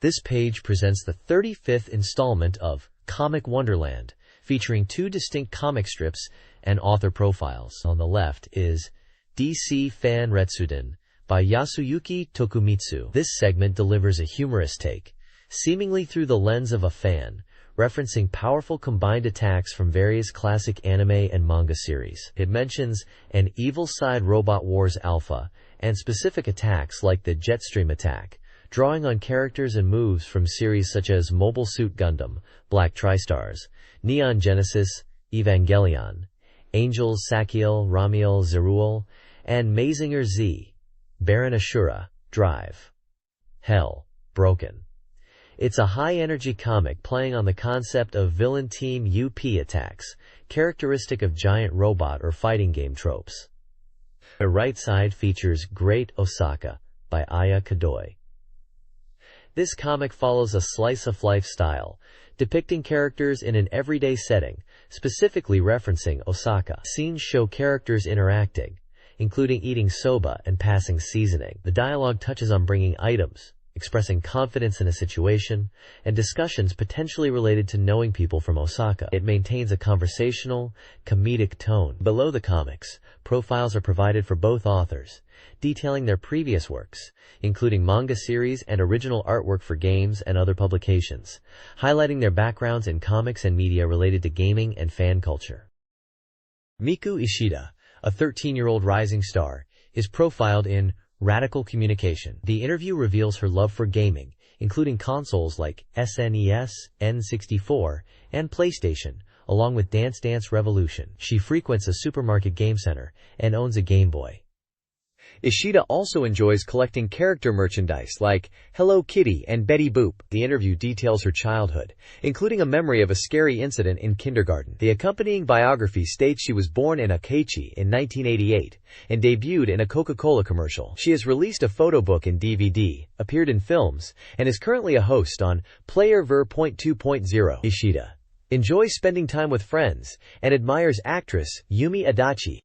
This page presents the 35th installment of Comic Wonderland, featuring 2 distinct comic strips and author profiles. On the left is DC Fan Retsuden by Yasuyuki Tokumitsu. This segment delivers a humorous take, seemingly through the lens of a fan, referencing powerful combined attacks from various classic anime and manga series. It mentions an Evil Side Robot Wars Alpha and specific attacks like the Jetstream attack, drawing on characters and moves from series such as Mobile Suit Gundam, Black Tri-Stars, Neon Genesis, Evangelion, Angels Sakiel, Ramiel Zeruel, and Mazinger Z, Baron Ashura, Drive, Hell, Broken. It's a high-energy comic playing on the concept of villain team UP attacks, characteristic of giant robot or fighting game tropes. The right side features Great Osaka by Aya Kadoi. This comic follows a slice-of-life style, depicting characters in an everyday setting, specifically referencing Osaka. Scenes show characters interacting, including eating soba and passing seasoning. The dialogue touches on bringing items, expressing confidence in a situation, and discussions potentially related to knowing people from Osaka. It maintains a conversational, comedic tone. Below the comics, profiles are provided for both authors, detailing their previous works, including manga series and original artwork for games and other publications, highlighting their backgrounds in comics and media related to gaming and fan culture. Miku Ishida, a 13-year-old rising star, is profiled in Radical Communication. The interview reveals her love for gaming, including consoles like SNES, N64, and PlayStation, along with Dance Dance Revolution. She frequents a supermarket game center and owns a Game Boy. Ishida also enjoys collecting character merchandise like Hello Kitty and Betty Boop. The interview details her childhood, including a memory of a scary incident in kindergarten. The accompanying biography states she was born in Akaichi in 1988 and debuted in a Coca-Cola commercial. She has released a photo book and DVD, appeared in films, and is currently a host on Player Ver. 2.0. Ishida enjoys spending time with friends and admires actress Yumi Adachi.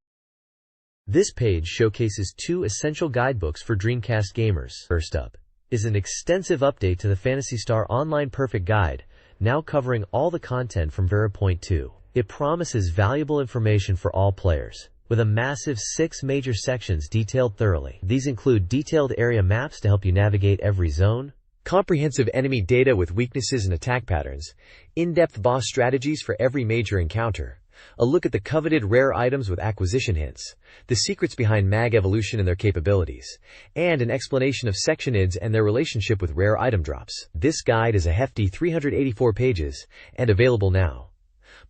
This page showcases 2 essential guidebooks for Dreamcast gamers. First up is an extensive update to the Phantasy Star Online Perfect Guide, now covering all the content from Vera. 2. It promises valuable information for all players, with a massive 6 major sections detailed thoroughly. These include detailed area maps to help you navigate every zone, comprehensive enemy data with weaknesses and attack patterns, in-depth boss strategies for every major encounter, a look at the coveted rare items with acquisition hints, the secrets behind mag evolution and their capabilities, and an explanation of sectionids and their relationship with rare item drops. This guide is a hefty 384 pages and available now.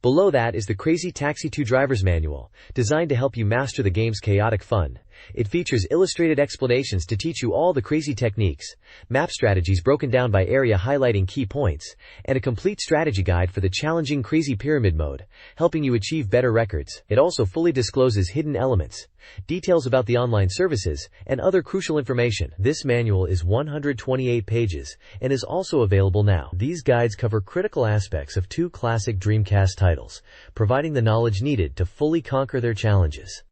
Below that is the Crazy Taxi 2 Driver's Manual, designed to help you master the game's chaotic fun. It features illustrated explanations to teach you all the crazy techniques, map strategies broken down by area highlighting key points, and a complete strategy guide for the challenging Crazy Pyramid mode, helping you achieve better records. It also fully discloses hidden elements, details about the online services, and other crucial information. This manual is 128 pages and is also available now. These guides cover critical aspects of 2 classic Dreamcast titles, providing the knowledge needed to fully conquer their challenges.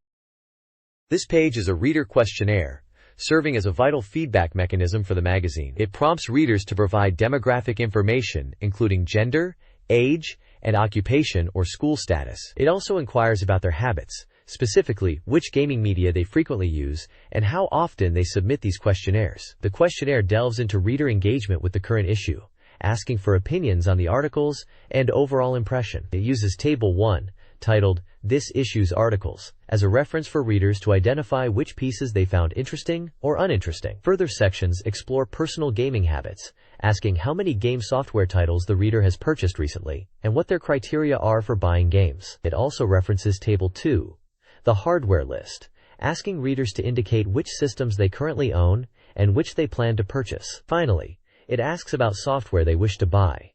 This page is a reader questionnaire, serving as a vital feedback mechanism for the magazine. It prompts readers to provide demographic information, including gender, age, and occupation or school status. It also inquires about their habits, specifically which gaming media they frequently use and how often they submit these questionnaires. The questionnaire delves into reader engagement with the current issue, asking for opinions on the articles and overall impression. It uses Table 1, titled This Issue's Articles, as a reference for readers to identify which pieces they found interesting or uninteresting. Further sections explore personal gaming habits, asking how many game software titles the reader has purchased recently and what their criteria are for buying games. It also references Table 2, the hardware list, asking readers to indicate which systems they currently own and which they plan to purchase. Finally, it asks about software they wish to buy,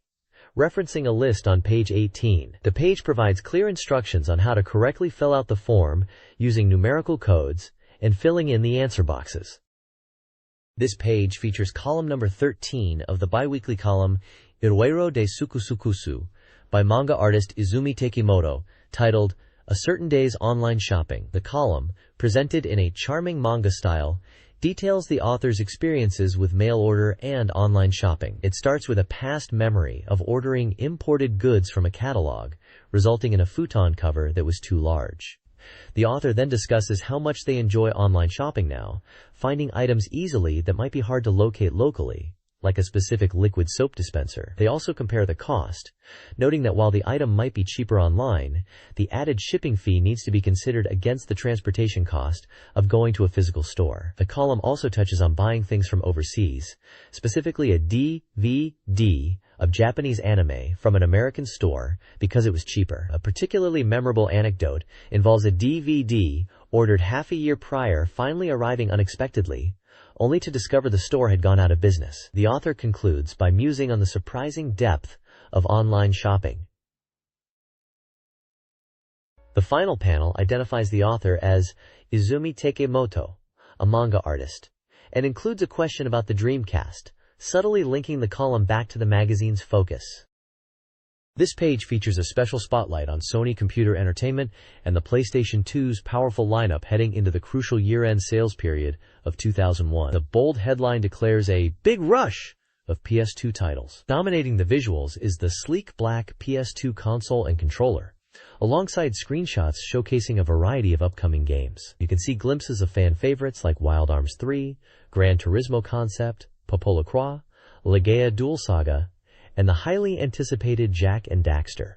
referencing a list on page 18. The page provides clear instructions on how to correctly fill out the form using numerical codes and filling in the answer boxes. This page features column number 13 of the bi-weekly column Iruero de Sukusukusu by manga artist Izumi Takimoto, titled A Certain Day's Online Shopping. The column, presented in a charming manga style, details the author's experiences with mail order and online shopping. It starts with a past memory of ordering imported goods from a catalog, resulting in a futon cover that was too large. The author then discusses how much they enjoy online shopping now, finding items easily that might be hard to locate locally, like a specific liquid soap dispenser. They also compare the cost, noting that while the item might be cheaper online, the added shipping fee needs to be considered against the transportation cost of going to a physical store. The column also touches on buying things from overseas, specifically a DVD of Japanese anime from an American store because it was cheaper. A particularly memorable anecdote involves a DVD ordered half a year prior finally arriving unexpectedly, only to discover the store had gone out of business. The author concludes by musing on the surprising depth of online shopping. The final panel identifies the author as Izumi Takimoto, a manga artist, and includes a question about the Dreamcast, subtly linking the column back to the magazine's focus. This page features a special spotlight on Sony Computer Entertainment and the PlayStation 2's powerful lineup heading into the crucial year-end sales period of 2001. The bold headline declares a big rush of PS2 titles. Dominating the visuals is the sleek black PS2 console and controller, alongside screenshots showcasing a variety of upcoming games. You can see glimpses of fan favorites like Wild Arms 3, Gran Turismo Concept, Popola Croix, Legaia Dual Saga, and the highly anticipated Jak and Daxter,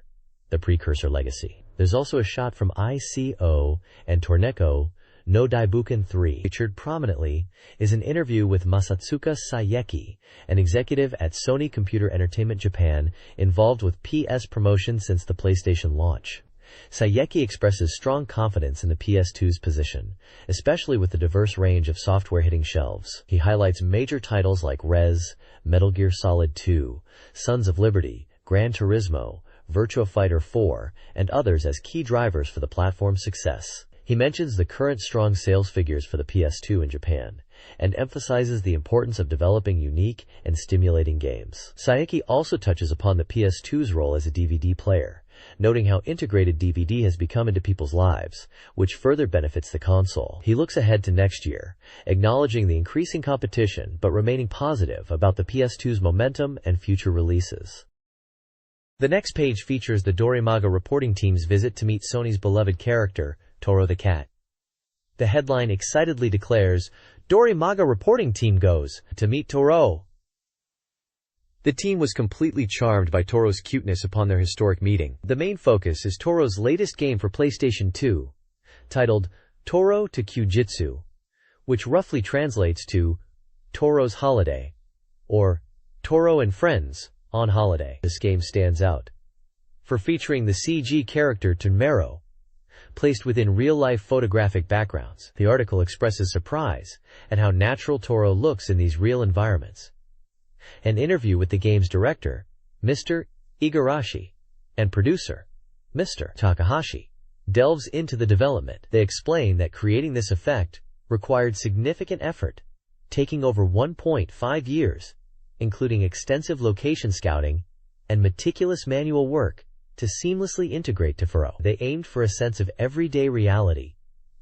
the precursor legacy. There's also a shot from ICO and Torneko no Daibukan 3, featured prominently, is an interview with Masatsuka Saeki, an executive at Sony Computer Entertainment Japan, involved with PS promotion since the PlayStation launch. Saeki expresses strong confidence in the PS2's position, especially with the diverse range of software hitting shelves. He highlights major titles like Rez, Metal Gear Solid 2, Sons of Liberty, Gran Turismo, Virtua Fighter 4, and others as key drivers for the platform's success. He mentions the current strong sales figures for the PS2 in Japan, and emphasizes the importance of developing unique and stimulating games. Saeki also touches upon the PS2's role as a DVD player, noting how integrated DVD has become into people's lives, which further benefits the console. He looks ahead to next year, acknowledging the increasing competition but remaining positive about the PS2's momentum and future releases. The next page features the Dorimaga reporting team's visit to meet Sony's beloved character, Toro the cat. The headline excitedly declares, "Dorimaga reporting team goes to meet Toro." The team was completely charmed by Toro's cuteness upon their historic meeting. The main focus is Toro's latest game for PlayStation 2, titled Toro to Kyujitsu, which roughly translates to Toro's Holiday, or Toro and Friends on Holiday. This game stands out for featuring the CG character Tonmero, placed within real-life photographic backgrounds. The article expresses surprise at how natural Toro looks in these real environments. An interview with the game's director, Mr. Igarashi, and producer, Mr. Takahashi, delves into the development. They explain that creating this effect required significant effort, taking over 1.5 years, including extensive location scouting and meticulous manual work to seamlessly integrate to Furo. They aimed for a sense of everyday reality,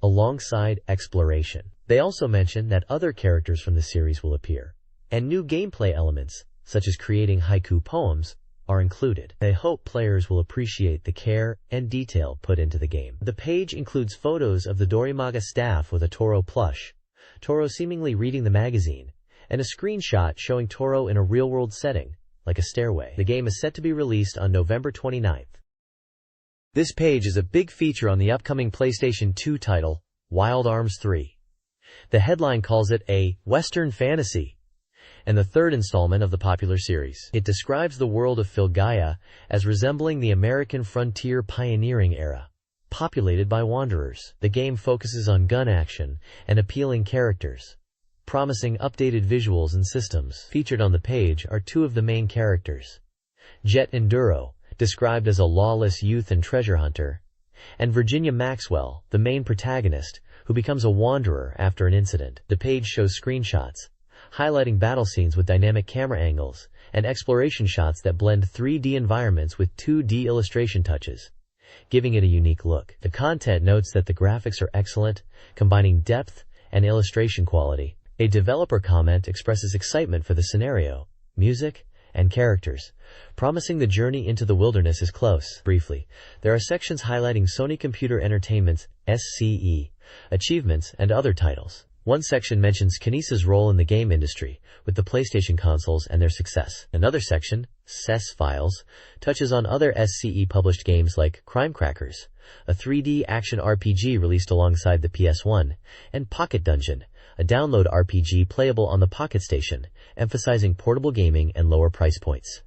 alongside exploration. They also mention that other characters from the series will appear, and new gameplay elements, such as creating haiku poems, are included. They hope players will appreciate the care and detail put into the game. The page includes photos of the Dorimaga staff with a Toro plush, Toro seemingly reading the magazine, and a screenshot showing Toro in a real-world setting, like a stairway. The game is set to be released on November 29th. This page is a big feature on the upcoming PlayStation 2 title, Wild Arms 3. The headline calls it a Western fantasy, and the third installment of the popular series. It describes the world of Filgaia as resembling the American frontier pioneering era, populated by wanderers. The game focuses on gun action and appealing characters, promising updated visuals and systems. Featured on the page are two of the main characters, Jet Enduro, described as a lawless youth and treasure hunter, and Virginia Maxwell, the main protagonist, who becomes a wanderer after an incident. The page shows screenshots, highlighting battle scenes with dynamic camera angles, and exploration shots that blend 3D environments with 2D illustration touches, giving it a unique look. The content notes that the graphics are excellent, combining depth and illustration quality. A developer comment expresses excitement for the scenario, music, and characters, promising the journey into the wilderness is close. Briefly, there are sections highlighting Sony Computer Entertainment's SCE achievements and other titles. One section mentions Kinesa's role in the game industry, with the PlayStation consoles and their success. Another section, SES Files, touches on other SCE-published games like Crimecrackers, a 3D action RPG released alongside the PS1, and Pocket Dungeon, a download RPG playable on the Pocket Station, emphasizing portable gaming and lower price points.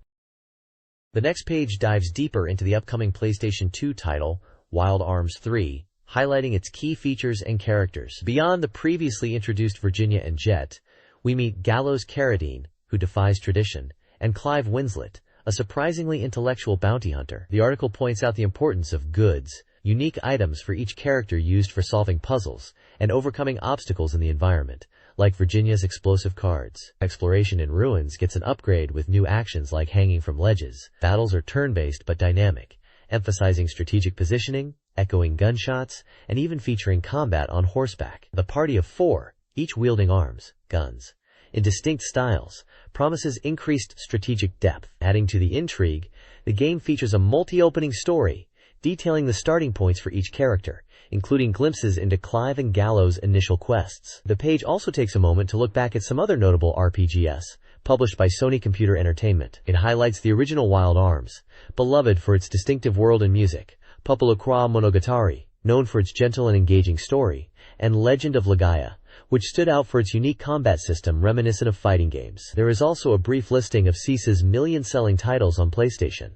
The next page dives deeper into the upcoming PlayStation 2 title, Wild Arms 3, highlighting its key features and characters. Beyond the previously introduced Virginia and Jet, we meet Gallows Carradine, who defies tradition, and Clive Winslet, a surprisingly intellectual bounty hunter. The article points out the importance of goods, unique items for each character used for solving puzzles and overcoming obstacles in the environment, like Virginia's explosive cards. Exploration in ruins gets an upgrade with new actions like hanging from ledges. Battles are turn-based but dynamic, emphasizing strategic positioning, echoing gunshots, and even featuring combat on horseback. The party of 4, each wielding arms, guns, in distinct styles, promises increased strategic depth. Adding to the intrigue, the game features a multi-opening story, detailing the starting points for each character, including glimpses into Clive and Gallows' initial quests. The page also takes a moment to look back at some other notable RPGs, published by Sony Computer Entertainment. It highlights the original Wild Arms, beloved for its distinctive world and music, Popolo Kwa Monogatari, known for its gentle and engaging story, and Legend of Legaia, which stood out for its unique combat system reminiscent of fighting games. There is also a brief listing of SEGA's million-selling titles on PlayStation.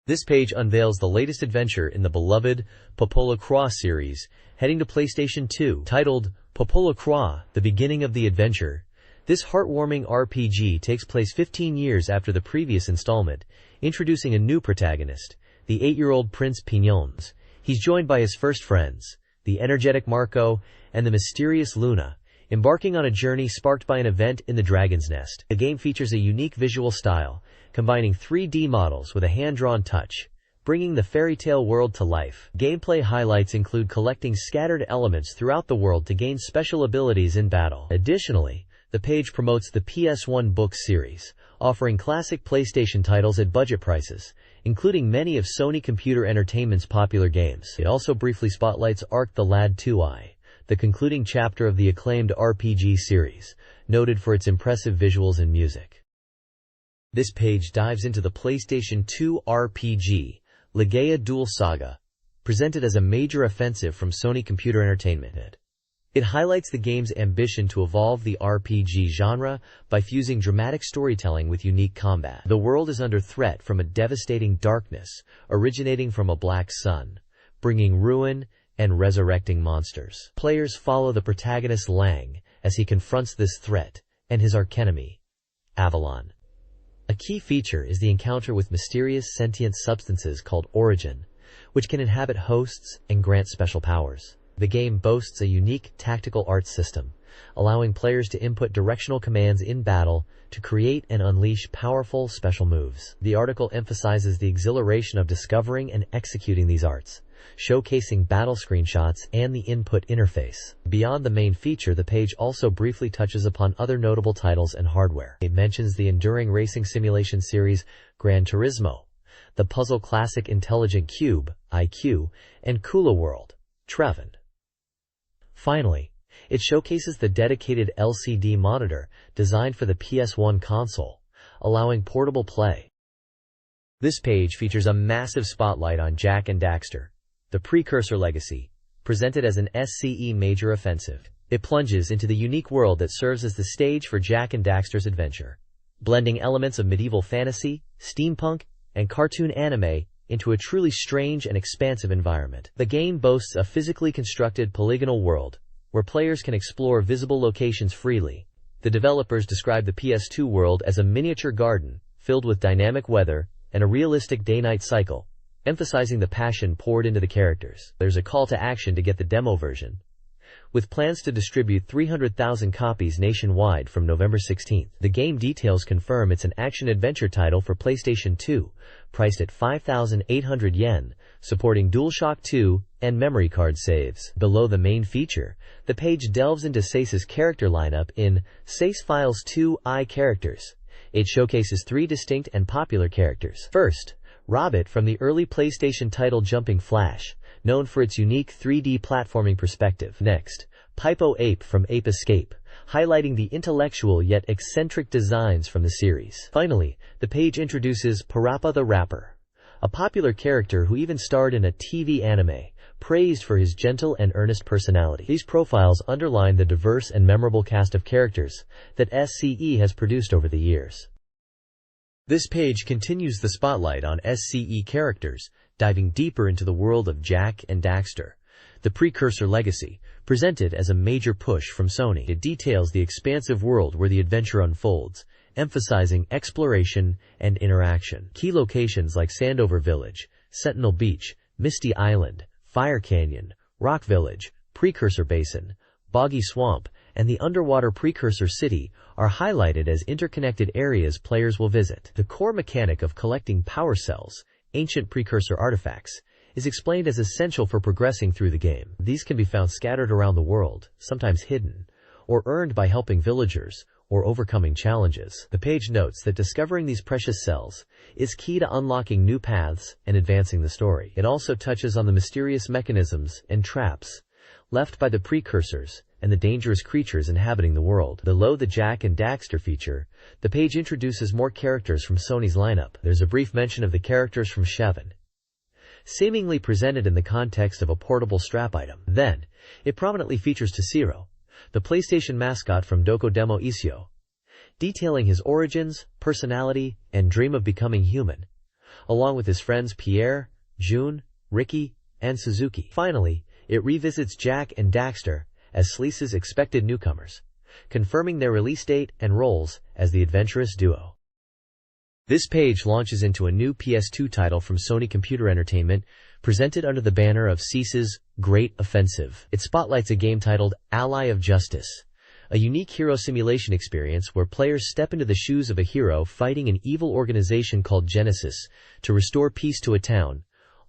This page unveils the latest adventure in the beloved Popolo Croix series, heading to PlayStation 2. Titled Popolo Croix, The Beginning of the Adventure, this heartwarming RPG takes place 15 years after the previous installment, introducing a new protagonist, the 8-year-old Prince Pignons. He's joined by his first friends, the energetic Marco and the mysterious Luna, embarking on a journey sparked by an event in the Dragon's Nest. The game features a unique visual style, combining 3D models with a hand-drawn touch, bringing the fairy tale world to life. Gameplay highlights include collecting scattered elements throughout the world to gain special abilities in battle. Additionally, the page promotes the PS1 book series, offering classic PlayStation titles at budget prices, including many of Sony Computer Entertainment's popular games. It also briefly spotlights Arc the Lad 2i, the concluding chapter of the acclaimed RPG series, noted for its impressive visuals and music. This page dives into the PlayStation 2 RPG, Legaia Dual Saga, presented as a major offensive from Sony Computer Entertainment. It highlights the game's ambition to evolve the RPG genre by fusing dramatic storytelling with unique combat. The world is under threat from a devastating darkness originating from a black sun, bringing ruin and resurrecting monsters. Players follow the protagonist Lang as he confronts this threat and his archenemy, Avalon. A key feature is the encounter with mysterious sentient substances called Origin, which can inhabit hosts and grant special powers. The game boasts a unique tactical art system, allowing players to input directional commands in battle to create and unleash powerful special moves. The article emphasizes the exhilaration of discovering and executing these arts, showcasing battle screenshots and the input interface. Beyond the main feature, the page also briefly touches upon other notable titles and hardware. It mentions the enduring racing simulation series Gran Turismo, the puzzle classic Intelligent Cube, IQ, and Kula World, Treven. Finally, it showcases the dedicated LCD monitor designed for the PS1 console, allowing portable play. This page features a massive spotlight on Jak and Daxter, the Precursor Legacy, presented as an SCE major offensive. It plunges into the unique world that serves as the stage for Jak and Daxter's adventure, blending elements of medieval fantasy, steampunk, and cartoon anime into a truly strange and expansive environment. The game boasts a physically constructed polygonal world, where players can explore visible locations freely. The developers describe the PS2 world as a miniature garden, filled with dynamic weather and a realistic day-night cycle, emphasizing the passion poured into the characters. There's a call to action to get the demo version, with plans to distribute 300,000 copies nationwide from November 16th. The game details confirm it's an action-adventure title for PlayStation 2, priced at 5,800 yen, supporting DualShock 2 and memory card saves. Below the main feature, the page delves into SEGA's character lineup in SEGA Files 2i Characters. It showcases 3 distinct and popular characters. First, Robert from the early PlayStation title Jumping Flash, known for its unique 3D platforming perspective. Next, Pipo Ape from Ape Escape, highlighting the intellectual yet eccentric designs from the series. Finally, the page introduces Parappa the Rapper, a popular character who even starred in a TV anime, praised for his gentle and earnest personality. These profiles underline the diverse and memorable cast of characters that SCE has produced over the years. This page continues the spotlight on SCE characters, diving deeper into the world of Jak and Daxter, the Precursor Legacy, presented as a major push from Sony. It details the expansive world where the adventure unfolds, emphasizing exploration and interaction. Key locations like Sandover Village, Sentinel Beach, Misty Island, Fire Canyon, Rock Village, Precursor Basin, Boggy Swamp, and the underwater Precursor City are highlighted as interconnected areas players will visit. The core mechanic of collecting power cells, ancient Precursor artifacts, is explained as essential for progressing through the game. These can be found scattered around the world, sometimes hidden, or earned by helping villagers or overcoming challenges. The page notes that discovering these precious cells is key to unlocking new paths and advancing the story. It also touches on the mysterious mechanisms and traps left by the Precursors and the dangerous creatures inhabiting the world. Below the Jak and Daxter feature, the page introduces more characters from Sony's lineup. There's a brief mention of the characters from Cheven, seemingly presented in the context of a portable strap item. Then, it prominently features Toshiro, the PlayStation mascot from Doko Demo Isio, detailing his origins, personality, and dream of becoming human, along with his friends Pierre, June, Ricky, and Suzuki. Finally, it revisits Jack and Daxter as Sleece's expected newcomers, confirming their release date and roles as the adventurous duo. This page launches into a new PS2 title from Sony Computer Entertainment, presented under the banner of Sleece's Great Offensive. It spotlights a game titled Ally of Justice, a unique hero simulation experience where players step into the shoes of a hero fighting an evil organization called Genesis to restore peace to a town,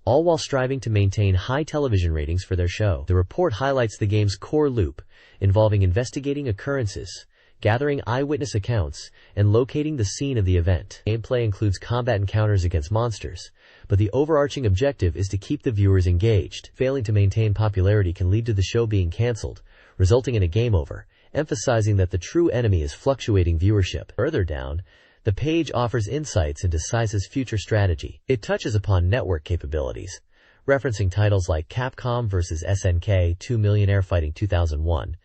all while striving to maintain high television ratings for their show. The report highlights the game's core loop, involving investigating occurrences, gathering eyewitness accounts, and locating the scene of the event. Gameplay includes combat encounters against monsters, but the overarching objective is to keep the viewers engaged. Failing to maintain popularity can lead to the show being cancelled, resulting in a game over, emphasizing that the true enemy is fluctuating viewership. Further down, the page offers insights into Sleece's future strategy. It touches upon network capabilities, referencing titles like Capcom vs. SNK 2 Millionaire Fighting 2001,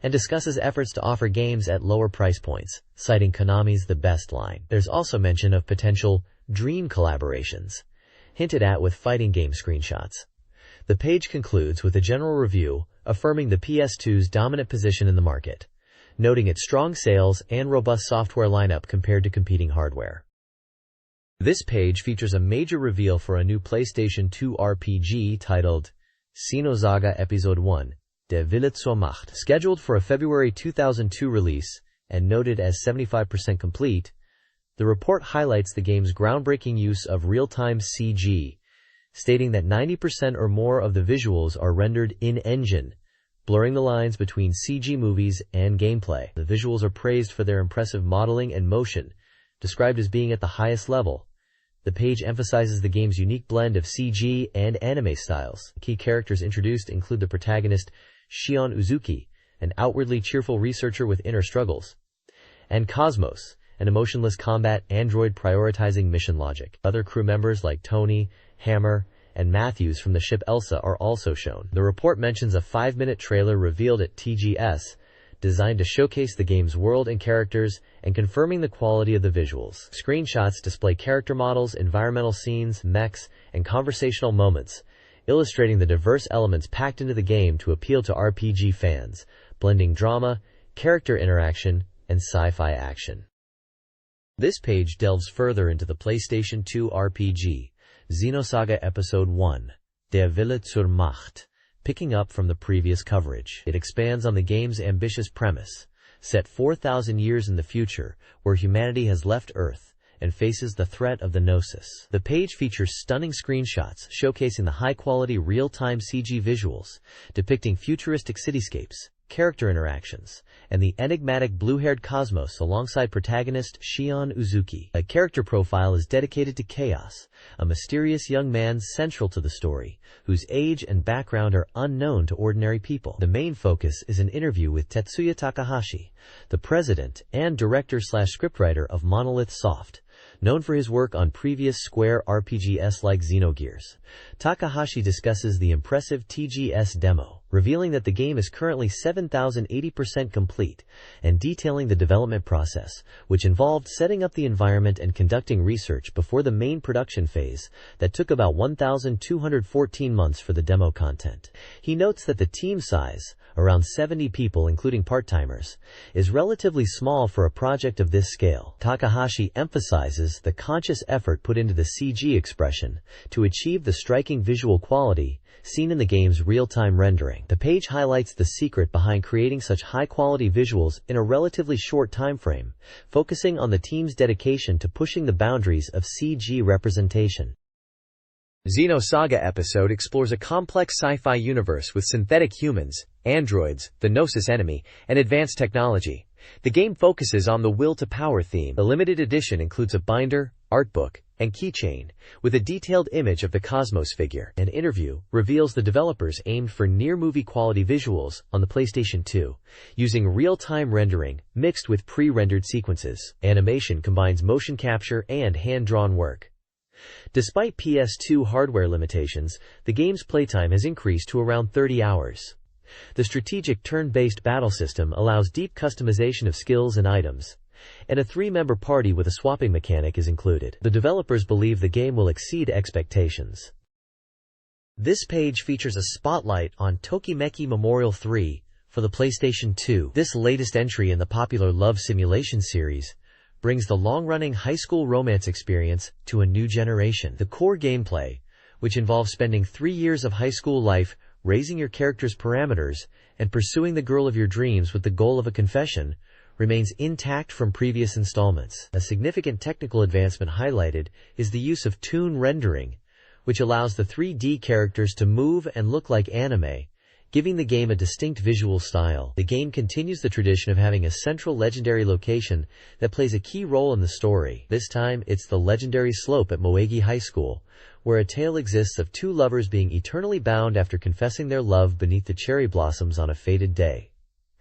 and discusses efforts to offer games at lower price points, citing Konami's The Best line. There's also mention of potential Dream collaborations, hinted at with fighting game screenshots. The page concludes with a general review, affirming the PS2's dominant position in the market, noting its strong sales and robust software lineup compared to competing hardware. This page features a major reveal for a new PlayStation 2 RPG titled Xenosaga Episode 1, Der Wille zur Macht. Scheduled for a February 2002 release and noted as 75% complete, the report highlights the game's groundbreaking use of real-time CG, stating that 90% or more of the visuals are rendered in-engine, blurring the lines between CG movies and gameplay. The visuals are praised for their impressive modeling and motion, described as being at the highest level. The page emphasizes the game's unique blend of CG and anime styles. Key characters introduced include the protagonist Shion Uzuki, an outwardly cheerful researcher with inner struggles, and Cosmos, an emotionless combat android prioritizing mission logic. Other crew members like Tony, Hammer, and Matthews from the ship Elsa are also shown. The report mentions a 5-minute trailer revealed at TGS, designed to showcase the game's world and characters and confirming the quality of the visuals. Screenshots display character models, environmental scenes, mechs, and conversational moments, illustrating the diverse elements packed into the game to appeal to RPG fans, blending drama, character interaction, and sci-fi action. This page delves further into the PlayStation 2 RPG, Xenosaga Episode 1, Der Wille zur Macht, picking up from the previous coverage. It expands on the game's ambitious premise, set 4,000 years in the future, where humanity has left Earth and faces the threat of the Gnosis. The page features stunning screenshots showcasing the high-quality real-time CG visuals, depicting futuristic cityscapes, character interactions, and the enigmatic blue-haired Cosmos alongside protagonist Shion Uzuki. A character profile is dedicated to Chaos, a mysterious young man central to the story, whose age and background are unknown to ordinary people. The main focus is an interview with Tetsuya Takahashi, the president and director/scriptwriter of Monolith Soft, known for his work on previous Square RPGs like Xenogears. Takahashi discusses the impressive TGS demo, revealing that the game is currently 7,080% complete, and detailing the development process, which involved setting up the environment and conducting research before the main production phase that took about 1,214 months for the demo content. He notes that the team size, around 70 people including part-timers, is relatively small for a project of this scale. Takahashi emphasizes the conscious effort put into the CG expression to achieve the striking visual quality seen in the game's real-time rendering. The page highlights the secret behind creating such high-quality visuals in a relatively short time frame, focusing on the team's dedication to pushing the boundaries of CG representation. Xenosaga Episode explores a complex sci-fi universe with synthetic humans, androids, the Gnosis enemy, and advanced technology. The game focuses on the will to power theme. The limited edition includes a binder, art book, and keychain, with a detailed image of the Cosmos figure. An interview reveals the developers aimed for near-movie quality visuals on the PlayStation 2, using real-time rendering mixed with pre-rendered sequences. Animation combines motion capture and hand-drawn work, Despite PS2 hardware limitations, the game's playtime has increased to around 30 hours. The strategic turn-based battle system allows deep customization of skills and items, and a 3-member party with a swapping mechanic is included. The developers believe the game will exceed expectations. This page features a spotlight on Tokimeki Memorial 3 for the PlayStation 2. This latest entry in the popular love simulation series brings the long-running high school romance experience to a new generation. The core gameplay, which involves spending 3 years of high school life raising your character's parameters and pursuing the girl of your dreams with the goal of a confession, remains intact from previous installments. A significant technical advancement highlighted is the use of toon rendering, which allows the 3D characters to move and look like anime, giving the game a distinct visual style. The game continues the tradition of having a central legendary location that plays a key role in the story. This time, it's the legendary slope at Moegi High School, where a tale exists of 2 lovers being eternally bound after confessing their love beneath the cherry blossoms on a fated day.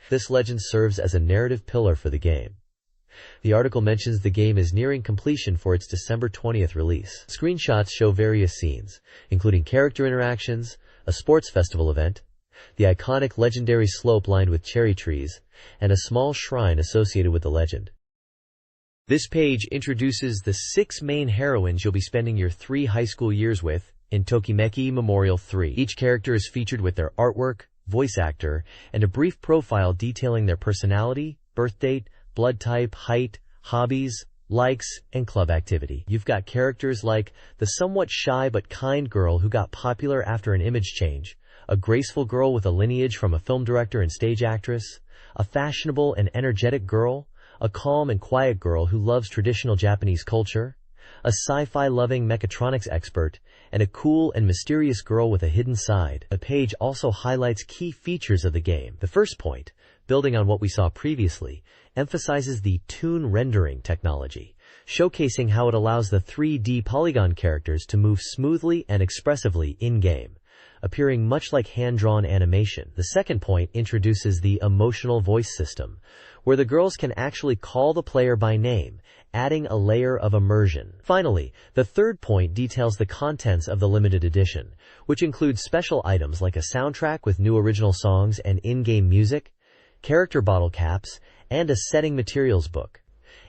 This legend serves as a narrative pillar for the game. The article mentions the game is nearing completion for its December 20th release. Screenshots show various scenes, including character interactions, a sports festival event, the iconic legendary slope lined with cherry trees, and a small shrine associated with the legend. This page introduces the 6 main heroines you'll be spending your 3 high school years with in Tokimeki Memorial 3. Each character is featured with their artwork, voice actor, and a brief profile detailing their personality, birth date, blood type, height, hobbies, likes, and club activity. You've got characters like the somewhat shy but kind girl who got popular after an image change, a graceful girl with a lineage from a film director and stage actress, a fashionable and energetic girl, a calm and quiet girl who loves traditional Japanese culture, a sci-fi loving mechatronics expert, and a cool and mysterious girl with a hidden side. The page also highlights key features of the game. The first point, building on what we saw previously, emphasizes the toon rendering technology, showcasing how it allows the 3D polygon characters to move smoothly and expressively in-game, appearing much like hand-drawn animation. The second point introduces the emotional voice system, where the girls can actually call the player by name, adding a layer of immersion. Finally, the third point details the contents of the limited edition, which includes special items like a soundtrack with new original songs and in-game music, character bottle caps, and a setting materials book.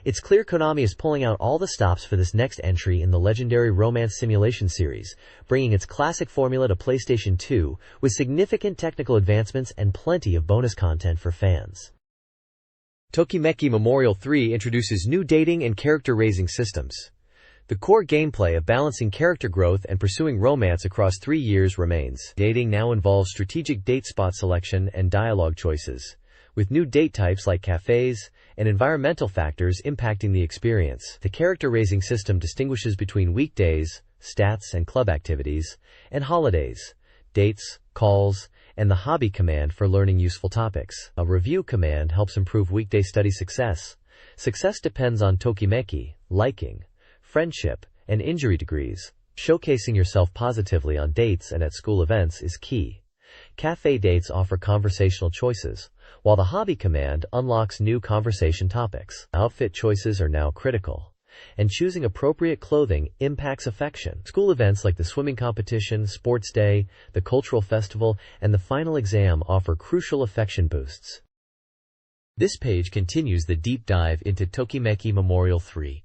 It's clear Konami is pulling out all the stops for this next entry in the legendary romance simulation series, bringing its classic formula to PlayStation 2 with significant technical advancements and plenty of bonus content for fans. Tokimeki Memorial 3 introduces new dating and character-raising systems. The core gameplay of balancing character growth and pursuing romance across 3 years remains. Dating now involves strategic date spot selection and dialogue choices, with new date types like cafes and environmental factors impacting the experience. The character-raising system distinguishes between weekdays, stats and club activities, and holidays, dates, calls, and the hobby command for learning useful topics. A review command helps improve weekday study success. Success depends on Tokimeki, liking, friendship, and injury degrees. Showcasing yourself positively on dates and at school events is key. Cafe dates offer conversational choices, while the hobby command unlocks new conversation topics. Outfit choices are now critical, and choosing appropriate clothing impacts affection. School events like the swimming competition, sports day, the cultural festival, and the final exam offer crucial affection boosts. This page continues the deep dive into Tokimeki Memorial 3.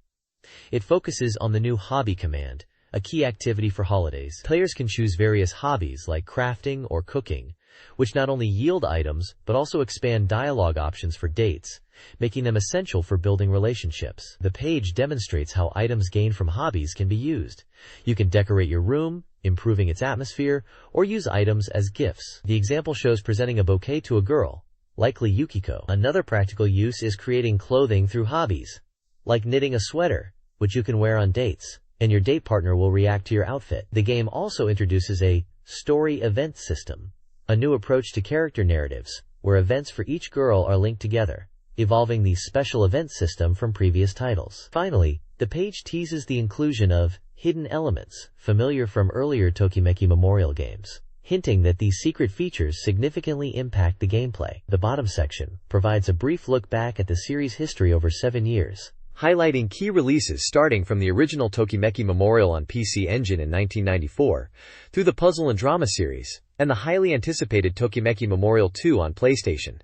It focuses on the new hobby command, a key activity for holidays. Players can choose various hobbies like crafting or cooking, which not only yield items but also expand dialogue options for dates, making them essential for building relationships. The page demonstrates how items gained from hobbies can be used. You can decorate your room, improving its atmosphere, or use items as gifts. The example shows presenting a bouquet to a girl, likely Yukiko. Another practical use is creating clothing through hobbies, like knitting a sweater, which you can wear on dates, and your date partner will react to your outfit. The game also introduces a story event system, a new approach to character narratives, where events for each girl are linked together, evolving the special event system from previous titles. Finally, the page teases the inclusion of hidden elements, familiar from earlier Tokimeki Memorial games, hinting that these secret features significantly impact the gameplay. The bottom section provides a brief look back at the series' history over 7 years, highlighting key releases starting from the original Tokimeki Memorial on PC Engine in 1994, through the Puzzle and Drama series, and the highly anticipated Tokimeki Memorial 2 on PlayStation.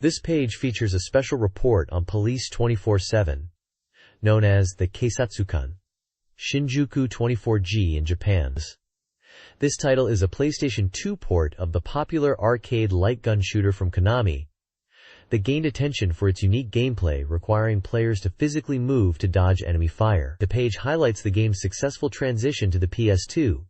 This page features a special report on Police 24/7, known as the Keisatsukan, Shinjuku 24G in Japan. This title is a PlayStation 2 port of the popular arcade light gun shooter from Konami that gained attention for its unique gameplay requiring players to physically move to dodge enemy fire. The page highlights the game's successful transition to the PS2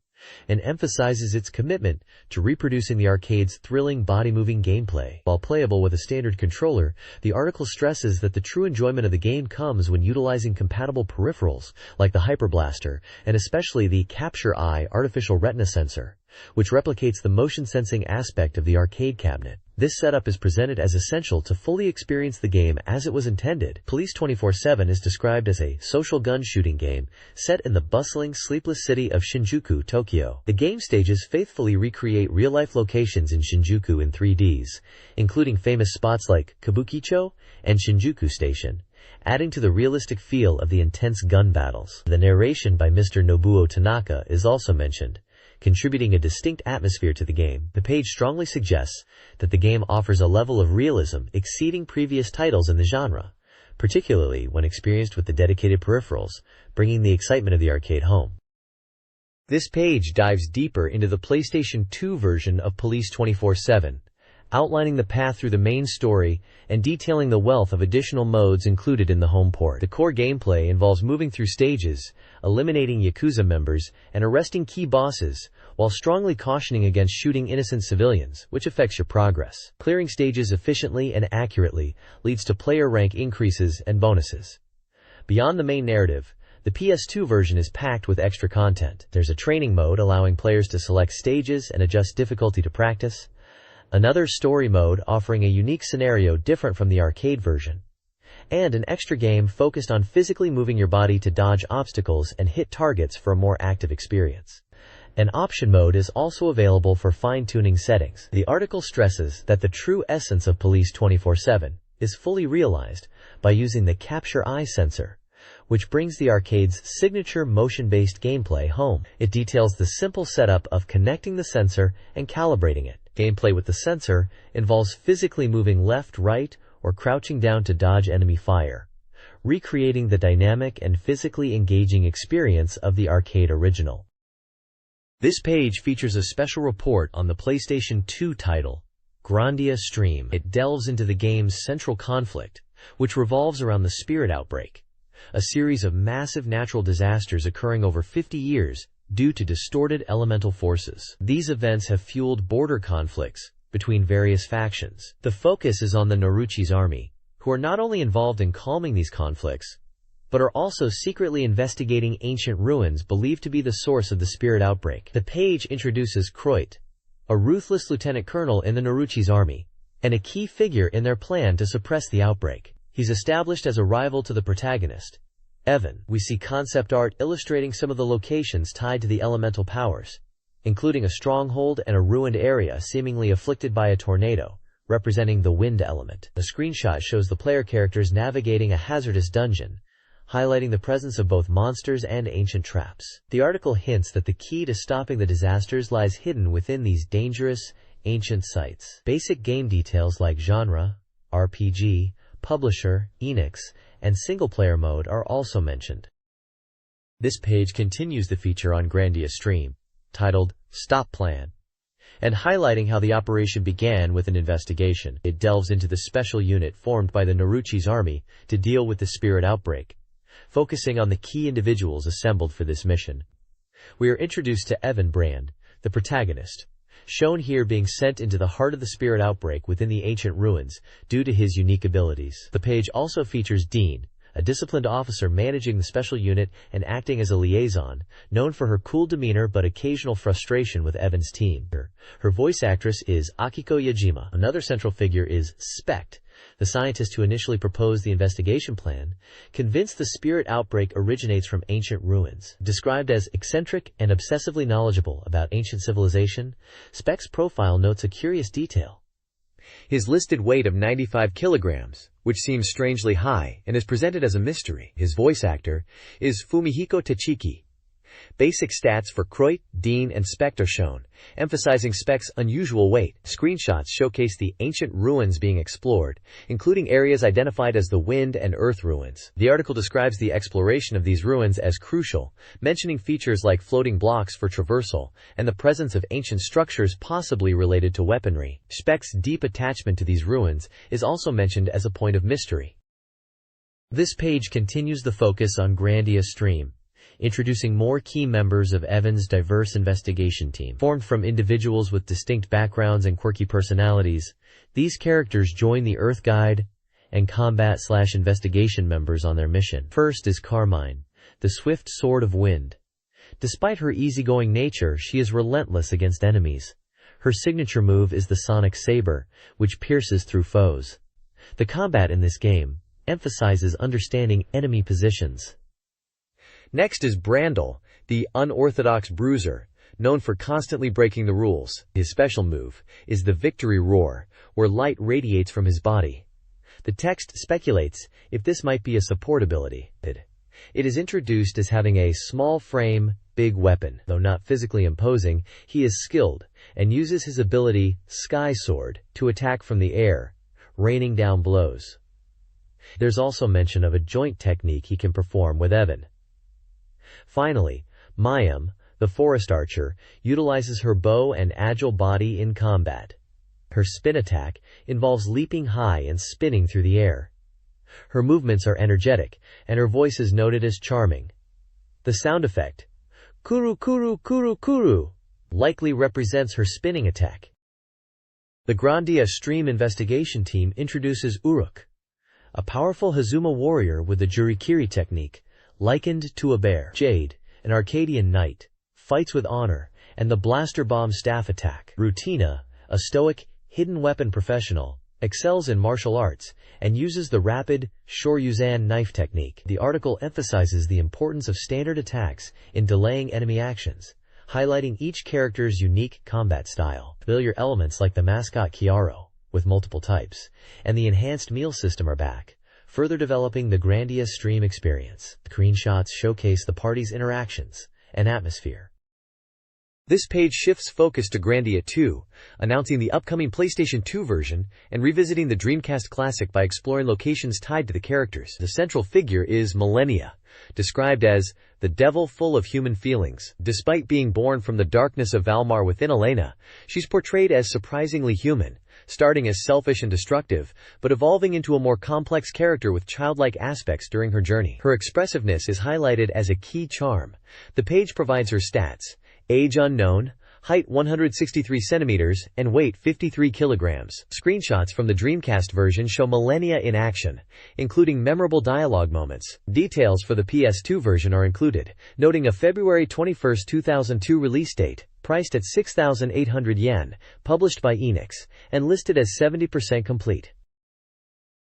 and emphasizes its commitment to reproducing the arcade's thrilling body-moving gameplay. While playable with a standard controller, the article stresses that the true enjoyment of the game comes when utilizing compatible peripherals like the Hyper Blaster and especially the Capture Eye artificial retina sensor, which replicates the motion-sensing aspect of the arcade cabinet. This setup is presented as essential to fully experience the game as it was intended. Police 24/7 is described as a social gun shooting game set in the bustling, sleepless city of Shinjuku, Tokyo. The game stages faithfully recreate real-life locations in Shinjuku in 3Ds, including famous spots like Kabukicho and Shinjuku Station, adding to the realistic feel of the intense gun battles. The narration by Mr. Nobuo Tanaka is also mentioned, contributing a distinct atmosphere to the game. The page strongly suggests that the game offers a level of realism exceeding previous titles in the genre, particularly when experienced with the dedicated peripherals, bringing the excitement of the arcade home. This page dives deeper into the PlayStation 2 version of Police 24/7, outlining the path through the main story and detailing the wealth of additional modes included in the home port. The core gameplay involves moving through stages, eliminating Yakuza members, and arresting key bosses, while strongly cautioning against shooting innocent civilians, which affects your progress. Clearing stages efficiently and accurately leads to player rank increases and bonuses. Beyond the main narrative, the PS2 version is packed with extra content. There's a training mode allowing players to select stages and adjust difficulty to practice, another story mode offering a unique scenario different from the arcade version, and an extra game focused on physically moving your body to dodge obstacles and hit targets for a more active experience. An option mode is also available for fine-tuning settings. The article stresses that the true essence of Police 24/7 is fully realized by using the Capture Eye sensor, which brings the arcade's signature motion-based gameplay home. It details the simple setup of connecting the sensor and calibrating it. Gameplay with the sensor involves physically moving left, right, or crouching down to dodge enemy fire, recreating the dynamic and physically engaging experience of the arcade original. This page features a special report on the PlayStation 2 title, Grandia Stream. It delves into the game's central conflict, which revolves around the Spirit Outbreak, a series of massive natural disasters occurring over 50 years due to distorted elemental forces. These events have fueled border conflicts between various factions. The focus is on the Naruchi's army, who are not only involved in calming these conflicts, but are also secretly investigating ancient ruins believed to be the source of the Spirit Outbreak. The page introduces Kroit, a ruthless lieutenant colonel in the Naruchi's army, and a key figure in their plan to suppress the outbreak. He's established as a rival to the protagonist, Evan. We see concept art illustrating some of the locations tied to the elemental powers, including a stronghold and a ruined area seemingly afflicted by a tornado, representing the wind element. The screenshot shows the player characters navigating a hazardous dungeon, highlighting the presence of both monsters and ancient traps. The article hints that the key to stopping the disasters lies hidden within these dangerous, ancient sites. Basic game details like genre, RPG, publisher, Enix, and single-player mode are also mentioned. This page continues the feature on Grandia Stream, titled Stop Plan, and highlighting how the operation began with an investigation. It delves into the special unit formed by the Naruchi's army to deal with the Spirit Outbreak, focusing on the key individuals assembled for this mission. We are introduced to Evan Brand, the protagonist, shown here being sent into the heart of the Spirit Outbreak within the ancient ruins due to his unique abilities. The page also features Dean, a disciplined officer managing the special unit and acting as a liaison, known for her cool demeanor but occasional frustration with Evan's team. Her voice actress is Akiko Yajima. Another central figure is Spect, the scientist who initially proposed the investigation plan, convinced the Spirit Outbreak originates from ancient ruins. Described as eccentric and obsessively knowledgeable about ancient civilization, Spect's profile notes a curious detail. His listed weight of 95 kilograms, which seems strangely high and is presented as a mystery. His voice actor is Fumihiko Tachiki. Basic stats for Croit, Dean, and Spect are shown, emphasizing Spect's unusual weight. Screenshots showcase the ancient ruins being explored, including areas identified as the Wind and Earth ruins. The article describes the exploration of these ruins as crucial, mentioning features like floating blocks for traversal and the presence of ancient structures possibly related to weaponry. Spect's deep attachment to these ruins is also mentioned as a point of mystery. This page continues the focus on Grandia Stream, introducing more key members of Evan's diverse investigation team. Formed from individuals with distinct backgrounds and quirky personalities, these characters join the Earth Guide and combat/investigation members on their mission. First is Carmine, the swift sword of wind. Despite her easygoing nature, she is relentless against enemies. Her signature move is the Sonic Saber, which pierces through foes. The combat in this game emphasizes understanding enemy positions. Next is Brandel, the unorthodox bruiser, known for constantly breaking the rules. His special move is the Victory Roar, where light radiates from his body. The text speculates if this might be a support ability. It is introduced as having a small frame, big weapon. Though not physically imposing, he is skilled and uses his ability, Sky Sword, to attack from the air, raining down blows. There's also mention of a joint technique he can perform with Evan. Finally, Mayim, the forest archer, utilizes her bow and agile body in combat. Her spin attack involves leaping high and spinning through the air. Her movements are energetic, and her voice is noted as charming. The sound effect, kuru kuru kuru kuru, likely represents her spinning attack. The Grandia Stream investigation team introduces Uruk, a powerful Hazuma warrior with the Jurikiri technique, likened to a bear. Jade, an Arcadian knight, fights with honor, and the blaster bomb staff attack. Rutina, a stoic, hidden weapon professional, excels in martial arts, and uses the rapid, Shoryuzan knife technique. The article emphasizes the importance of standard attacks in delaying enemy actions, highlighting each character's unique combat style. Familiar elements like the mascot Chiaro, with multiple types, and the enhanced meal system are back, further developing the Grandia Stream experience. Screenshots showcase the party's interactions and atmosphere. This page shifts focus to Grandia 2, announcing the upcoming PlayStation 2 version and revisiting the Dreamcast classic by exploring locations tied to the characters. The central figure is Millennia, described as the devil full of human feelings. Despite being born from the darkness of Valmar within Elena, she's portrayed as surprisingly human, starting as selfish and destructive, but evolving into a more complex character with childlike aspects during her journey. Her expressiveness is highlighted as a key charm. The page provides her stats: age unknown, height 163 centimeters, and weight 53 kilograms. Screenshots from the Dreamcast version show Millennia in action, including memorable dialogue moments. Details for the PS2 version are included, noting a February 21, 2002 release date, priced at 6,800 yen, published by Enix, and listed as 70% complete.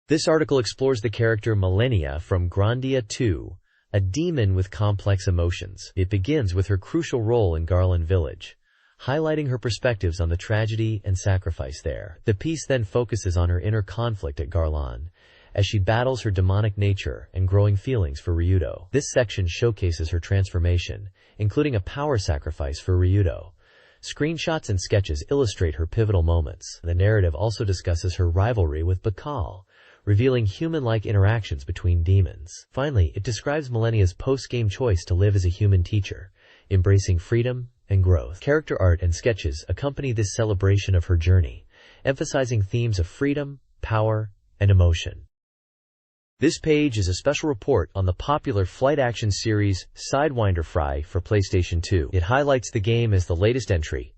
This article explores the character Millennia from Grandia 2, a demon with complex emotions. It begins with her crucial role in Garland Village, highlighting her perspectives on the tragedy and sacrifice there. The piece then focuses on her inner conflict at Garland, as she battles her demonic nature and growing feelings for Ryudo. This section showcases her transformation, including a power sacrifice for Ryudo. Screenshots and sketches illustrate her pivotal moments. The narrative also discusses her rivalry with Bakal, revealing human-like interactions between demons. Finally, it describes Millennia's post-game choice to live as a human teacher, embracing freedom and growth. Character art and sketches accompany this celebration of her journey, emphasizing themes of freedom, power, and emotion. This page is a special report on the popular flight action series Sidewinder Fry for PlayStation 2. It highlights the game as the latest entry,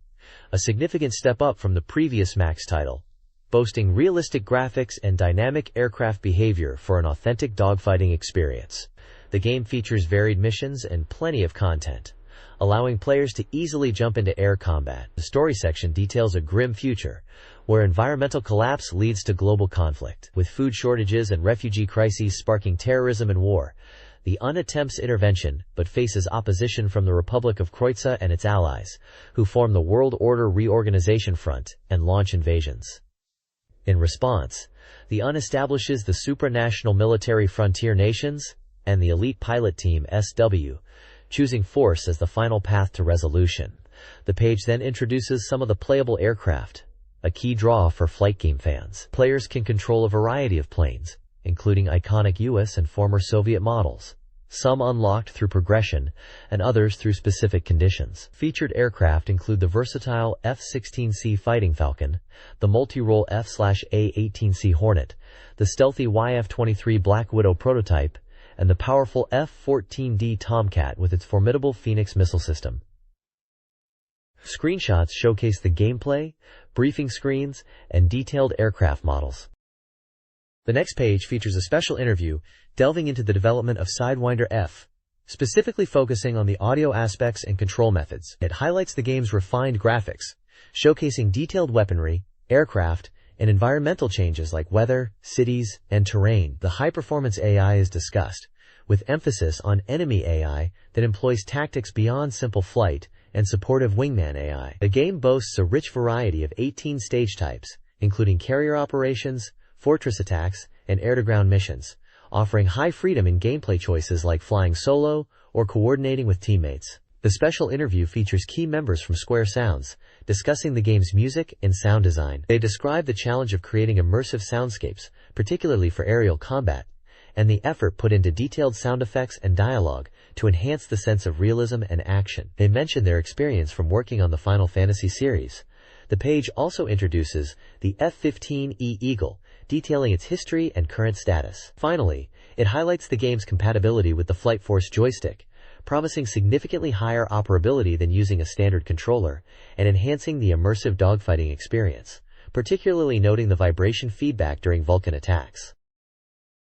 a significant step up from the previous Max title, boasting realistic graphics and dynamic aircraft behavior for an authentic dogfighting experience. The game features varied missions and plenty of content, allowing players to easily jump into air combat. The story section details a grim future, where environmental collapse leads to global conflict. With food shortages and refugee crises sparking terrorism and war, the UN attempts intervention, but faces opposition from the Republic of Croatia and its allies, who form the World Order Reorganization Front and launch invasions. In response, the UN establishes the supranational military frontier nations and the elite pilot team SW, choosing force as the final path to resolution. The page then introduces some of the playable aircraft, a key draw for flight game fans. Players can control a variety of planes, including iconic US and former Soviet models, some unlocked through progression and others through specific conditions. Featured aircraft include the versatile F-16C Fighting Falcon, the multi-role F/A-18C Hornet, the stealthy YF-23 Black Widow prototype, and the powerful F-14D Tomcat with its formidable Phoenix missile system. Screenshots showcase the gameplay, briefing screens, and detailed aircraft models. The next page features a special interview delving into the development of Sidewinder F, specifically focusing on the audio aspects and control methods. It highlights the game's refined graphics, showcasing detailed weaponry, aircraft, and environmental changes like weather, cities, and terrain. The high-performance AI is discussed, with emphasis on enemy AI that employs tactics beyond simple flight and supportive wingman AI. The game boasts a rich variety of 18 stage types, including carrier operations, fortress attacks, and air-to-ground missions, offering high freedom in gameplay choices like flying solo or coordinating with teammates. The special interview features key members from Square Sounds, discussing the game's music and sound design. They describe the challenge of creating immersive soundscapes, particularly for aerial combat, and the effort put into detailed sound effects and dialogue to enhance the sense of realism and action. They mention their experience from working on the Final Fantasy series. The page also introduces the F-15E Eagle, detailing its history and current status. Finally, it highlights the game's compatibility with the Flight Force joystick, promising significantly higher operability than using a standard controller, and enhancing the immersive dogfighting experience, particularly noting the vibration feedback during Vulcan attacks.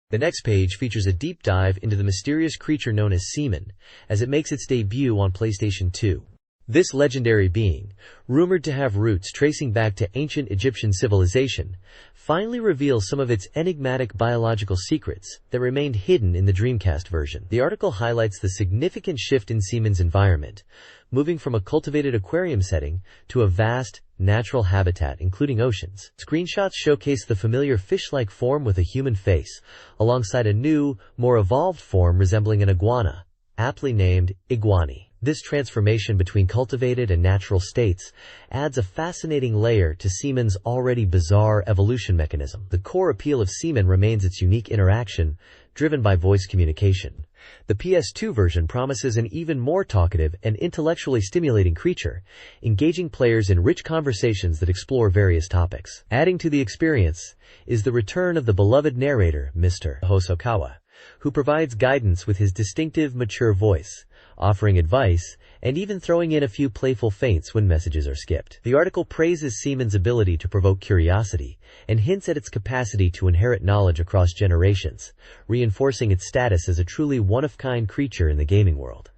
The next page features a deep dive into the mysterious creature known as Seaman, as it makes its debut on PlayStation 2. This legendary being, rumored to have roots tracing back to ancient Egyptian civilization, finally reveals some of its enigmatic biological secrets that remained hidden in the Dreamcast version. The article highlights the significant shift in Seaman's environment, moving from a cultivated aquarium setting to a vast, natural habitat including oceans. Screenshots showcase the familiar fish-like form with a human face, alongside a new, more evolved form resembling an iguana, aptly named Iguani. This transformation between cultivated and natural states adds a fascinating layer to Seaman's already bizarre evolution mechanism. The core appeal of Seaman remains its unique interaction, driven by voice communication. The PS2 version promises an even more talkative and intellectually stimulating creature, engaging players in rich conversations that explore various topics. Adding to the experience is the return of the beloved narrator, Mr. Hosokawa, who provides guidance with his distinctive, mature voice, offering advice, and even throwing in a few playful feints when messages are skipped. The article praises Seaman's ability to provoke curiosity, and hints at its capacity to inherit knowledge across generations, reinforcing its status as a truly one-of-kind creature in the gaming world.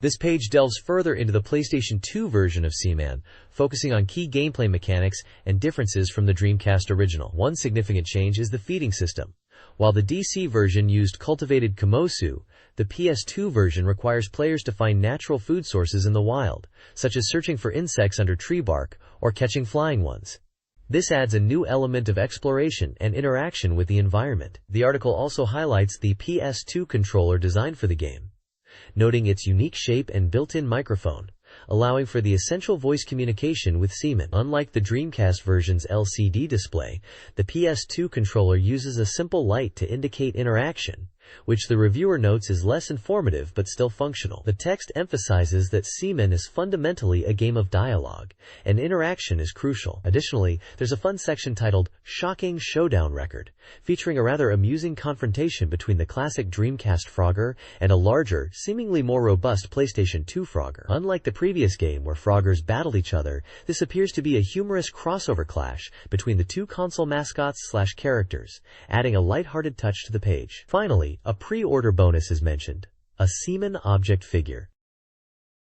This page delves further into the PlayStation 2 version of Seaman, focusing on key gameplay mechanics and differences from the Dreamcast original. One significant change is the feeding system. While the DC version used cultivated kamosu, the PS2 version requires players to find natural food sources in the wild, such as searching for insects under tree bark or catching flying ones. This adds a new element of exploration and interaction with the environment. The article also highlights the PS2 controller designed for the game, noting its unique shape and built-in microphone, allowing for the essential voice communication with Seaman. Unlike the Dreamcast version's LCD display, the PS2 controller uses a simple light to indicate interaction, which the reviewer notes is less informative but still functional. The text emphasizes that Seaman is fundamentally a game of dialogue, and interaction is crucial. Additionally, there's a fun section titled Shocking Showdown Record, featuring a rather amusing confrontation between the classic Dreamcast Frogger and a larger, seemingly more robust PlayStation 2 Frogger. Unlike the previous game where Froggers battled each other, this appears to be a humorous crossover clash between the two console mascots/characters, adding a lighthearted touch to the page. Finally, a pre-order bonus is mentioned, a Seaman object figure.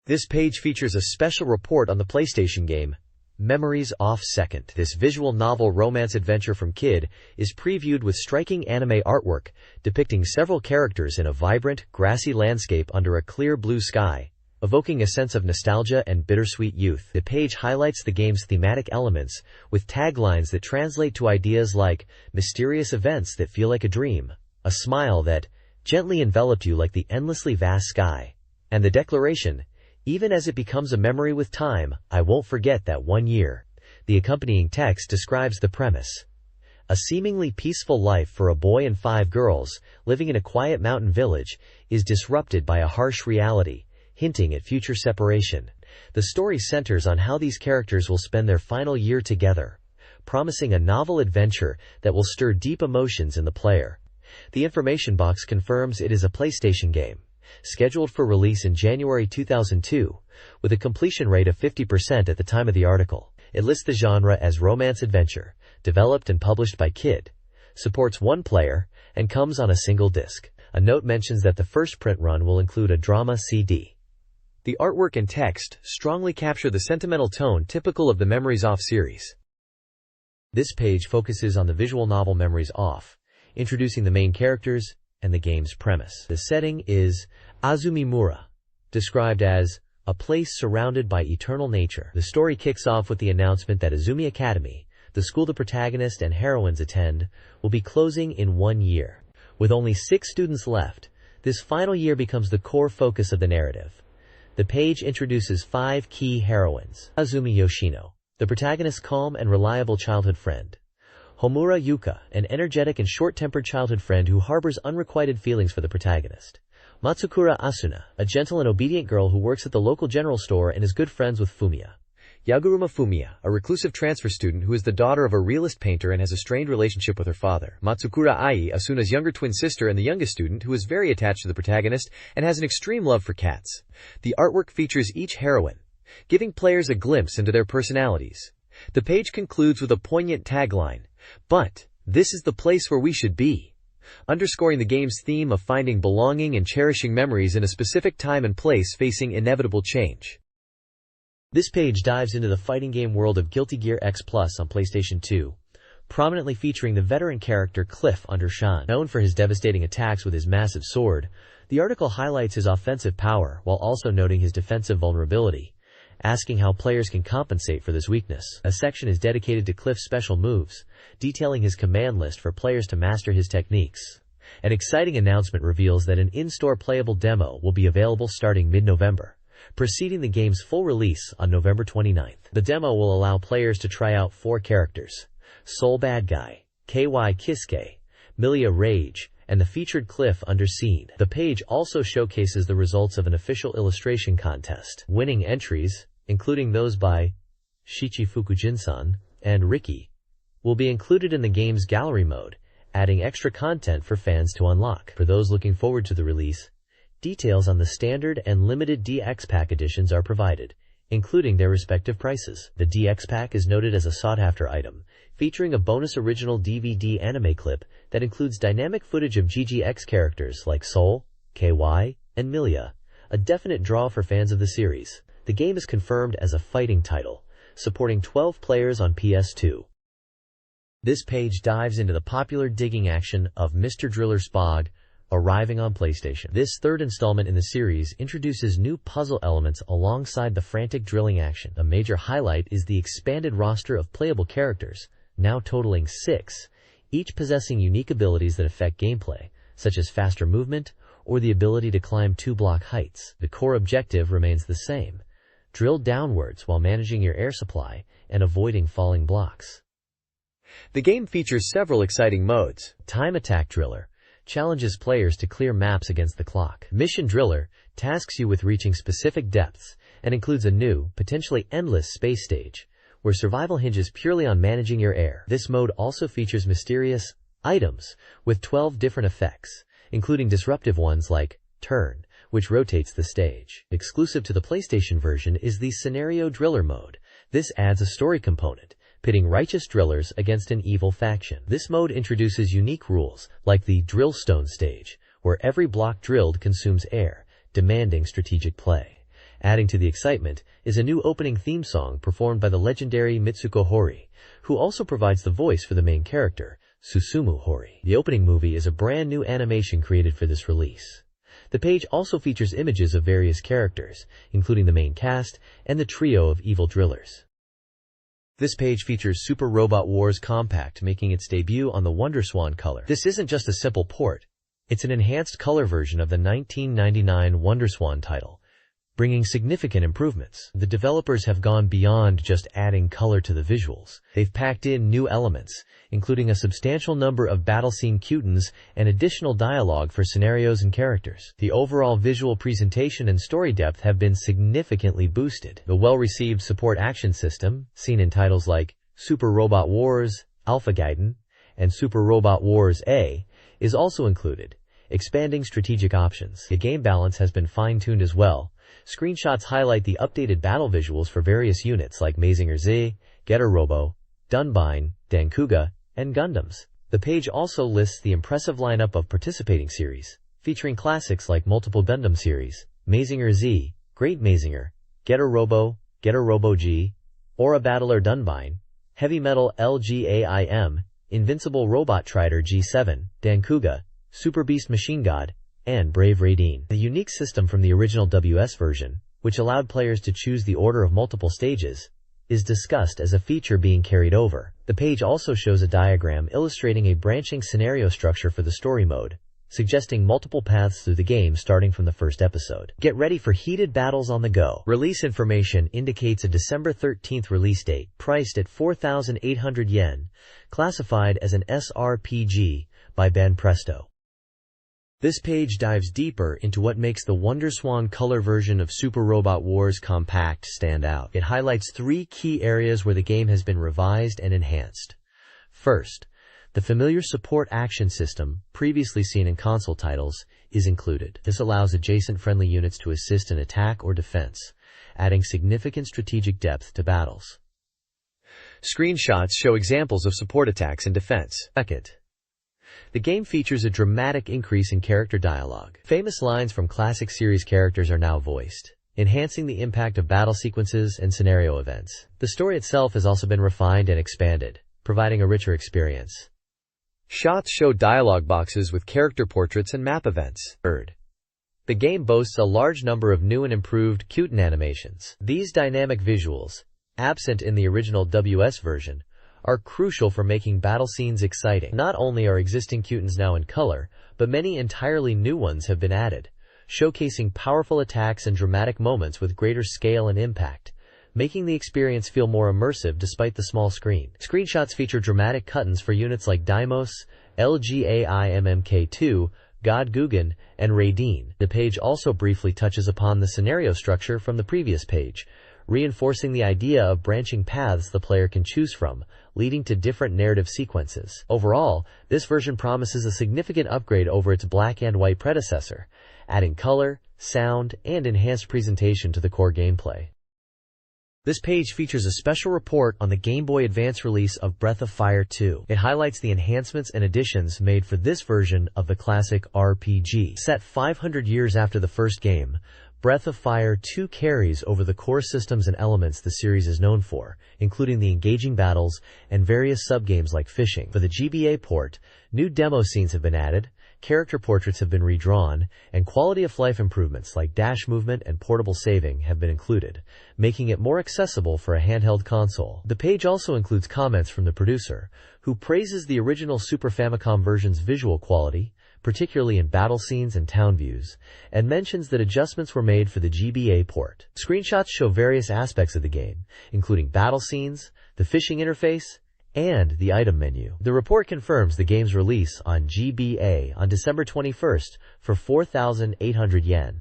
This page features a special report on the PlayStation game, Memories Off Second. This visual novel romance adventure from Kid is previewed with striking anime artwork, depicting several characters in a vibrant, grassy landscape under a clear blue sky, evoking a sense of nostalgia and bittersweet youth. The page highlights the game's thematic elements, with taglines that translate to ideas like mysterious events that feel like a dream, a smile that gently enveloped you like the endlessly vast sky, and the declaration, even as it becomes a memory with time, I won't forget that one year. The accompanying text describes the premise. A seemingly peaceful life for a boy and 5 girls, living in a quiet mountain village, is disrupted by a harsh reality, hinting at future separation. The story centers on how these characters will spend their final year together, promising a novel adventure that will stir deep emotions in the player. The information box confirms it is a PlayStation game, scheduled for release in January 2002, with a completion rate of 50% at the time of the article. It lists the genre as romance-adventure, developed and published by Kid, supports 1 player, and comes on a single disc. A note mentions that the first print run will include a drama CD. The artwork and text strongly capture the sentimental tone typical of the Memories Off series. This page focuses on the visual novel Memories Off, introducing the main characters and the game's premise. The setting is Azumimura, described as a place surrounded by eternal nature. The story kicks off with the announcement that Azumi Academy, the school the protagonist and heroines attend, will be closing in 1 year. With only 6 students left, this final year becomes the core focus of the narrative. The page introduces 5 key heroines. Azumi Yoshino, the protagonist's calm and reliable childhood friend. Homura Yuka, an energetic and short-tempered childhood friend who harbors unrequited feelings for the protagonist. Matsukura Asuna, a gentle and obedient girl who works at the local general store and is good friends with Fumiya. Yaguruma Fumiya, a reclusive transfer student who is the daughter of a realist painter and has a strained relationship with her father. Matsukura Ai, Asuna's younger twin sister and the youngest student who is very attached to the protagonist and has an extreme love for cats. The artwork features each heroine, giving players a glimpse into their personalities. The page concludes with a poignant tagline, "But this is the place where we should be," underscoring the game's theme of finding belonging and cherishing memories in a specific time and place facing inevitable change. This page dives into the fighting game world of Guilty Gear X Plus on PlayStation 2, prominently featuring the veteran character Cliff Undershan. Known for his devastating attacks with his massive sword, the article highlights his offensive power while also noting his defensive vulnerability, asking how players can compensate for this weakness. A section is dedicated to Cliff's special moves, detailing his command list for players to master his techniques. An exciting announcement reveals that an in-store playable demo will be available starting mid-November, preceding the game's full release on November 29th. The demo will allow players to try out 4 characters: Soul Bad Guy, KY Kisuke, Milia Rage, and the featured Cliff Underseen. The page also showcases the results of an official illustration contest. Winning entries, including those by Shichi Fukujin-san and Ricky, will be included in the game's gallery mode, adding extra content for fans to unlock. For those looking forward to the release, details on the standard and limited DX Pack editions are provided, including their respective prices. The DX Pack is noted as a sought-after item, featuring a bonus original DVD anime clip that includes dynamic footage of GGX characters like Soul, KY, and Milia, a definite draw for fans of the series. The game is confirmed as a fighting title, supporting 12 players on PS2. This page dives into the popular digging action of Mr. Driller Spog, arriving on PlayStation. This 3rd installment in the series introduces new puzzle elements alongside the frantic drilling action. A major highlight is the expanded roster of playable characters, now totaling 6, each possessing unique abilities that affect gameplay, such as faster movement or the ability to climb 2-block heights. The core objective remains the same: drill downwards while managing your air supply and avoiding falling blocks. The game features several exciting modes. Time Attack Driller challenges players to clear maps against the clock. Mission Driller tasks you with reaching specific depths and includes a new, potentially endless space stage, where survival hinges purely on managing your air. This mode also features mysterious items with 12 different effects, including disruptive ones like Turn, which rotates the stage. Exclusive to the PlayStation version is the Scenario Driller mode. This adds a story component, pitting righteous drillers against an evil faction. This mode introduces unique rules, like the Drillstone stage, where every block drilled consumes air, demanding strategic play. Adding to the excitement is a new opening theme song performed by the legendary Mitsuko Hori, who also provides the voice for the main character, Susumu Hori. The opening movie is a brand new animation created for this release. The page also features images of various characters, including the main cast and the trio of evil drillers. This page features Super Robot Wars Compact making its debut on the WonderSwan Color. This isn't just a simple port, it's an enhanced color version of the 1999 WonderSwan title, bringing significant improvements. The developers have gone beyond just adding color to the visuals. They've packed in new elements, including a substantial number of battle scene cutscenes and additional dialogue for scenarios and characters. The overall visual presentation and story depth have been significantly boosted. The well-received support action system, seen in titles like Super Robot Wars, Alpha Gaiden, and Super Robot Wars A, is also included, expanding strategic options. The game balance has been fine-tuned as well. Screenshots highlight the updated battle visuals for various units like Mazinger Z, Getter Robo, Dunbine, Dankuga, and Gundams. The page also lists the impressive lineup of participating series, featuring classics like Multiple Gundam series, Mazinger Z, Great Mazinger, Getter Robo G, Aura Battler Dunbine, Heavy Metal LGAIM, Invincible Robot Trider G7, Dankuga, Super Beast Machine God, and Brave Raideen. The unique system from the original WS version, which allowed players to choose the order of multiple stages, is discussed as a feature being carried over. The page also shows a diagram illustrating a branching scenario structure for the story mode, suggesting multiple paths through the game starting from the first episode. Get ready for heated battles on the go. Release information indicates a December 13th release date, priced at 4,800 yen, classified as an SRPG by Banpresto. This page dives deeper into what makes the WonderSwan Color version of Super Robot Wars Compact stand out. It highlights 3 key areas where the game has been revised and enhanced. First, the familiar support action system, previously seen in console titles, is included. This allows adjacent friendly units to assist in attack or defense, adding significant strategic depth to battles. Screenshots show examples of support attacks and defense. Second, the game features a dramatic increase in character dialogue. Famous lines from classic series characters are now voiced, enhancing the impact of battle sequences and scenario events. The story itself has also been refined and expanded, providing a richer experience. Shots show dialogue boxes with character portraits and map events. Third, the game boasts a large number of new and improved cutscene animations. These dynamic visuals, absent in the original WS version, are crucial for making battle scenes exciting. Not only are existing cutscenes now in color, but many entirely new ones have been added, showcasing powerful attacks and dramatic moments with greater scale and impact, making the experience feel more immersive despite the small screen. Screenshots feature dramatic cutscenes for units like Deimos, LGAIMMK2, God Guggen, and Raideen. The page also briefly touches upon the scenario structure from the previous page, reinforcing the idea of branching paths the player can choose from, leading to different narrative sequences. Overall, this version promises a significant upgrade over its black and white predecessor, adding color, sound, and enhanced presentation to the core gameplay. This page features a special report on the Game Boy Advance release of Breath of Fire 2. It highlights the enhancements and additions made for this version of the classic RPG. Set 500 years after the first game, Breath of Fire 2 carries over the core systems and elements the series is known for, including the engaging battles and various subgames like fishing. For the GBA port, new demo scenes have been added, character portraits have been redrawn, and quality-of-life improvements like dash movement and portable saving have been included, making it more accessible for a handheld console. The page also includes comments from the producer, who praises the original Super Famicom version's visual quality, particularly in battle scenes and town views, and mentions that adjustments were made for the GBA port. Screenshots show various aspects of the game, including battle scenes, the fishing interface, and the item menu. The report confirms the game's release on GBA on December 21st for 4,800 yen.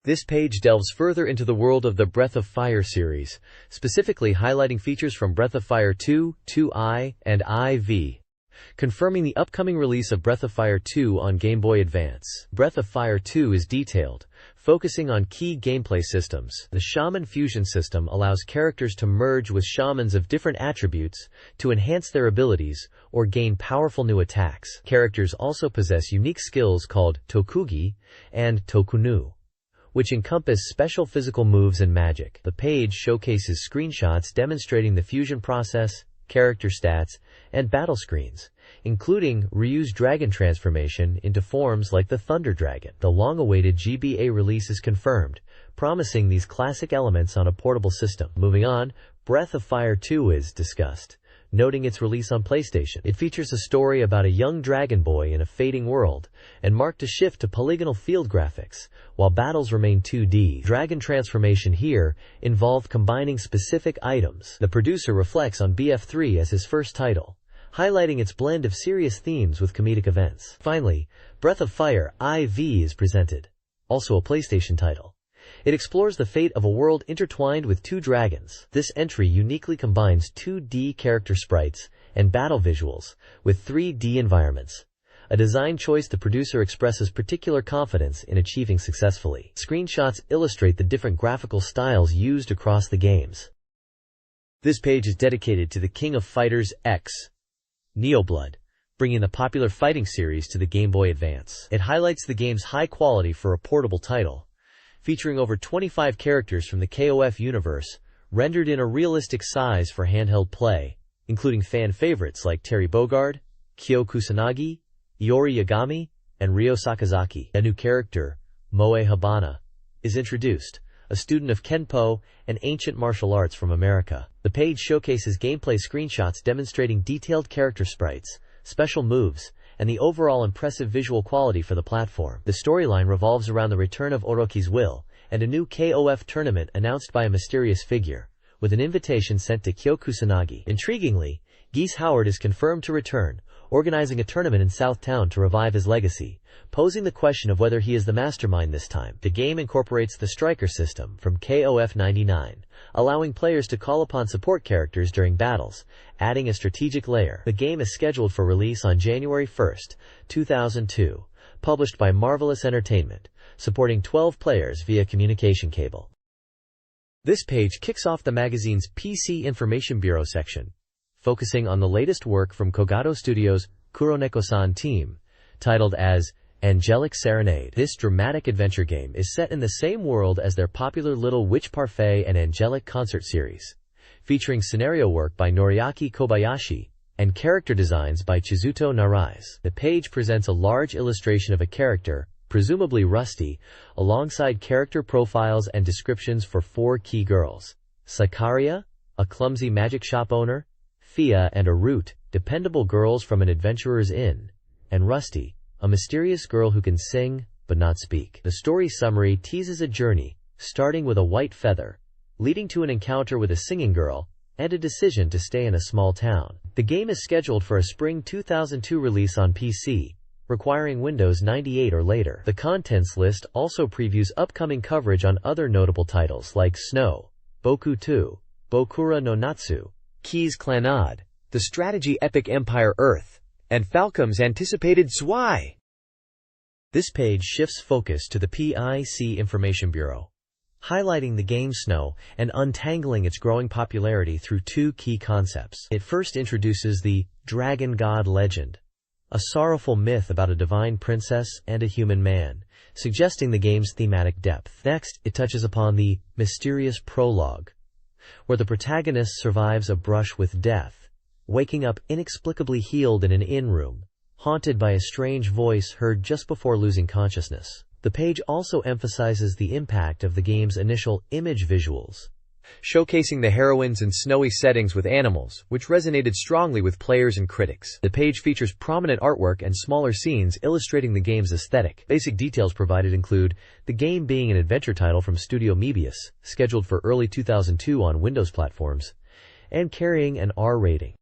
This page delves further into the world of the Breath of Fire series, specifically highlighting features from Breath of Fire 2, 2i, and IV, confirming the upcoming release of Breath of Fire 2 on Game Boy Advance. Breath of Fire 2 is detailed, focusing on key gameplay systems. The Shaman Fusion system allows characters to merge with shamans of different attributes to enhance their abilities or gain powerful new attacks. Characters also possess unique skills called Tokugi and Tokunu, which encompass special physical moves and magic. The page showcases screenshots demonstrating the fusion process, character stats, and battle screens, including Ryu's dragon transformation into forms like the Thunder Dragon. The long-awaited GBA release is confirmed, promising these classic elements on a portable system. Moving on, Breath of Fire 2 is discussed, noting its release on PlayStation. It features a story about a young dragon boy in a fading world, and marked a shift to polygonal field graphics, while battles remain 2D. Dragon transformation here involved combining specific items. The producer reflects on BF3 as his first title, highlighting its blend of serious themes with comedic events. Finally, Breath of Fire IV is presented, also a PlayStation title. It explores the fate of a world intertwined with two dragons. This entry uniquely combines 2D character sprites and battle visuals with 3D environments, a design choice the producer expresses particular confidence in achieving successfully. Screenshots illustrate the different graphical styles used across the games. This page is dedicated to the King of Fighters X, Neoblood, bringing the popular fighting series to the Game Boy Advance. It highlights the game's high quality for a portable title, featuring over 25 characters from the KOF universe, rendered in a realistic size for handheld play, including fan favorites like Terry Bogard, Kyo Kusanagi, Iori Yagami, and Ryo Sakazaki. A new character, Moe Habana, is introduced, a student of Kenpo and ancient martial arts from America. The page showcases gameplay screenshots demonstrating detailed character sprites, special moves, and the overall impressive visual quality for the platform. The storyline revolves around the return of Orochi's will, and a new KOF tournament announced by a mysterious figure, with an invitation sent to Kyo Kusanagi. Intriguingly, Geese Howard is confirmed to return, organizing a tournament in Southtown to revive his legacy, posing the question of whether he is the mastermind this time. The game incorporates the Striker system from KOF 99, allowing players to call upon support characters during battles, adding a strategic layer. The game is scheduled for release on January 1, 2002, published by Marvelous Entertainment, supporting 12 players via communication cable. This page kicks off the magazine's PC Information Bureau section, focusing on the latest work from Kogato Studios' Kuroneko-san team, titled as Angelic Serenade. This dramatic adventure game is set in the same world as their popular Little Witch Parfait and Angelic Concert series, featuring scenario work by Noriaki Kobayashi and character designs by Chizuto Narais. The page presents a large illustration of a character, presumably Rusty, alongside character profiles and descriptions for 4 key girls: Sakaria, a clumsy magic shop owner; Fia and a Root, dependable girls from an adventurer's inn; and Rusty, a mysterious girl who can sing, but not speak. The story summary teases a journey, starting with a white feather, leading to an encounter with a singing girl, and a decision to stay in a small town. The game is scheduled for a spring 2002 release on PC, requiring Windows 98 or later. The contents list also previews upcoming coverage on other notable titles like Snow, Boku 2, Bokura no Natsu, Keys Clanad, the strategy epic Empire Earth, and Falcom's anticipated Zwei. This page shifts focus to the PIC Information Bureau, highlighting the game Snow and untangling its growing popularity through 2 key concepts. It first introduces the Dragon God legend, a sorrowful myth about a divine princess and a human man, suggesting the game's thematic depth. Next, it touches upon the mysterious prologue, where the protagonist survives a brush with death, waking up inexplicably healed in an inn room, haunted by a strange voice heard just before losing consciousness. The page also emphasizes the impact of the game's initial image visuals, showcasing the heroines in snowy settings with animals, which resonated strongly with players and critics. The page features prominent artwork and smaller scenes illustrating the game's aesthetic. Basic details provided include the game being an adventure title from Studio Mebius, scheduled for early 2002 on Windows platforms, and carrying an R rating.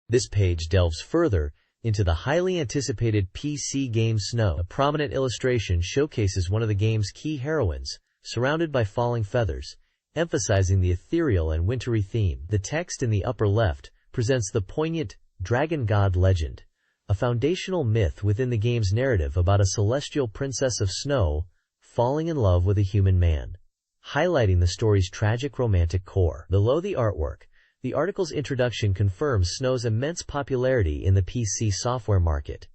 This page delves further into the highly anticipated PC game Snow. A prominent illustration showcases one of the game's key heroines, surrounded by falling feathers, emphasizing the ethereal and wintry theme. The text in the upper left presents the poignant Dragon God legend, a foundational myth within the game's narrative about a celestial princess of snow falling in love with a human man, highlighting the story's tragic romantic core. Below the artwork, the article's introduction confirms Snow's immense popularity in the PC software market,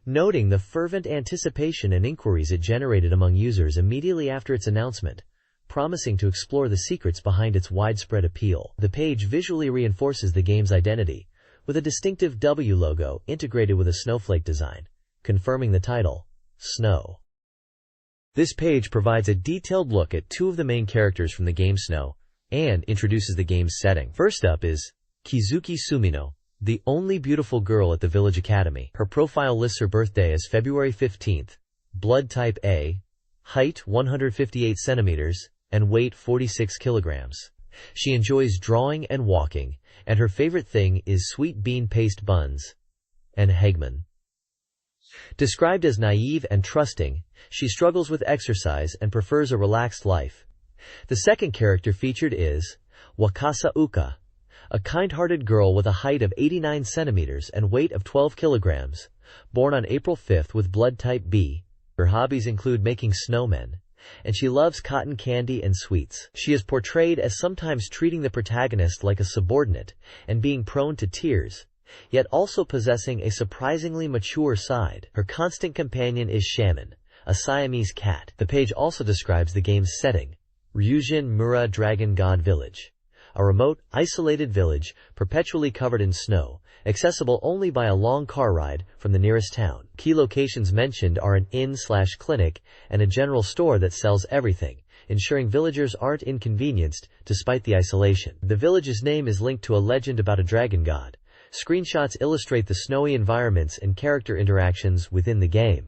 noting the fervent anticipation and inquiries it generated among users immediately after its announcement, promising to explore the secrets behind its widespread appeal. The page visually reinforces the game's identity, with a distinctive W logo integrated with a snowflake design, confirming the title, Snow. This page provides a detailed look at two of the main characters from the game Snow, and introduces the game's setting. First up is Kizuki Sumino, the only beautiful girl at the village academy. Her profile lists her birthday as February 15th, blood type A, height 158 centimeters, and weight 46 kilograms. She enjoys drawing and walking, and her favorite thing is sweet bean paste buns and Hegman. Described as naive and trusting, she struggles with exercise and prefers a relaxed life. The second character featured is Wakasa Uka, a kind-hearted girl with a height of 89 centimeters and weight of 12 kilograms, born on April 5th with blood type B. Her hobbies include making snowmen, and she loves cotton candy and sweets. She is portrayed as sometimes treating the protagonist like a subordinate and being prone to tears, yet also possessing a surprisingly mature side. Her constant companion is Shaman, a Siamese cat. The page also describes the game's setting, Ryujin Mura Dragon God Village, a remote, isolated village perpetually covered in snow, accessible only by a long car ride from the nearest town. Key locations mentioned are an inn/clinic and a general store that sells everything, ensuring villagers aren't inconvenienced despite the isolation. The village's name is linked to a legend about a dragon god. Screenshots illustrate the snowy environments and character interactions within the game.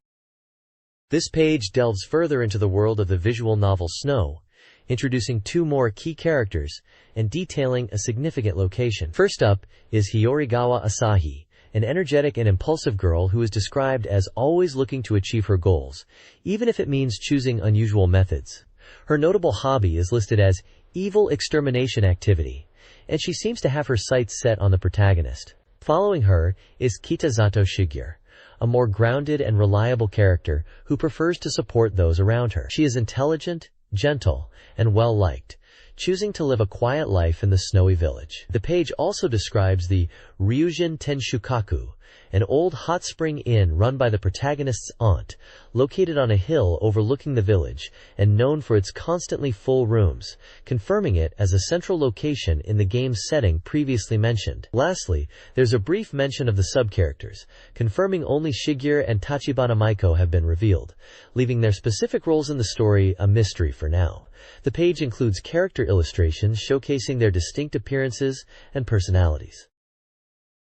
This page delves further into the world of the visual novel Snow, introducing two more key characters and detailing a significant location. First up is Hiyorigawa Asahi, an energetic and impulsive girl who is described as always looking to achieve her goals, even if it means choosing unusual methods. Her notable hobby is listed as evil extermination activity, and she seems to have her sights set on the protagonist. Following her is Kitazato Shigeru, a more grounded and reliable character who prefers to support those around her. She is intelligent, gentle, and well-liked, choosing to live a quiet life in the snowy village. The page also describes the Ryujin Tenshukaku, an old hot spring inn run by the protagonist's aunt, located on a hill overlooking the village and known for its constantly full rooms, confirming it as a central location in the game's setting previously mentioned. Lastly, there's a brief mention of the sub-characters, confirming only Shigeru and Tachibana Maiko have been revealed, leaving their specific roles in the story a mystery for now. The page includes character illustrations showcasing their distinct appearances and personalities.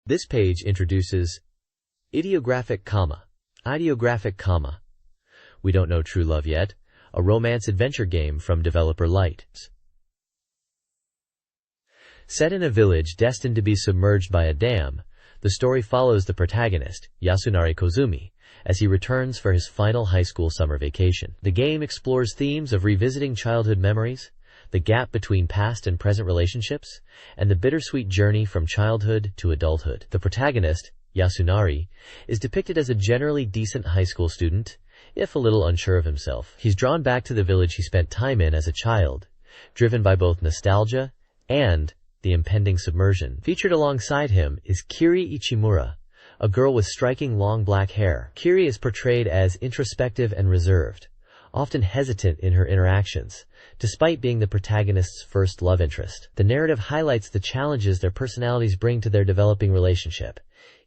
This page introduces Ideographic Comma. We Don't Know True Love Yet, a romance-adventure game from developer Light. Set in a village destined to be submerged by a dam, the story follows the protagonist, Yasunari Kozumi, as he returns for his final high school summer vacation. The game explores themes of revisiting childhood memories, the gap between past and present relationships, and the bittersweet journey from childhood to adulthood. The protagonist, Yasunari, is depicted as a generally decent high school student, if a little unsure of himself. He's drawn back to the village he spent time in as a child, driven by both nostalgia and the impending submersion. Featured alongside him is Kiri Ichimura, a girl with striking long black hair. Kiri is portrayed as introspective and reserved, often hesitant in her interactions, despite being the protagonist's first love interest. The narrative highlights the challenges their personalities bring to their developing relationship,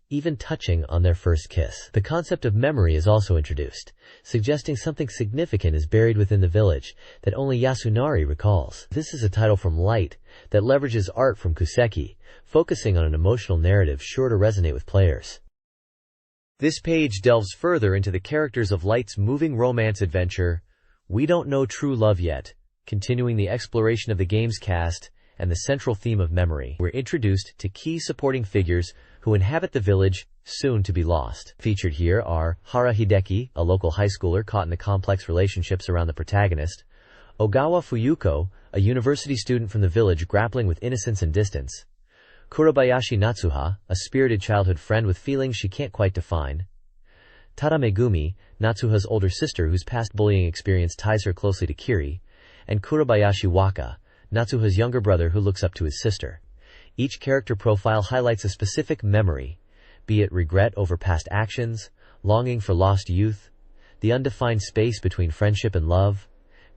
even touching on their first kiss. The concept of memory is also introduced, suggesting something significant is buried within the village that only Yasunari recalls. This is a title from Light that leverages art from Kuseki, focusing on an emotional narrative sure to resonate with players. This page delves further into the characters of Light's moving romance adventure, We Don't Know True Love Yet, continuing the exploration of the game's cast and the central theme of memory. We're introduced to key supporting figures who inhabit the village soon to be lost. Featured here are Hara Hideki, a local high schooler caught in the complex relationships around the protagonist, Ogawa Fuyuko, a university student from the village grappling with innocence and distance, Kurabayashi Natsuha, a spirited childhood friend with feelings she can't quite define, Tada Megumi, Natsuha's older sister whose past bullying experience ties her closely to Kiri, and Kurabayashi Waka, Natsuha's younger brother who looks up to his sister. Each character profile highlights a specific memory, be it regret over past actions, longing for lost youth, the undefined space between friendship and love,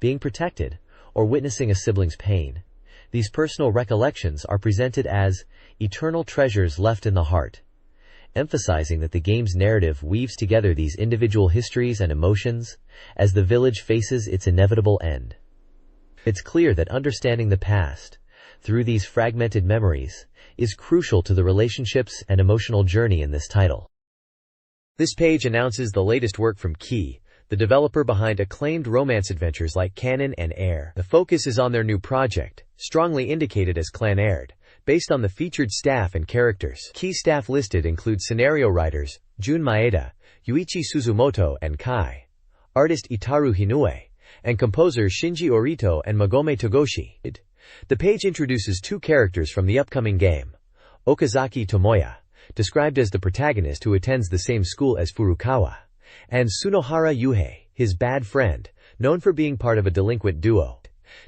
being protected, or witnessing a sibling's pain. These personal recollections are presented as eternal treasures left in the heart, emphasizing that the game's narrative weaves together these individual histories and emotions as the village faces its inevitable end. It's clear that understanding the past through these fragmented memories is crucial to the relationships and emotional journey in this title. This page announces the latest work from Key, the developer behind acclaimed romance adventures like Canon and Air. The focus is on their new project, strongly indicated as Clan Aired, based on the featured staff and characters. Key staff listed include scenario writers Jun Maeda, Yuichi Suzumoto and Kai, artist Itaru Hinue, and composers Shinji Orito and Magome Togoshi. The page introduces two characters from the upcoming game. Okazaki Tomoya, described as the protagonist who attends the same school as Furukawa, and Sunohara Yuhei, his bad friend, known for being part of a delinquent duo.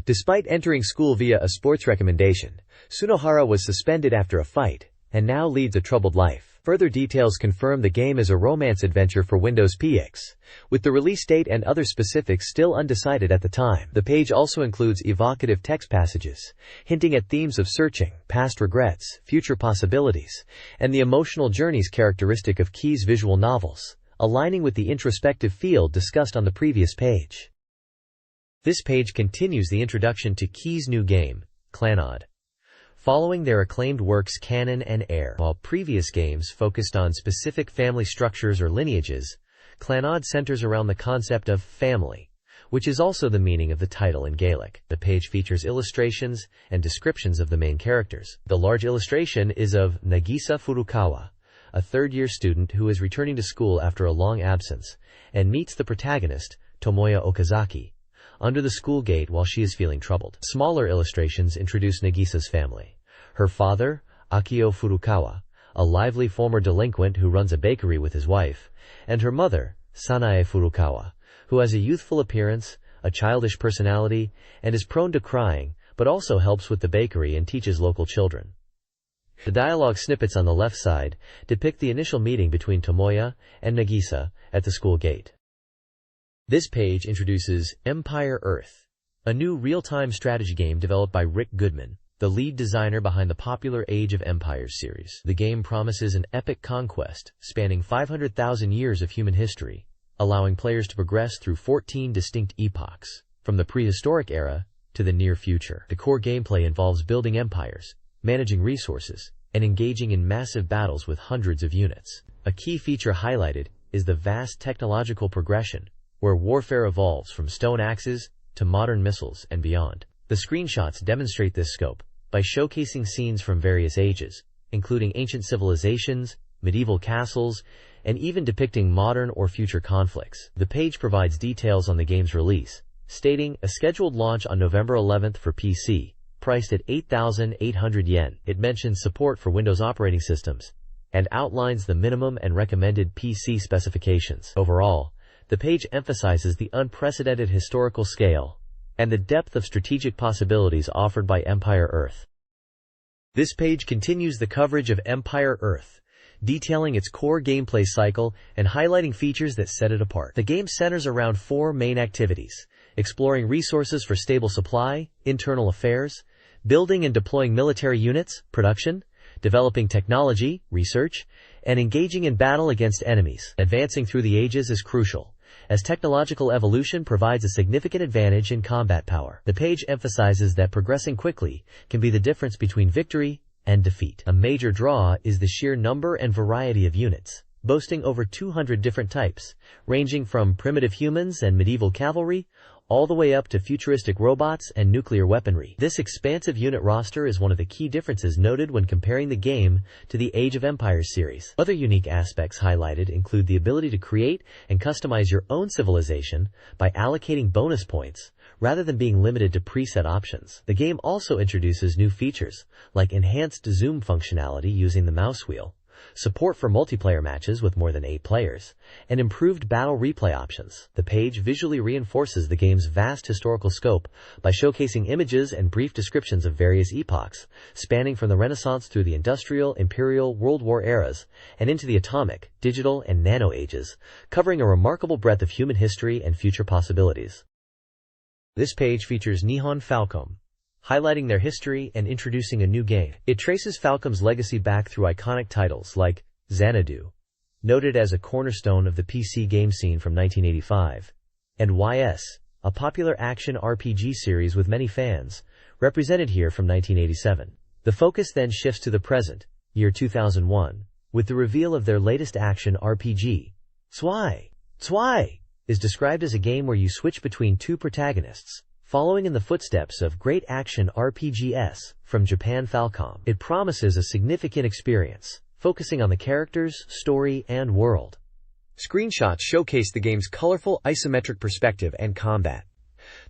Despite entering school via a sports recommendation, Sunohara was suspended after a fight, and now leads a troubled life. Further details confirm the game is a romance adventure for Windows PX, with the release date and other specifics still undecided at the time. The page also includes evocative text passages, hinting at themes of searching, past regrets, future possibilities, and the emotional journeys characteristic of Key's visual novels, aligning with the introspective feel discussed on the previous page. This page continues the introduction to Key's new game, Clannad. Following their acclaimed works Canon and Air, while previous games focused on specific family structures or lineages, Clannad centers around the concept of family, which is also the meaning of the title in Gaelic. The page features illustrations and descriptions of the main characters. The large illustration is of Nagisa Furukawa, a third-year student who is returning to school after a long absence, and meets the protagonist, Tomoya Okazaki, under the school gate while she is feeling troubled. Smaller illustrations introduce Nagisa's family. Her father, Akio Furukawa, a lively former delinquent who runs a bakery with his wife, and her mother, Sanae Furukawa, who has a youthful appearance, a childish personality, and is prone to crying, but also helps with the bakery and teaches local children. The dialogue snippets on the left side depict the initial meeting between Tomoya and Nagisa at the school gate. This page introduces Empire Earth, a new real-time strategy game developed by Rick Goodman, the lead designer behind the popular Age of Empires series. The game promises an epic conquest spanning 500,000 years of human history, allowing players to progress through 14 distinct epochs, from the prehistoric era to the near future. The core gameplay involves building empires, managing resources, and engaging in massive battles with hundreds of units. A key feature highlighted is the vast technological progression, where warfare evolves from stone axes to modern missiles and beyond. The screenshots demonstrate this scope by showcasing scenes from various ages, including ancient civilizations, medieval castles, and even depicting modern or future conflicts. The page provides details on the game's release, stating a scheduled launch on November 11th for PC, priced at 8,800 yen. It mentions support for Windows operating systems and outlines the minimum and recommended PC specifications. Overall, the page emphasizes the unprecedented historical scale and the depth of strategic possibilities offered by Empire Earth. This page continues the coverage of Empire Earth, detailing its core gameplay cycle and highlighting features that set it apart. The game centers around four main activities: exploring resources for stable supply, internal affairs, building and deploying military units, production, developing technology, research, and engaging in battle against enemies. Advancing through the ages is crucial, as technological evolution provides a significant advantage in combat power. The page emphasizes that progressing quickly can be the difference between victory and defeat. A major draw is the sheer number and variety of units, boasting over 200 different types, ranging from primitive humans and medieval cavalry all the way up to futuristic robots and nuclear weaponry. This expansive unit roster is one of the key differences noted when comparing the game to the Age of Empires series. Other unique aspects highlighted include the ability to create and customize your own civilization by allocating bonus points, rather than being limited to preset options. The game also introduces new features, like enhanced zoom functionality using the mouse wheel, support for multiplayer matches with more than 8 players, and improved battle replay options. The page visually reinforces the game's vast historical scope by showcasing images and brief descriptions of various epochs, spanning from the Renaissance through the Industrial, Imperial, World War eras, and into the Atomic, Digital, and Nano ages, covering a remarkable breadth of human history and future possibilities. This page features Nihon Falcom, highlighting their history and introducing a new game. It traces Falcom's legacy back through iconic titles like Xanadu, noted as a cornerstone of the PC game scene from 1985, and YS, a popular action RPG series with many fans, represented here from 1987. The focus then shifts to the present, year 2001, with the reveal of their latest action RPG. Zwei is described as a game where you switch between two protagonists, following in the footsteps of great action RPGs from Japan Falcom. It promises a significant experience, focusing on the characters, story, and world. Screenshots showcase the game's colorful isometric perspective and combat.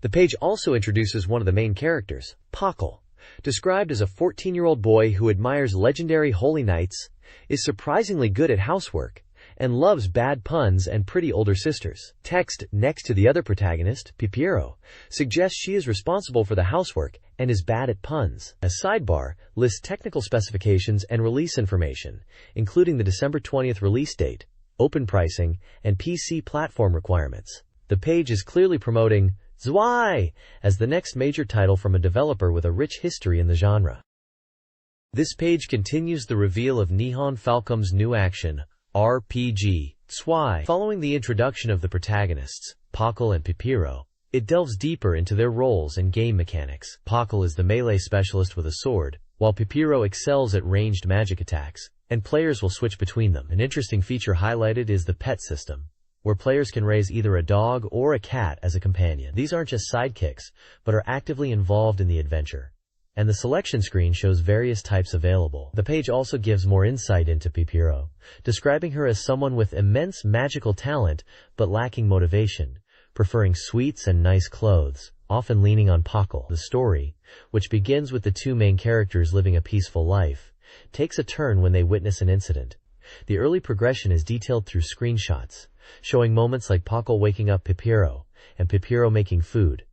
The page also introduces one of the main characters, Pockle, described as a 14-year-old boy who admires legendary holy knights, is surprisingly good at housework, and loves bad puns and pretty older sisters. Text next to the other protagonist, Pipiro, suggests she is responsible for the housework and is bad at puns. A sidebar lists technical specifications and release information, including the December 20th release date, open pricing, and PC platform requirements. The page is clearly promoting Zwei as the next major title from a developer with a rich history in the genre. This page continues the reveal of Nihon Falcom's new action RPG, Zwei. Following the introduction of the protagonists, Pockle and Pipiro, it delves deeper into their roles and game mechanics. Pockle is the melee specialist with a sword, while Pipiro excels at ranged magic attacks, and players will switch between them. An interesting feature highlighted is the pet system, where players can raise either a dog or a cat as a companion. These aren't just sidekicks, but are actively involved in the adventure, and the selection screen shows various types available. The page also gives more insight into Pipiro, describing her as someone with immense magical talent but lacking motivation, preferring sweets and nice clothes, often leaning on Pockle. The story, which begins with the two main characters living a peaceful life, takes a turn when they witness an incident. The early progression is detailed through screenshots, showing moments like Pockle waking up Pipiro and Pipiro making food,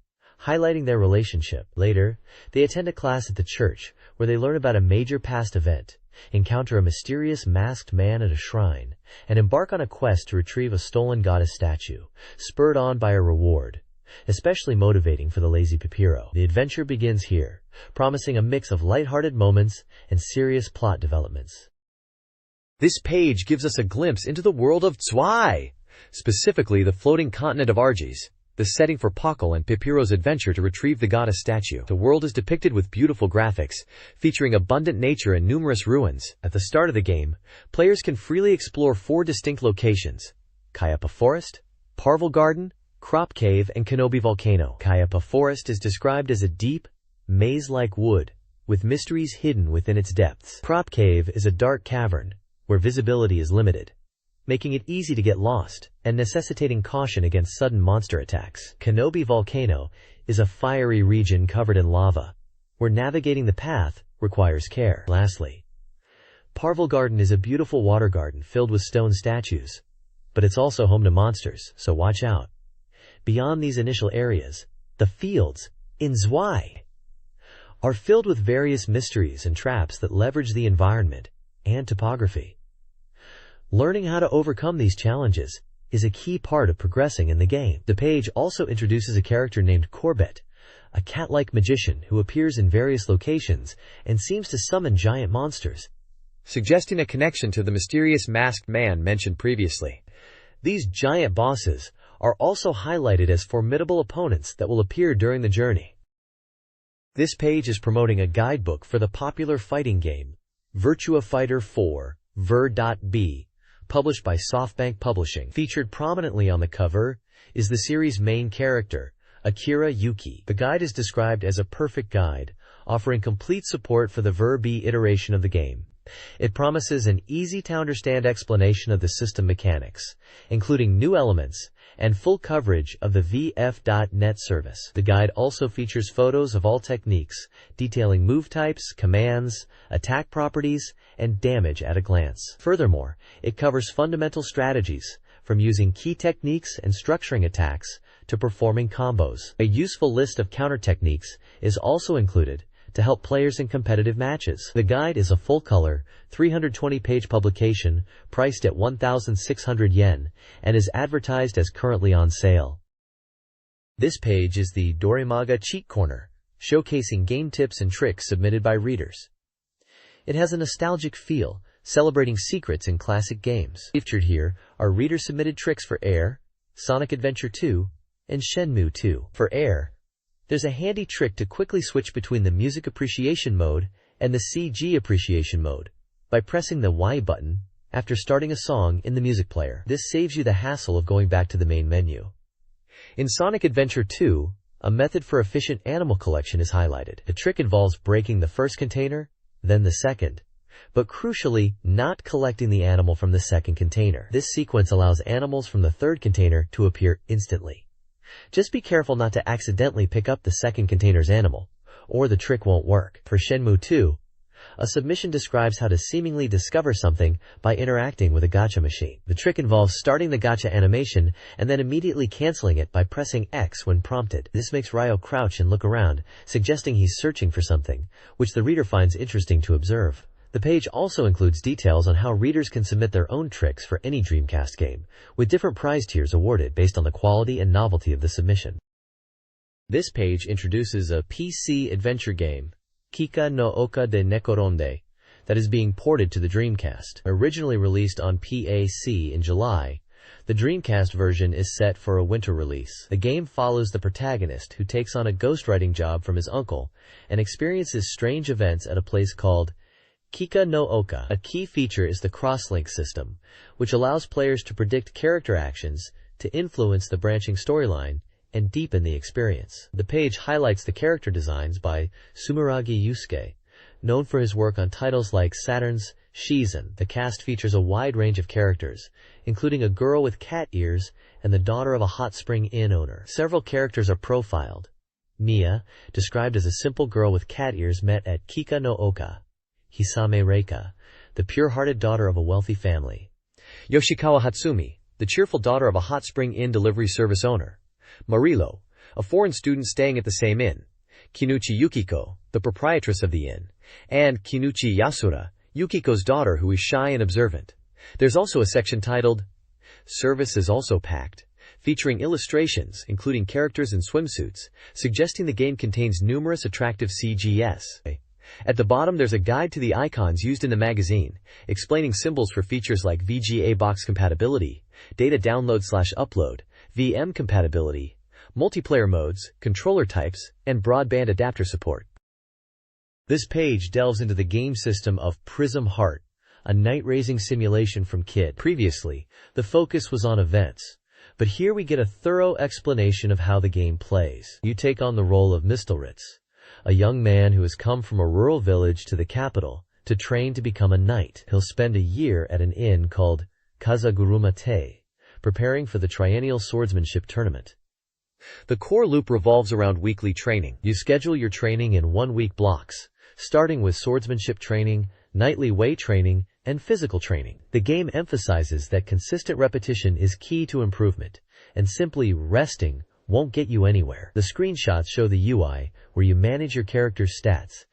highlighting their relationship. Later, they attend a class at the church, where they learn about a major past event, encounter a mysterious masked man at a shrine, and embark on a quest to retrieve a stolen goddess statue, spurred on by a reward, especially motivating for the lazy Pipiro. The adventure begins here, promising a mix of lighthearted moments and serious plot developments. This page gives us a glimpse into the world of Zwei, specifically the floating continent of Arges, the setting for Pockle and Pipiro's adventure to retrieve the goddess statue. The world is depicted with beautiful graphics, featuring abundant nature and numerous ruins. At the start of the game, players can freely explore 4 distinct locations: Kayapa Forest, Parvel Garden, Crop Cave, and Kenobi Volcano. Kayapa Forest is described as a deep, maze-like wood, with mysteries hidden within its depths. Crop Cave is a dark cavern, where visibility is limited, making it easy to get lost and necessitating caution against sudden monster attacks. Kenobi Volcano is a fiery region covered in lava, where navigating the path requires care. Lastly, Parvel Garden is a beautiful water garden filled with stone statues, but it's also home to monsters, so watch out. Beyond these initial areas, the fields in Zwei are filled with various mysteries and traps that leverage the environment and topography. Learning how to overcome these challenges is a key part of progressing in the game. The page also introduces a character named Corbett, a cat-like magician who appears in various locations and seems to summon giant monsters, suggesting a connection to the mysterious masked man mentioned previously. These giant bosses are also highlighted as formidable opponents that will appear during the journey. This page is promoting a guidebook for the popular fighting game, Virtua Fighter 4, Vir.B, published by SoftBank Publishing. Featured prominently on the cover is the series' main character, Akira Yuki. The guide is described as a perfect guide, offering complete support for the Vir.B iteration of the game. It promises an easy-to-understand explanation of the system mechanics, including new elements and full coverage of the VF.net service. The guide also features photos of all techniques, detailing move types, commands, attack properties, and damage at a glance. Furthermore, it covers fundamental strategies, from using key techniques and structuring attacks to performing combos. A useful list of counter techniques is also included to help players in competitive matches. The guide is a full-color, 320-page publication priced at 1,600 yen and is advertised as currently on sale. This page is the Dorimaga Cheat Corner, showcasing game tips and tricks submitted by readers. It has a nostalgic feel, celebrating secrets in classic games. Featured here are reader-submitted tricks for Air, Sonic Adventure 2, and Shenmue 2. For Air, there's a handy trick to quickly switch between the music appreciation mode and the CG appreciation mode by pressing the Y button after starting a song in the music player. This saves you the hassle of going back to the main menu. In Sonic Adventure 2, a method for efficient animal collection is highlighted. The trick involves breaking the first container, then the second, but crucially, not collecting the animal from the second container. This sequence allows animals from the third container to appear instantly. Just be careful not to accidentally pick up the second container's animal, or the trick won't work. For Shenmue 2, a submission describes how to seemingly discover something by interacting with a gacha machine. The trick involves starting the gacha animation and then immediately canceling it by pressing X when prompted. This makes Ryo crouch and look around, suggesting he's searching for something, which the reader finds interesting to observe. The page also includes details on how readers can submit their own tricks for any Dreamcast game, with different prize tiers awarded based on the quality and novelty of the submission. This page introduces a PC adventure game, Kika no Oka de Nekoronde, that is being ported to the Dreamcast. Originally released on PAC in July, the Dreamcast version is set for a winter release. The game follows the protagonist who takes on a ghostwriting job from his uncle and experiences strange events at a place called Kika no Oka. A key feature is the crosslink system, which allows players to predict character actions to influence the branching storyline and deepen the experience. The page highlights the character designs by Sumeragi Yusuke, known for his work on titles like Saturn's Shizen. The cast features a wide range of characters, including a girl with cat ears and the daughter of a hot spring inn owner. Several characters are profiled. Mia, described as a simple girl with cat ears, met at Kika no Oka. Hisame Reika, the pure-hearted daughter of a wealthy family. Yoshikawa Hatsumi, the cheerful daughter of a hot spring inn delivery service owner. Marilo, a foreign student staying at the same inn. Kinuchi Yukiko, the proprietress of the inn. And Kinuchi Yasura, Yukiko's daughter who is shy and observant. There's also a section titled, Service is also packed, featuring illustrations, including characters in swimsuits, suggesting the game contains numerous attractive CGs. At the bottom there's a guide to the icons used in the magazine, explaining symbols for features like VGA box compatibility, data download/upload, VM compatibility, multiplayer modes, controller types, and broadband adapter support. This page delves into the game system of Prism Heart, a night-raising simulation from Kid. Previously, the focus was on events, but here we get a thorough explanation of how the game plays. You take on the role of Mistelritz, a young man who has come from a rural village to the capital to train to become a knight. He'll spend a year at an inn called Kazaguruma Te, preparing for the triennial swordsmanship tournament. The core loop revolves around weekly training. You schedule your training in 1-week blocks, starting with swordsmanship training, nightly weight training, and physical training. The game emphasizes that consistent repetition is key to improvement, and simply resting won't get you anywhere. The screenshots show the UI, where you manage your character's stats.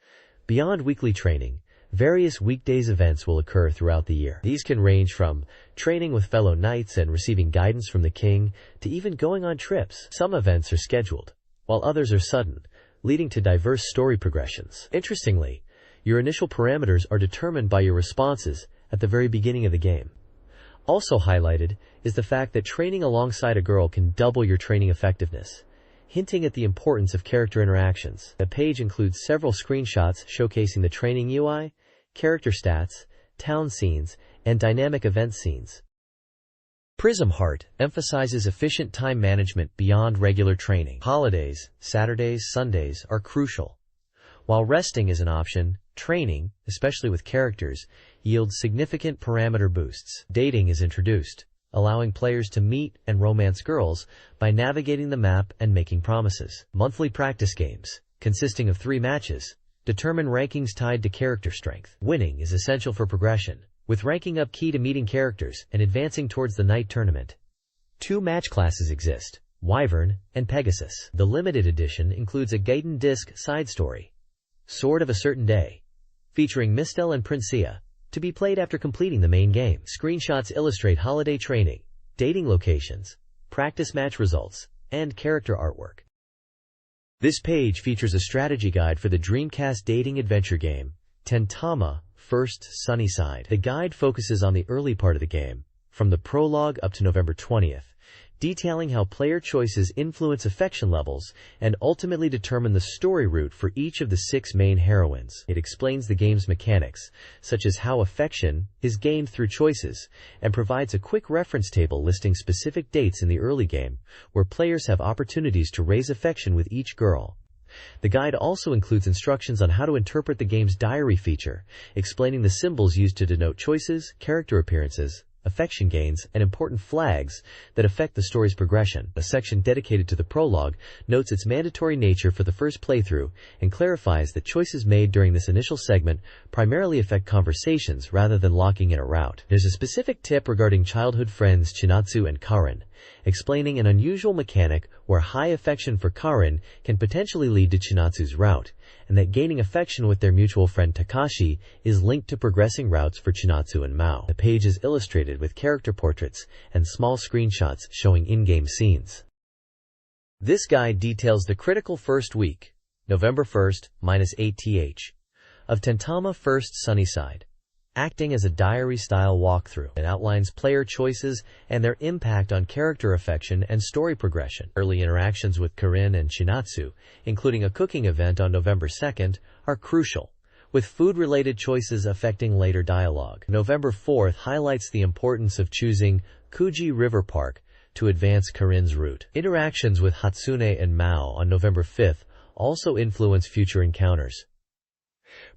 Beyond weekly training, various weekdays events will occur throughout the year. These can range from training with fellow knights and receiving guidance from the king, to even going on trips. Some events are scheduled, while others are sudden, leading to diverse story progressions. Interestingly, your initial parameters are determined by your responses at the very beginning of the game. Also highlighted is the fact that training alongside a girl can double your training effectiveness, hinting at the importance of character interactions. The page includes several screenshots showcasing the training UI, character stats, town scenes, and dynamic event scenes. Prism Heart emphasizes efficient time management beyond regular training. Holidays, Saturdays, Sundays are crucial. While resting is an option, training, especially with characters, yields significant parameter boosts. Dating is introduced, allowing players to meet and romance girls by navigating the map and making promises. Monthly practice games, consisting of 3 matches, determine rankings tied to character strength. Winning is essential for progression, with ranking up key to meeting characters and advancing towards the night tournament. 2 match classes exist, Wyvern and Pegasus. The limited edition includes a Gaiden disc side story, Sword of a Certain Day, featuring Mistel and Princia, to be played after completing the main game. Screenshots illustrate holiday training, dating locations, practice match results, and character artwork. This page features a strategy guide for the Dreamcast dating adventure game, Tentama First Sunnyside. The guide focuses on the early part of the game, from the prologue up to November 20th, detailing how player choices influence affection levels and ultimately determine the story route for each of the 6 main heroines. It explains the game's mechanics, such as how affection is gained through choices, and provides a quick reference table listing specific dates in the early game, where players have opportunities to raise affection with each girl. The guide also includes instructions on how to interpret the game's diary feature, explaining the symbols used to denote choices, character appearances, affection gains, and important flags that affect the story's progression. A section dedicated to the prologue notes its mandatory nature for the first playthrough and clarifies that choices made during this initial segment primarily affect conversations rather than locking in a route. There's a specific tip regarding childhood friends Chinatsu and Karin, explaining an unusual mechanic where high affection for Karin can potentially lead to Chinatsu's route, and that gaining affection with their mutual friend Takashi is linked to progressing routes for Chinatsu and Mao. The page is illustrated with character portraits and small screenshots showing in-game scenes. This guide details the critical first week, November 1st, -8th, of Tentama First Sunnyside, acting as a diary-style walkthrough. It outlines player choices and their impact on character affection and story progression. Early interactions with Karin and Chinatsu, including a cooking event on November 2nd, are crucial, with food-related choices affecting later dialogue. November 4th highlights the importance of choosing Kuji River Park to advance Karin's route. Interactions with Hatsune and Mao on November 5th also influence future encounters.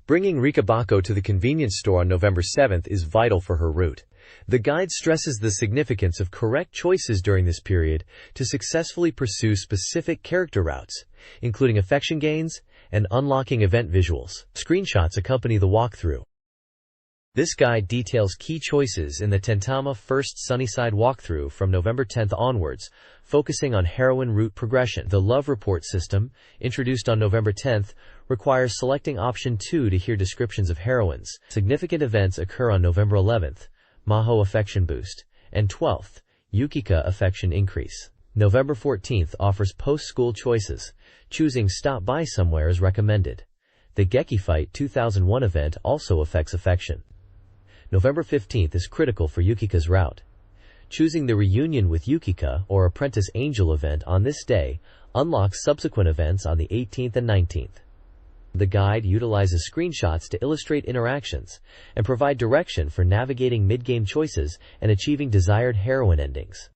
Bringing Rikabako to the convenience store on November 7th is vital for her route. The guide stresses the significance of correct choices during this period to successfully pursue specific character routes, including affection gains and unlocking event visuals. Screenshots accompany the walkthrough. This guide details key choices in the Tentama First Sunnyside walkthrough from November 10th onwards, focusing on heroine route progression. The Love Report system, introduced on November 10th, requires selecting option 2 to hear descriptions of heroines. Significant events occur on November 11th, Maho Affection Boost, and 12th, Yukika Affection Increase. November 14th offers post-school choices. Choosing Stop By Somewhere is recommended. The Geki Fight 2001 event also affects affection. November 15th is critical for Yukika's route. Choosing the Reunion with Yukika or Apprentice Angel event on this day unlocks subsequent events on the 18th and 19th. The guide utilizes screenshots to illustrate interactions and provide direction for navigating mid-game choices and achieving desired heroine endings.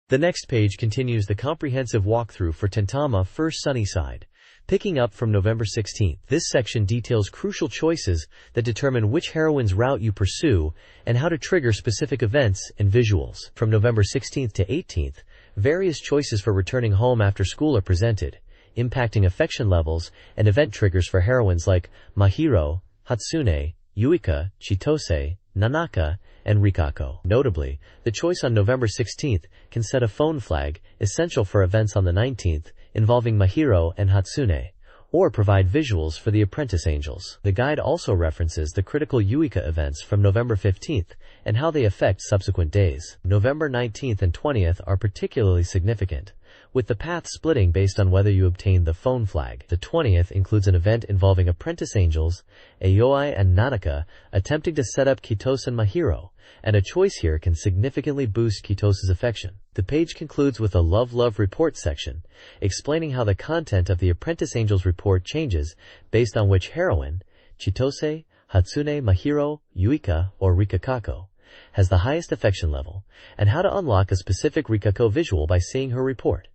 The next page continues the comprehensive walkthrough for Tentama First Sunnyside, picking up from November 16th. This section details crucial choices that determine which heroine's route you pursue and how to trigger specific events and visuals. From November 16th to 18th, various choices for returning home after school are presented, impacting affection levels and event triggers for heroines like Mahiro, Hatsune, Yuika, Chitose, Nanaka, and Rikako. Notably, the choice on November 16th can set a phone flag, essential for events on the 19th, involving Mahiro and Hatsune, or provide visuals for the Apprentice Angels. The guide also references the critical Yuika events from November 15th and how they affect subsequent days. November 19th and 20th are particularly significant, with the path splitting based on whether you obtain the phone flag. The 20th includes an event involving Apprentice Angels, Aoi and Nanaka, attempting to set up Kitose and Mahiro, and a choice here can significantly boost Kitose's affection. The page concludes with a Love Report section, explaining how the content of the Apprentice Angels report changes based on which heroine, Chitose, Hatsune, Mahiro, Yuika, or Rikako, has the highest affection level, and how to unlock a specific Rikako visual by seeing her report.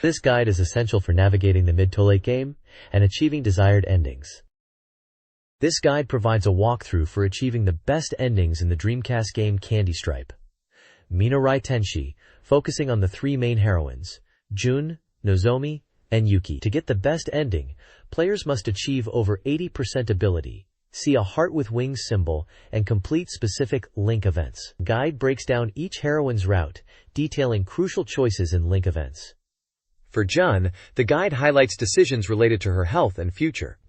This guide is essential for navigating the mid-to-late game and achieving desired endings. This guide provides a walkthrough for achieving the best endings in the Dreamcast game Candy Stripe. Minarai Tenshi, focusing on the 3 main heroines, Jun, Nozomi, and Yuki. To get the best ending, players must achieve over 80% ability, see a heart with wings symbol, and complete specific link events. Guide breaks down each heroine's route, detailing crucial choices in link events. For Jun, the guide highlights decisions related to her health and future.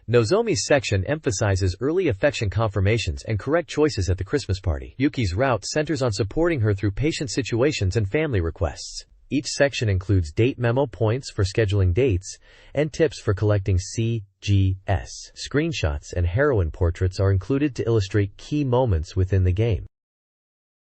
Nozomi's section emphasizes early affection confirmations and correct choices at the Christmas party. Yuki's route centers on supporting her through patient situations and family requests. Each section includes date memo points for scheduling dates and tips for collecting CGS. Screenshots and heroine portraits are included to illustrate key moments within the game.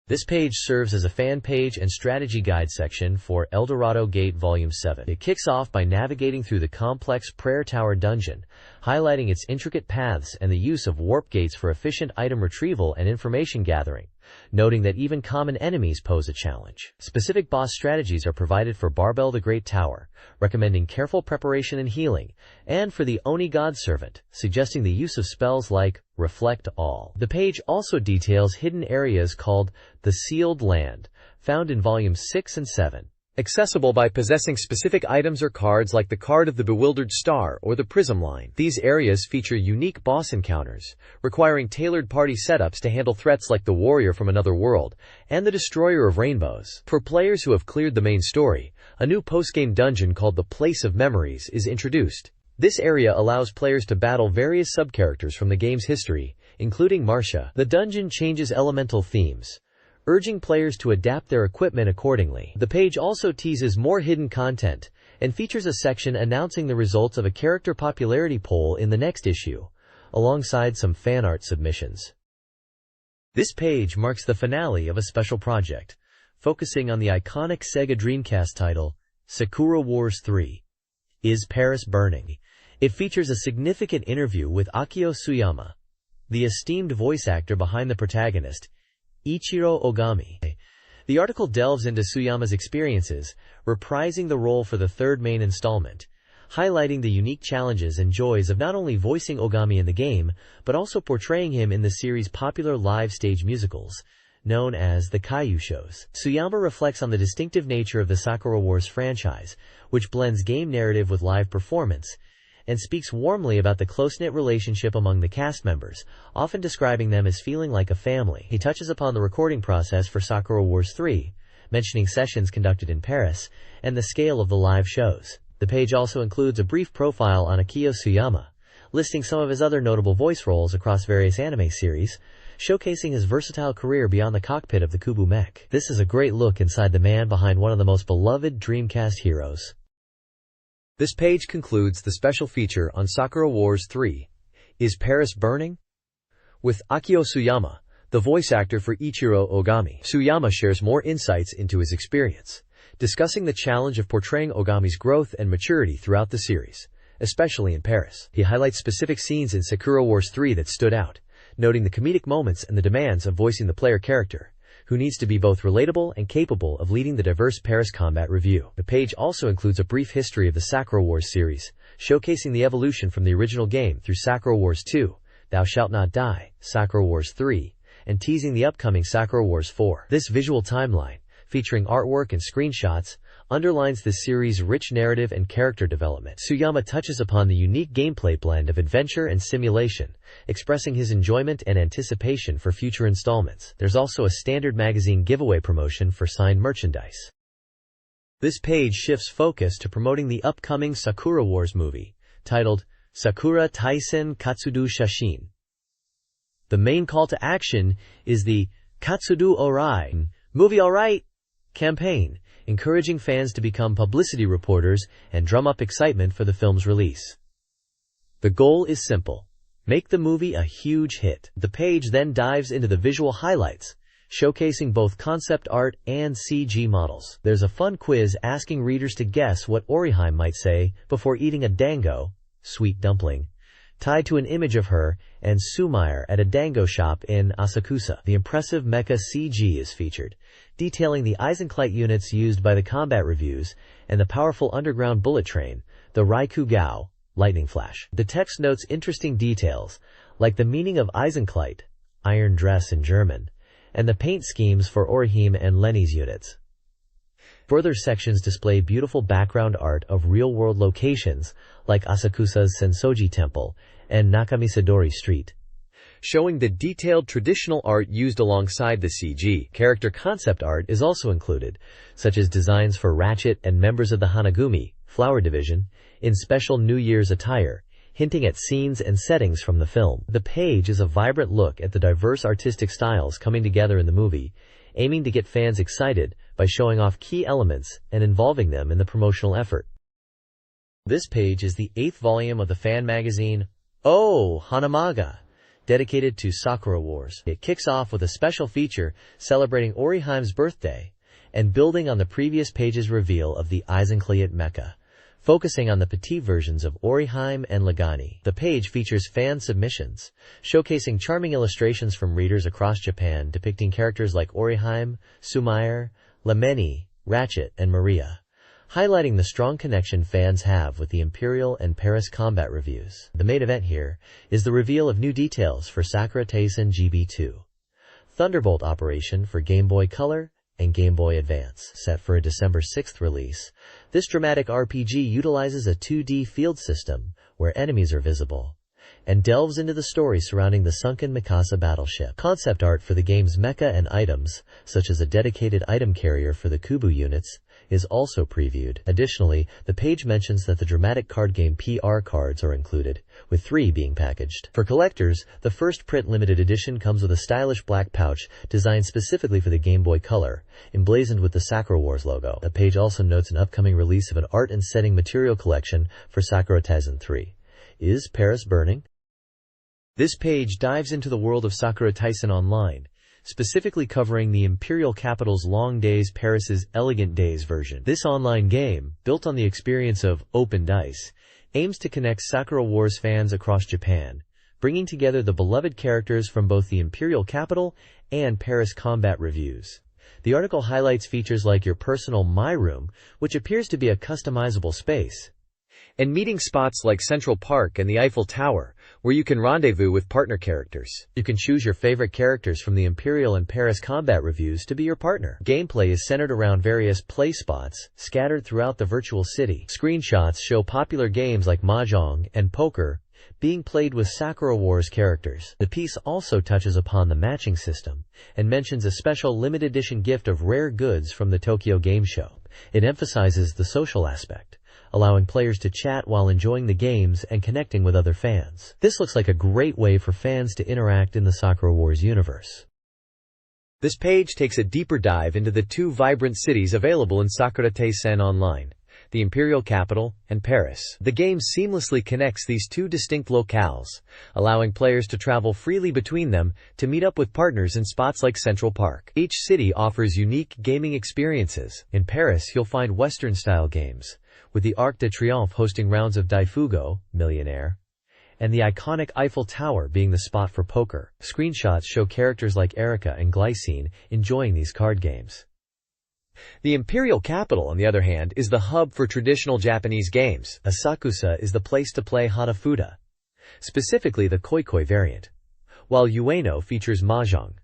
This page serves as a fan page and strategy guide section for Eldorado Gate Volume 7. It kicks off by navigating through the complex Prayer Tower dungeon, highlighting its intricate paths and the use of warp gates for efficient item retrieval and information gathering, noting that even common enemies pose a challenge. Specific boss strategies are provided for Barbell the Great Tower, recommending careful preparation and healing, and for the Oni Godservant, suggesting the use of spells like Reflect All. The page also details hidden areas called the Sealed Land, found in Volumes 6 and 7. Accessible by possessing specific items or cards like the Card of the Bewildered Star or the Prism Line. These areas feature unique boss encounters, requiring tailored party setups to handle threats like the Warrior from Another World and the Destroyer of Rainbows. For players who have cleared the main story, a new post-game dungeon called the Place of Memories is introduced. This area allows players to battle various sub-characters from the game's history, including Marcia. The dungeon changes elemental themes, urging players to adapt their equipment accordingly. The page also teases more hidden content and features a section announcing the results of a character popularity poll in the next issue, alongside some fan art submissions. This page marks the finale of a special project, focusing on the iconic Sega Dreamcast title, Sakura Wars 3. Is Paris Burning? It features a significant interview with Akio Suyama, the esteemed voice actor behind the protagonist, Ichiro Ogami. The article delves into Suyama's experiences, reprising the role for the third main installment, highlighting the unique challenges and joys of not only voicing Ogami in the game, but also portraying him in the series' popular live stage musicals, known as the Caillou shows. Suyama reflects on the distinctive nature of the Sakura Wars franchise, which blends game narrative with live performance, and speaks warmly about the close-knit relationship among the cast members, often describing them as feeling like a family. He touches upon the recording process for Sakura Wars 3, mentioning sessions conducted in Paris, and the scale of the live shows. The page also includes a brief profile on Akio Suyama, listing some of his other notable voice roles across various anime series, showcasing his versatile career beyond the cockpit of the Kubu mech. This is a great look inside the man behind one of the most beloved Dreamcast heroes. This page concludes the special feature on Sakura Wars 3, Is Paris Burning? With Akio Suyama, the voice actor for Ichiro Ogami. Suyama shares more insights into his experience, discussing the challenge of portraying Ogami's growth and maturity throughout the series, especially in Paris. He highlights specific scenes in Sakura Wars 3 that stood out, noting the comedic moments and the demands of voicing the player character, who needs to be both relatable and capable of leading the diverse Paris combat review. The page also includes a brief history of the Sakura Wars series, showcasing the evolution from the original game through Sakura Wars 2, Thou Shalt Not Die, Sakura Wars 3, and teasing the upcoming Sakura Wars 4. This visual timeline, featuring artwork and screenshots, underlines the series' rich narrative and character development. Suyama touches upon the unique gameplay blend of adventure and simulation, expressing his enjoyment and anticipation for future installments. There's also a standard magazine giveaway promotion for signed merchandise. This page shifts focus to promoting the upcoming Sakura Wars movie, titled Sakura Taisen Katsudo Shashin. The main call to action is the Katsudo Orai, movie alright campaign, encouraging fans to become publicity reporters and drum up excitement for the film's release. The goal is simple: make the movie a huge hit. The page then dives into the visual highlights, showcasing both concept art and CG models. There's a fun quiz asking readers to guess what Orihime might say before eating a dango, sweet dumpling, tied to an image of her and Sumair at a dango shop in Asakusa. The impressive mecha CG is featured, detailing the Eisenkite units used by the combat reviews and the powerful underground bullet train, the Raikugao, lightning flash. The text notes interesting details, like the meaning of Eisenkite, iron dress in German, and the paint schemes for Orihime and Lenny's units. Further sections display beautiful background art of real-world locations like Asakusa's Sensoji Temple and Nakamisadori Street, showing the detailed traditional art used alongside the CG. Character concept art is also included, such as designs for Ratchet and members of the Hanagumi, Flower Division, in special New Year's attire, hinting at scenes and settings from the film. The page is a vibrant look at the diverse artistic styles coming together in the movie, aiming to get fans excited by showing off key elements and involving them in the promotional effort. This page is the 8th volume of the fan magazine, Oh Hanamaga, dedicated to Sakura Wars. It kicks off with a special feature celebrating Oriheim's birthday and building on the previous page's reveal of the Eisenkleid mecha, focusing on the petite versions of Oriheim and Legani. The page features fan submissions, showcasing charming illustrations from readers across Japan depicting characters like Oriheim, Sumair, Lemeni, Ratchet, and Maria, highlighting the strong connection fans have with the Imperial and Paris combat reviews. The main event here is the reveal of new details for Sakura Taisen GB2, Thunderbolt Operation for Game Boy Color and Game Boy Advance. Set for a December 6th release, this dramatic RPG utilizes a 2D field system where enemies are visible, and delves into the story surrounding the sunken Mikasa battleship. Concept art for the game's mecha and items, such as a dedicated item carrier for the Kubu units, is also previewed. Additionally, the page mentions that the dramatic card game PR cards are included, with 3 being packaged. For collectors, the first print limited edition comes with a stylish black pouch designed specifically for the Game Boy Color, emblazoned with the Sakura Wars logo. The page also notes an upcoming release of an art and setting material collection for Sakura Taisen 3. Is Paris burning? This page dives into the world of Sakura Taisen Online, specifically covering the Imperial Capital's Long Days Paris's Elegant Days version. This online game, built on the experience of Open Dice, aims to connect Sakura Wars fans across Japan, bringing together the beloved characters from both the Imperial Capital and Paris combat reviews. The article highlights features like your personal My Room, which appears to be a customizable space, and meeting spots like Central Park and the Eiffel Tower, where you can rendezvous with partner characters. You can choose your favorite characters from the Imperial and Paris combat reviews to be your partner. Gameplay is centered around various play spots scattered throughout the virtual city. Screenshots show popular games like Mahjong and poker being played with Sakura Wars characters. The piece also touches upon the matching system and mentions a special limited edition gift of rare goods from the Tokyo Game Show. It emphasizes the social aspect, allowing players to chat while enjoying the games and connecting with other fans. This looks like a great way for fans to interact in the Sakura Wars universe. This page takes a deeper dive into the 2 vibrant cities available in Sakura Taisen Online, the Imperial Capital and Paris. The game seamlessly connects these 2 distinct locales, allowing players to travel freely between them to meet up with partners in spots like Central Park. Each city offers unique gaming experiences. In Paris, you'll find Western-style games, with the Arc de Triomphe hosting rounds of Daifugo, Millionaire, and the iconic Eiffel Tower being the spot for poker. Screenshots show characters like Erika and Glycine enjoying these card games. The Imperial Capital, on the other hand, is the hub for traditional Japanese games. Asakusa is the place to play Hanafuda, specifically the Koikoi variant, while Ueno features Mahjong.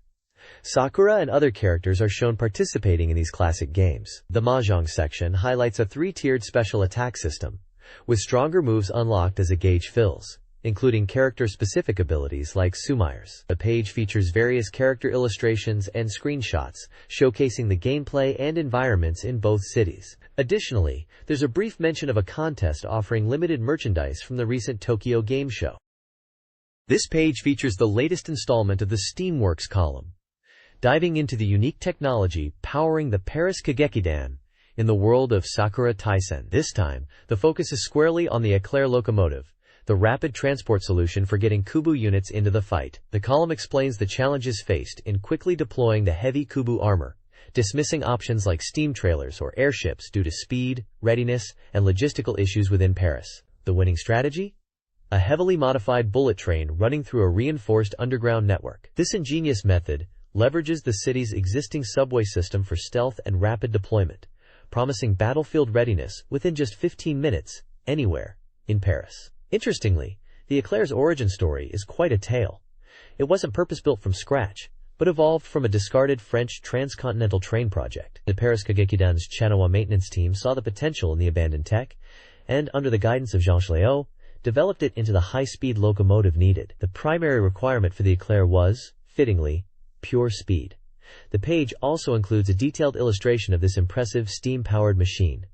Sakura and other characters are shown participating in these classic games. The Mahjong section highlights a 3-tiered special attack system, with stronger moves unlocked as a gauge fills, including character-specific abilities like Sumair's. The page features various character illustrations and screenshots, showcasing the gameplay and environments in both cities. Additionally, there's a brief mention of a contest offering limited merchandise from the recent Tokyo Game Show. This page features the latest installment of the Steamworks column, diving into the unique technology powering the Paris Kagekidan in the world of Sakura Taisen. This time, the focus is squarely on the Eclair locomotive, the rapid transport solution for getting Kubu units into the fight. The column explains the challenges faced in quickly deploying the heavy Kubu armor, dismissing options like steam trailers or airships due to speed, readiness, and logistical issues within Paris. The winning strategy? A heavily modified bullet train running through a reinforced underground network. This ingenious method leverages the city's existing subway system for stealth and rapid deployment, promising battlefield readiness within just 15 minutes, anywhere, in Paris. Interestingly, the Eclair's origin story is quite a tale. It wasn't purpose-built from scratch, but evolved from a discarded French transcontinental train project. The Paris Kagekidan's Chanoa maintenance team saw the potential in the abandoned tech, and under the guidance of Jean Schleot, developed it into the high-speed locomotive needed. The primary requirement for the Eclair was, fittingly, pure speed. The page also includes a detailed illustration of this impressive steam-powered machine.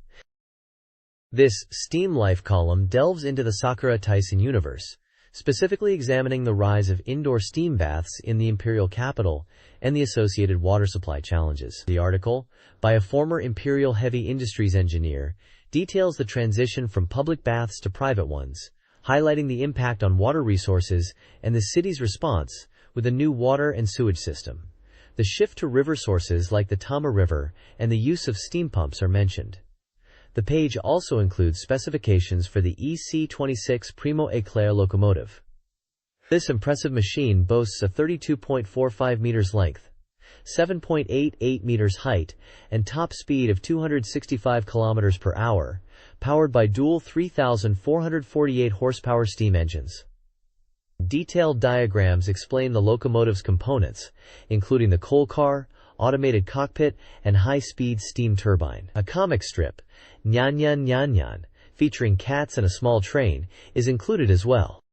This Steam Life column delves into the Sakura Taisen universe, specifically examining the rise of indoor steam baths in the imperial capital and the associated water supply challenges. The article, by a former Imperial Heavy Industries engineer, details the transition from public baths to private ones, highlighting the impact on water resources and the city's response with a new water and sewage system. The shift to river sources like the Tama River and the use of steam pumps are mentioned. The page also includes specifications for the EC26 Primo Eclair locomotive. This impressive machine boasts a 32.45 meters length, 7.88 meters height, and top speed of 265 kilometers per hour, powered by dual 3,448 horsepower steam engines. Detailed diagrams explain the locomotive's components, including the coal car, automated cockpit, and high-speed steam turbine. A comic strip, Nyan Nyan Nyan Nyan, featuring cats and a small train, is included as well.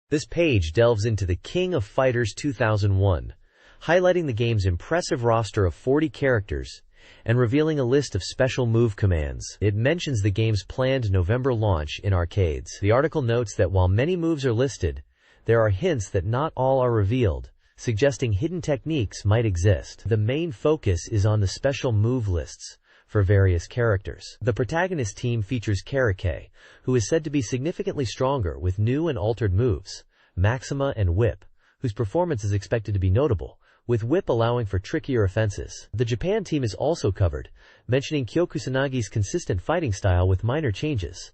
This page delves into the King of Fighters 2001, highlighting the game's impressive roster of 40 characters and revealing a list of special move commands. It mentions the game's planned November launch in arcades. The article notes that while many moves are listed, there are hints that not all are revealed, suggesting hidden techniques might exist. The main focus is on the special move lists for various characters. The protagonist team features Karake, who is said to be significantly stronger with new and altered moves, Maxima and Whip, whose performance is expected to be notable, with Whip allowing for trickier offenses. The Japan team is also covered, mentioning Kyo Kusanagi's consistent fighting style with minor changes,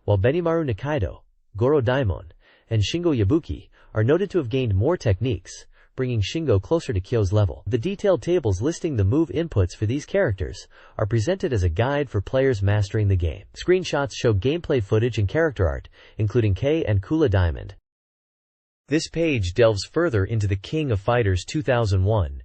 while Benimaru Nikaido, Goro Daimon, and Shingo Yabuki are noted to have gained more techniques, bringing Shingo closer to Kyo's level. The detailed tables listing the move inputs for these characters are presented as a guide for players mastering the game. Screenshots show gameplay footage and character art, including Kei and Kula Diamond. This page delves further into the King of Fighters 2001,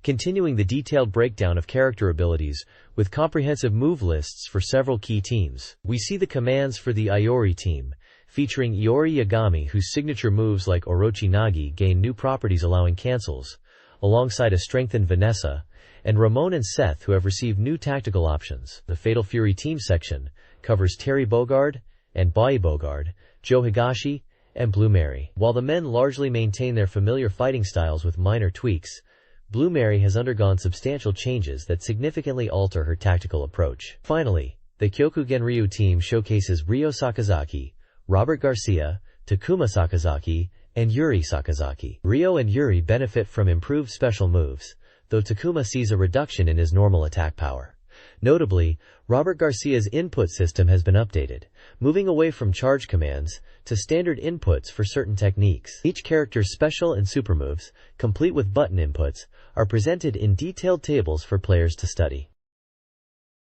continuing the detailed breakdown of character abilities with comprehensive move lists for several key teams. We see the commands for the Iori team, featuring Iori Yagami, whose signature moves like Orochi Nagi gain new properties allowing cancels, alongside a strengthened Vanessa, and Ramon and Seth, who have received new tactical options. The Fatal Fury team section covers Terry Bogard and Bai Bogard, Joe Higashi, and Blue Mary. While the men largely maintain their familiar fighting styles with minor tweaks, Blue Mary has undergone substantial changes that significantly alter her tactical approach. Finally, the Kyokugen Ryu team showcases Ryo Sakazaki, Robert Garcia, Takuma Sakazaki, and Yuri Sakazaki. Ryo and Yuri benefit from improved special moves, though Takuma sees a reduction in his normal attack power. Notably, Robert Garcia's input system has been updated, moving away from charge commands to standard inputs for certain techniques. Each character's special and super moves, complete with button inputs, are presented in detailed tables for players to study.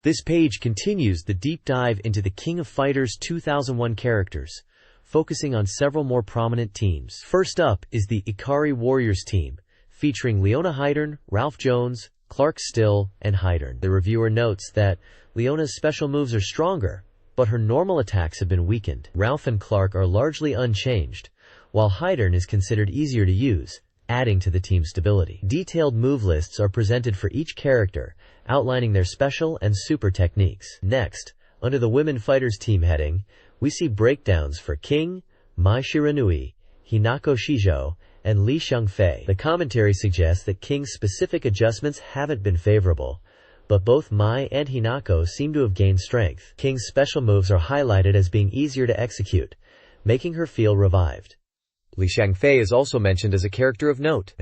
This page continues the deep dive into the King of Fighters 2001 characters, focusing on several more prominent teams. First up is the Ikari Warriors team, featuring Leona Heidern, Ralph Jones, Clark Still, and Heidern. The reviewer notes that Leona's special moves are stronger, but her normal attacks have been weakened. Ralph and Clark are largely unchanged, while Heidern is considered easier to use, adding to the team's stability. Detailed move lists are presented for each character, outlining their special and super techniques. Next, under the Women Fighters team heading, we see breakdowns for King, Mai Shiranui, Hinako Shijo, and Li Xiangfei. The commentary suggests that King's specific adjustments haven't been favorable, but both Mai and Hinako seem to have gained strength. King's special moves are highlighted as being easier to execute, making her feel revived. Li Xiangfei is also mentioned as a character of note.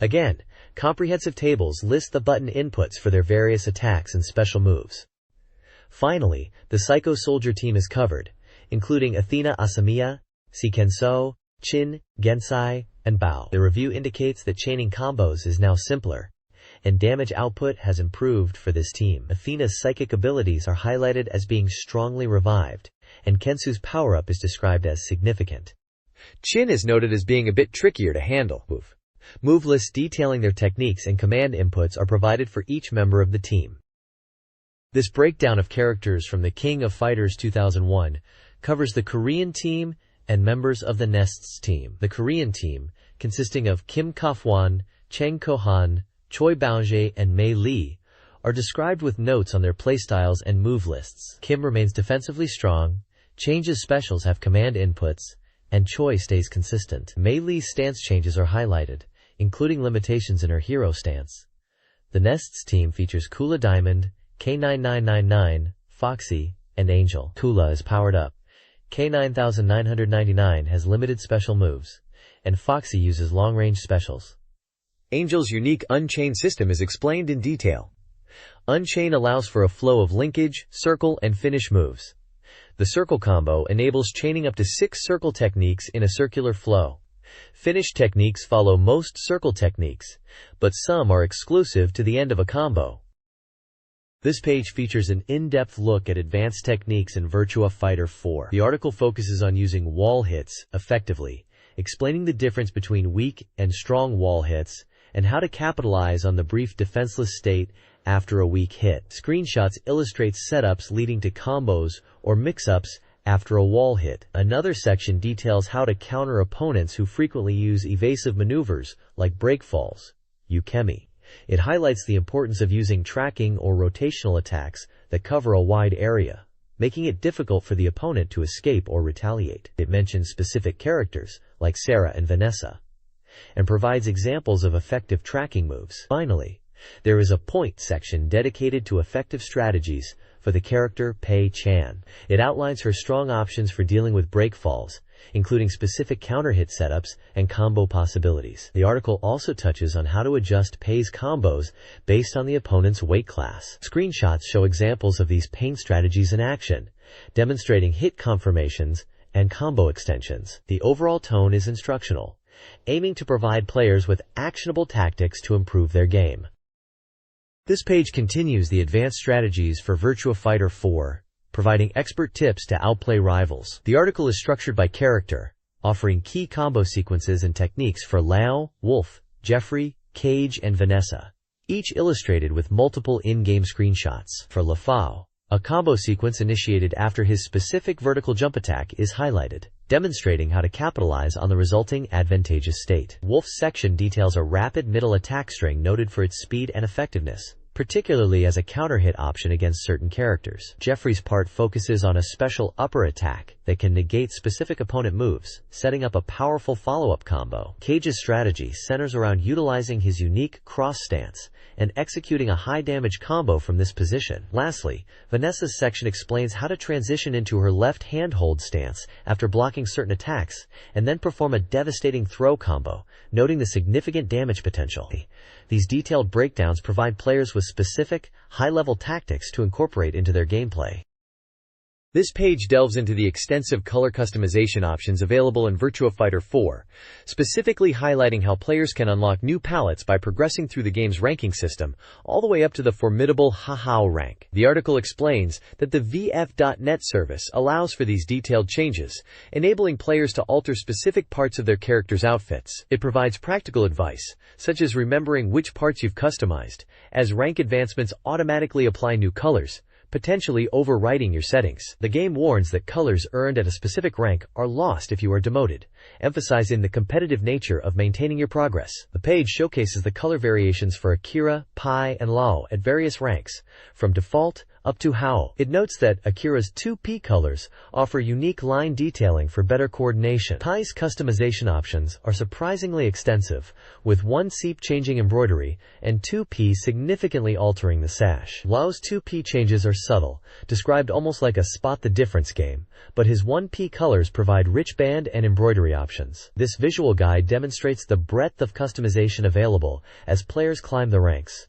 Again, comprehensive tables list the button inputs for their various attacks and special moves. Finally, the Psycho Soldier team is covered, including Athena Asamiya, Shikenso, Chin, Gensai, and Bao. The review indicates that chaining combos is now simpler, and damage output has improved for this team. Athena's psychic abilities are highlighted as being strongly revived, and Kensu's power-up is described as significant. Chin is noted as being a bit trickier to handle. Move lists detailing their techniques and command inputs are provided for each member of the team. This breakdown of characters from the King of Fighters 2001 covers the Korean team and members of the Nests team. The Korean team, consisting of Kim Kafwan, Cheng Kohan, Choi Baojae, and Mei Lee, are described with notes on their playstyles and move lists. Kim remains defensively strong, changes specials have command inputs, and Choi stays consistent. Mei Li's stance changes are highlighted, including limitations in her hero stance. The Nest's team features Kula Diamond, K9999, Foxy, and Angel. Kula is powered up. K9999 has limited special moves, and Foxy uses long-range specials. Angel's unique Unchain system is explained in detail. Unchain allows for a flow of linkage, circle, and finish moves. The circle combo enables chaining up to 6 circle techniques in a circular flow. Finish techniques follow most circle techniques, but some are exclusive to the end of a combo. This page features an in-depth look at advanced techniques in Virtua Fighter 4. The article focuses on using wall hits effectively, explaining the difference between weak and strong wall hits, and how to capitalize on the brief defenseless state after a weak hit. Screenshots illustrate setups leading to combos or mix-ups after a wall hit. Another section details how to counter opponents who frequently use evasive maneuvers like breakfalls. Ukemi. It highlights the importance of using tracking or rotational attacks that cover a wide area, making it difficult for the opponent to escape or retaliate. It mentions specific characters like Sarah and Vanessa, and provides examples of effective tracking moves. Finally, there is a point section dedicated to effective strategies for the character Pei Chan. It outlines her strong options for dealing with breakfalls, including specific counter-hit setups and combo possibilities. The article also touches on how to adjust Pei's combos based on the opponent's weight class. Screenshots show examples of these pain strategies in action, demonstrating hit confirmations and combo extensions. The overall tone is instructional, aiming to provide players with actionable tactics to improve their game. This page continues the advanced strategies for Virtua Fighter 4, providing expert tips to outplay rivals. The article is structured by character, offering key combo sequences and techniques for Lao, Wolf, Jeffrey, Cage, and Vanessa, each illustrated with multiple in-game screenshots. For Lafao, a combo sequence initiated after his specific vertical jump attack is highlighted, demonstrating how to capitalize on the resulting advantageous state. Wolf's section details a rapid middle attack string noted for its speed and effectiveness, particularly as a counter-hit option against certain characters. Jeffrey's part focuses on a special upper attack that can negate specific opponent moves, setting up a powerful follow-up combo. Cage's strategy centers around utilizing his unique cross stance and executing a high-damage combo from this position. Lastly, Vanessa's section explains how to transition into her left hand hold stance after blocking certain attacks, and then perform a devastating throw combo, noting the significant damage potential. These detailed breakdowns provide players with specific, high-level tactics to incorporate into their gameplay. This page delves into the extensive color customization options available in Virtua Fighter 4, specifically highlighting how players can unlock new palettes by progressing through the game's ranking system, all the way up to the formidable Hahao rank. The article explains that the VF.net service allows for these detailed changes, enabling players to alter specific parts of their character's outfits. It provides practical advice, such as remembering which parts you've customized, as rank advancements automatically apply new colors, potentially overwriting your settings. The game warns that colors earned at a specific rank are lost if you are demoted, emphasizing the competitive nature of maintaining your progress. The page showcases the color variations for Akira, Pi, and Lao at various ranks, from default up to Hao. It notes that Akira's 2P colors offer unique line detailing for better coordination. Pai's customization options are surprisingly extensive, with 1C changing embroidery and 2P significantly altering the sash. Lao's 2P changes are subtle, described almost like a spot the difference game, but his 1P colors provide rich band and embroidery options. This visual guide demonstrates the breadth of customization available as players climb the ranks.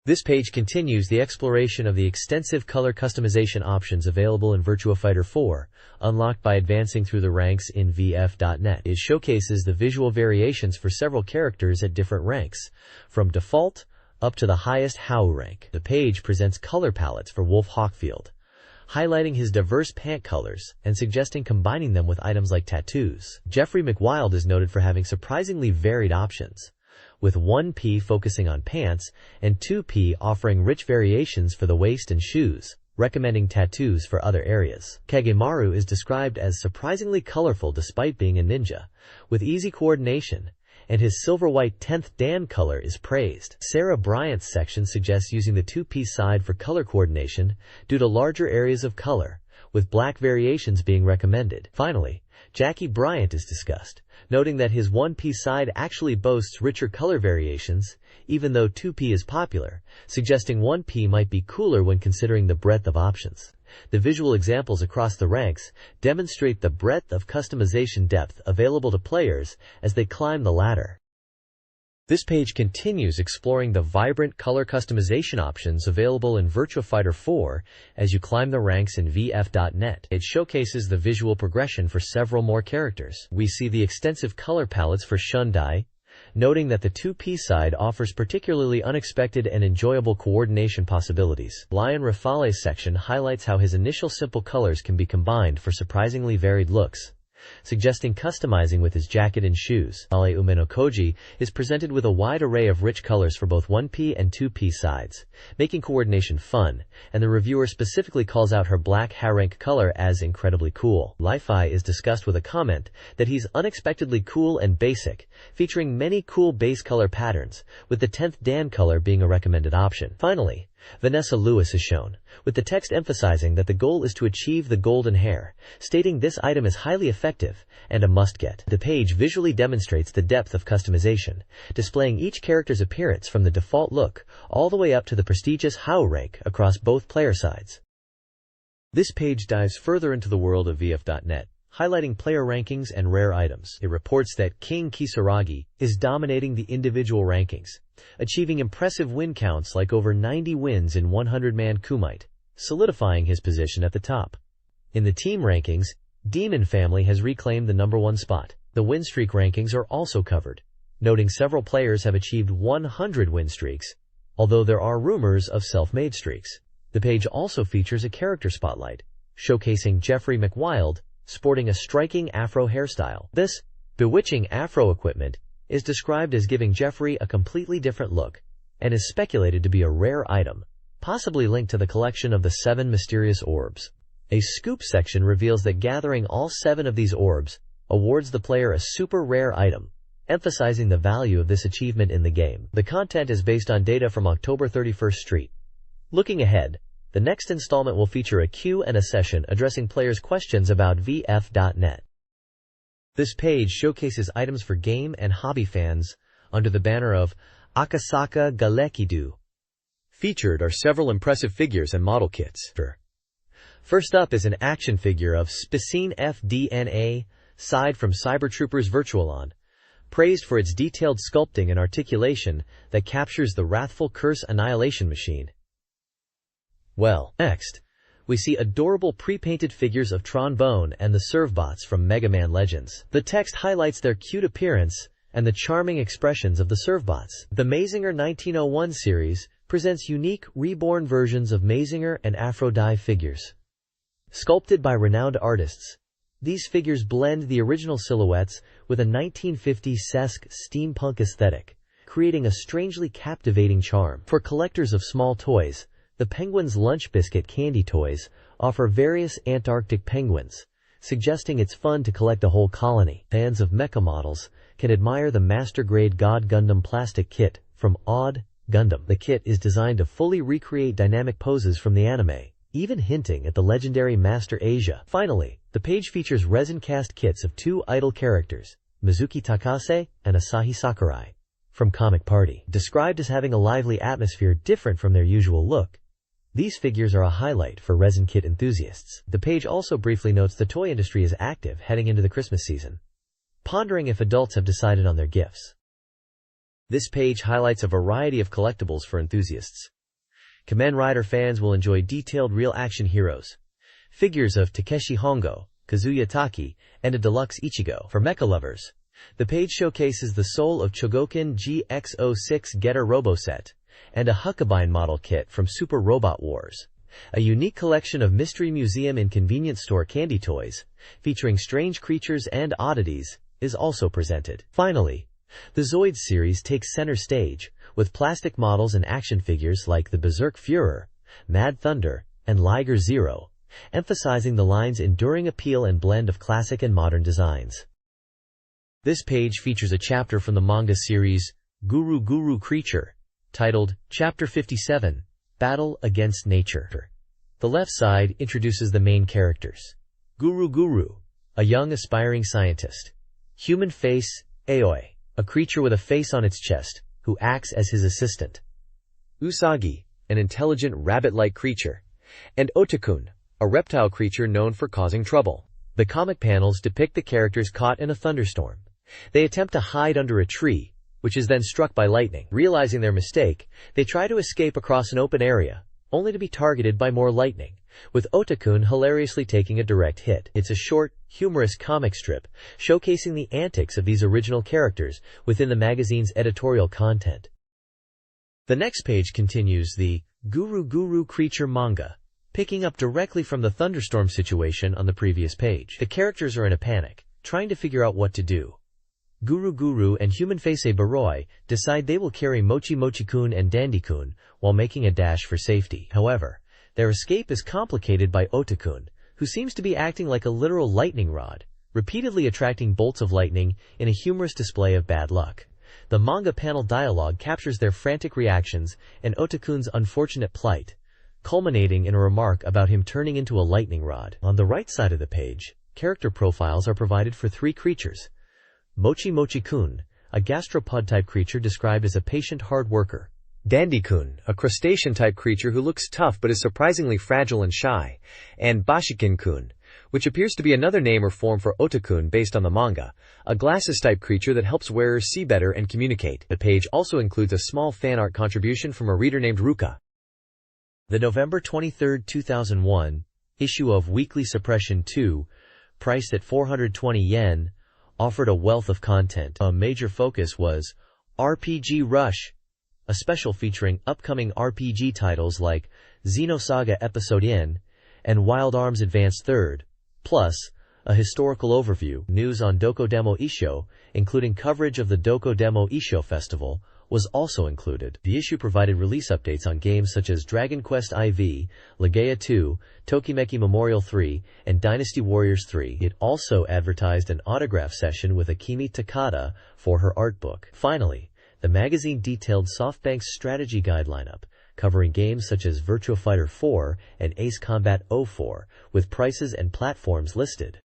This page continues the exploration of the extensive color customization options available in Virtua Fighter 4, unlocked by advancing through the ranks in VF.net. It showcases the visual variations for several characters at different ranks, from default up to the highest Hao rank. The page presents color palettes for Wolf Hawkfield, highlighting his diverse pant colors and suggesting combining them with items like tattoos. Jeffrey McWild is noted for having surprisingly varied options, with 1P focusing on pants and 2P offering rich variations for the waist and shoes, recommending tattoos for other areas. Kagemaru is described as surprisingly colorful despite being a ninja, with easy coordination, and his silver-white 10th Dan color is praised. Sarah Bryant's section suggests using the 2P side for color coordination due to larger areas of color, with black variations being recommended. Finally, Jackie Bryant is discussed, noting that his 1P side actually boasts richer color variations, even though 2P is popular, suggesting 1P might be cooler when considering the breadth of options. The visual examples across the ranks demonstrate the breadth of customization depth available to players as they climb the ladder. This page continues exploring the vibrant color customization options available in Virtua Fighter 4 as you climb the ranks in VF.net. It showcases the visual progression for several more characters. We see the extensive color palettes for Shundai, noting that the 2P side offers particularly unexpected and enjoyable coordination possibilities. Lion Rafale's section highlights how his initial simple colors can be combined for surprisingly varied looks, suggesting customizing with his jacket and shoes. Ale Umeno Koji is presented with a wide array of rich colors for both 1P and 2P sides, making coordination fun, and the reviewer specifically calls out her black Harank color as incredibly cool. Li-Fi is discussed with a comment that he's unexpectedly cool and basic, featuring many cool base color patterns, with the 10th Dan color being a recommended option. Finally, Vanessa Lewis is shown, with the text emphasizing that the goal is to achieve the golden hair, stating this item is highly effective and a must-get. The page visually demonstrates the depth of customization, displaying each character's appearance from the default look all the way up to the prestigious Hao rank across both player sides. This page dives further into the world of VF.net, highlighting player rankings and rare items. It reports that King Kisaragi is dominating the individual rankings, achieving impressive win counts like over 90 wins in 100-man Kumite, solidifying his position at the top. In the team rankings, Demon Family has reclaimed the #1 spot. The win streak rankings are also covered, noting several players have achieved 100 win streaks, although there are rumors of self-made streaks. The page also features a character spotlight, showcasing Jeffrey McWild, sporting a striking afro hairstyle. This bewitching afro equipment is described as giving Jeffrey a completely different look, and is speculated to be a rare item, possibly linked to the collection of the 7 mysterious orbs. A scoop section reveals that gathering all 7 of these orbs awards the player a super rare item, emphasizing the value of this achievement in the game. The content is based on data from October 31st Street. Looking ahead, the next installment will feature a Q&A session addressing players' questions about VF.net. This page showcases items for game and hobby fans under the banner of Akasaka Galekido. Featured are several impressive figures and model kits. First up is an action figure of Spicine FDNA, side from Cybertroopers Virtualon, praised for its detailed sculpting and articulation that captures the wrathful Curse Annihilation machine. Next, we see adorable pre-painted figures of Trombone and the Servbots from Mega Man Legends. The text highlights their cute appearance and the charming expressions of the Servbots. The Mazinger 1901 series presents unique, reborn versions of Mazinger and Aphrodite figures. Sculpted by renowned artists, these figures blend the original silhouettes with a 1950s-esque steampunk aesthetic, creating a strangely captivating charm. For collectors of small toys, the Penguin's Lunch Biscuit candy toys offer various Antarctic penguins, suggesting it's fun to collect a whole colony. Fans of mecha models can admire the master-grade God Gundam plastic kit from Odd Gundam. The kit is designed to fully recreate dynamic poses from the anime, even hinting at the legendary Master Asia. Finally, the page features resin cast kits of 2 idol characters, Mizuki Takase and Asahi Sakurai, from Comic Party. Described as having a lively atmosphere different from their usual look, these figures are a highlight for resin kit enthusiasts. The page also briefly notes the toy industry is active heading into the Christmas season, pondering if adults have decided on their gifts. This page highlights a variety of collectibles for enthusiasts. Kamen Rider fans will enjoy detailed real-action heroes, figures of Takeshi Hongo, Kazuya Taki, and a deluxe Ichigo. For mecha lovers, the page showcases the soul of Chogokin GX06 Getter Roboset, and a Huckabine model kit from Super Robot Wars. A unique collection of Mystery Museum and convenience store candy toys, featuring strange creatures and oddities, is also presented. Finally, the Zoids series takes center stage, with plastic models and action figures like the Berserk Führer, Mad Thunder, and Liger Zero, emphasizing the line's enduring appeal and blend of classic and modern designs. This page features a chapter from the manga series Guru Guru Creature, titled Chapter 57, Battle Against Nature. The left side introduces the main characters. Guru Guru, a young aspiring scientist. Human face, Aoi, a creature with a face on its chest, who acts as his assistant. Usagi, an intelligent rabbit-like creature. And Otakun, a reptile creature known for causing trouble. The comic panels depict the characters caught in a thunderstorm. They attempt to hide under a tree, which is then struck by lightning. Realizing their mistake, they try to escape across an open area, only to be targeted by more lightning, with Otakun hilariously taking a direct hit. It's a short, humorous comic strip showcasing the antics of these original characters within the magazine's editorial content. The next page continues the Guru Creature manga, picking up directly from the thunderstorm situation on the previous page. The characters are in a panic, trying to figure out what to do. Guru and Human Face Baroi decide they will carry Mochi-Kun and Dandy-kun while making a dash for safety. However, their escape is complicated by Otakun, who seems to be acting like a literal lightning rod, repeatedly attracting bolts of lightning in a humorous display of bad luck. The manga panel dialogue captures their frantic reactions and Otakun's unfortunate plight, culminating in a remark about him turning into a lightning rod. On the right side of the page, character profiles are provided for 3 creatures. Mochi-Kun, a gastropod-type creature described as a patient hard worker. Dandy-kun, a crustacean-type creature who looks tough but is surprisingly fragile and shy. And Bashikin-kun, which appears to be another name or form for Otakun based on the manga, a glasses-type creature that helps wearers see better and communicate. The page also includes a small fan art contribution from a reader named Ruka. The November 23, 2001, issue of Weekly Suppression 2, priced at 420 yen, offered a wealth of content. A major focus was RPG Rush, a special featuring upcoming RPG titles like Xenosaga Episode N and Wild Arms Advanced 3rd, plus a historical overview. News on Dokodemo Isho, including coverage of the Dokodemo Isho Festival, was also included. The issue provided release updates on games such as Dragon Quest IV, Legaia 2, Tokimeki Memorial 3, and Dynasty Warriors 3. It also advertised an autograph session with Akemi Takada for her art book. Finally, the magazine detailed SoftBank's strategy guide lineup, covering games such as Virtua Fighter 4 and Ace Combat 04, with prices and platforms listed.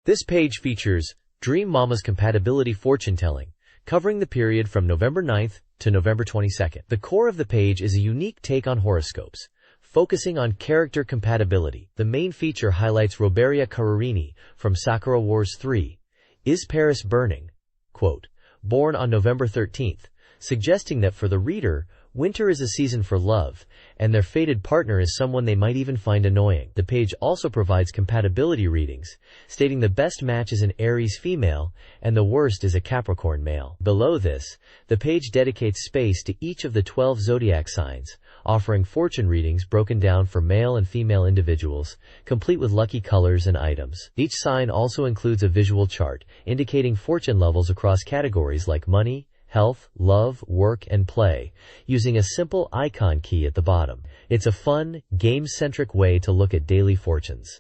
This page features Dream Mama's compatibility fortune-telling, covering the period from November 9th to November 22nd. The core of the page is a unique take on horoscopes, focusing on character compatibility. The main feature highlights Roberia Karurini from Sakura Wars 3, Is Paris Burning? Quote, born on November 13th, suggesting that for the reader, winter is a season for love, and their fated partner is someone they might even find annoying. The page also provides compatibility readings, stating the best match is an Aries female, and the worst is a Capricorn male. Below this, the page dedicates space to each of the 12 zodiac signs, offering fortune readings broken down for male and female individuals, complete with lucky colors and items. Each sign also includes a visual chart, indicating fortune levels across categories like money, health, love, work, and play, using a simple icon key at the bottom. It's a fun, game-centric way to look at daily fortunes.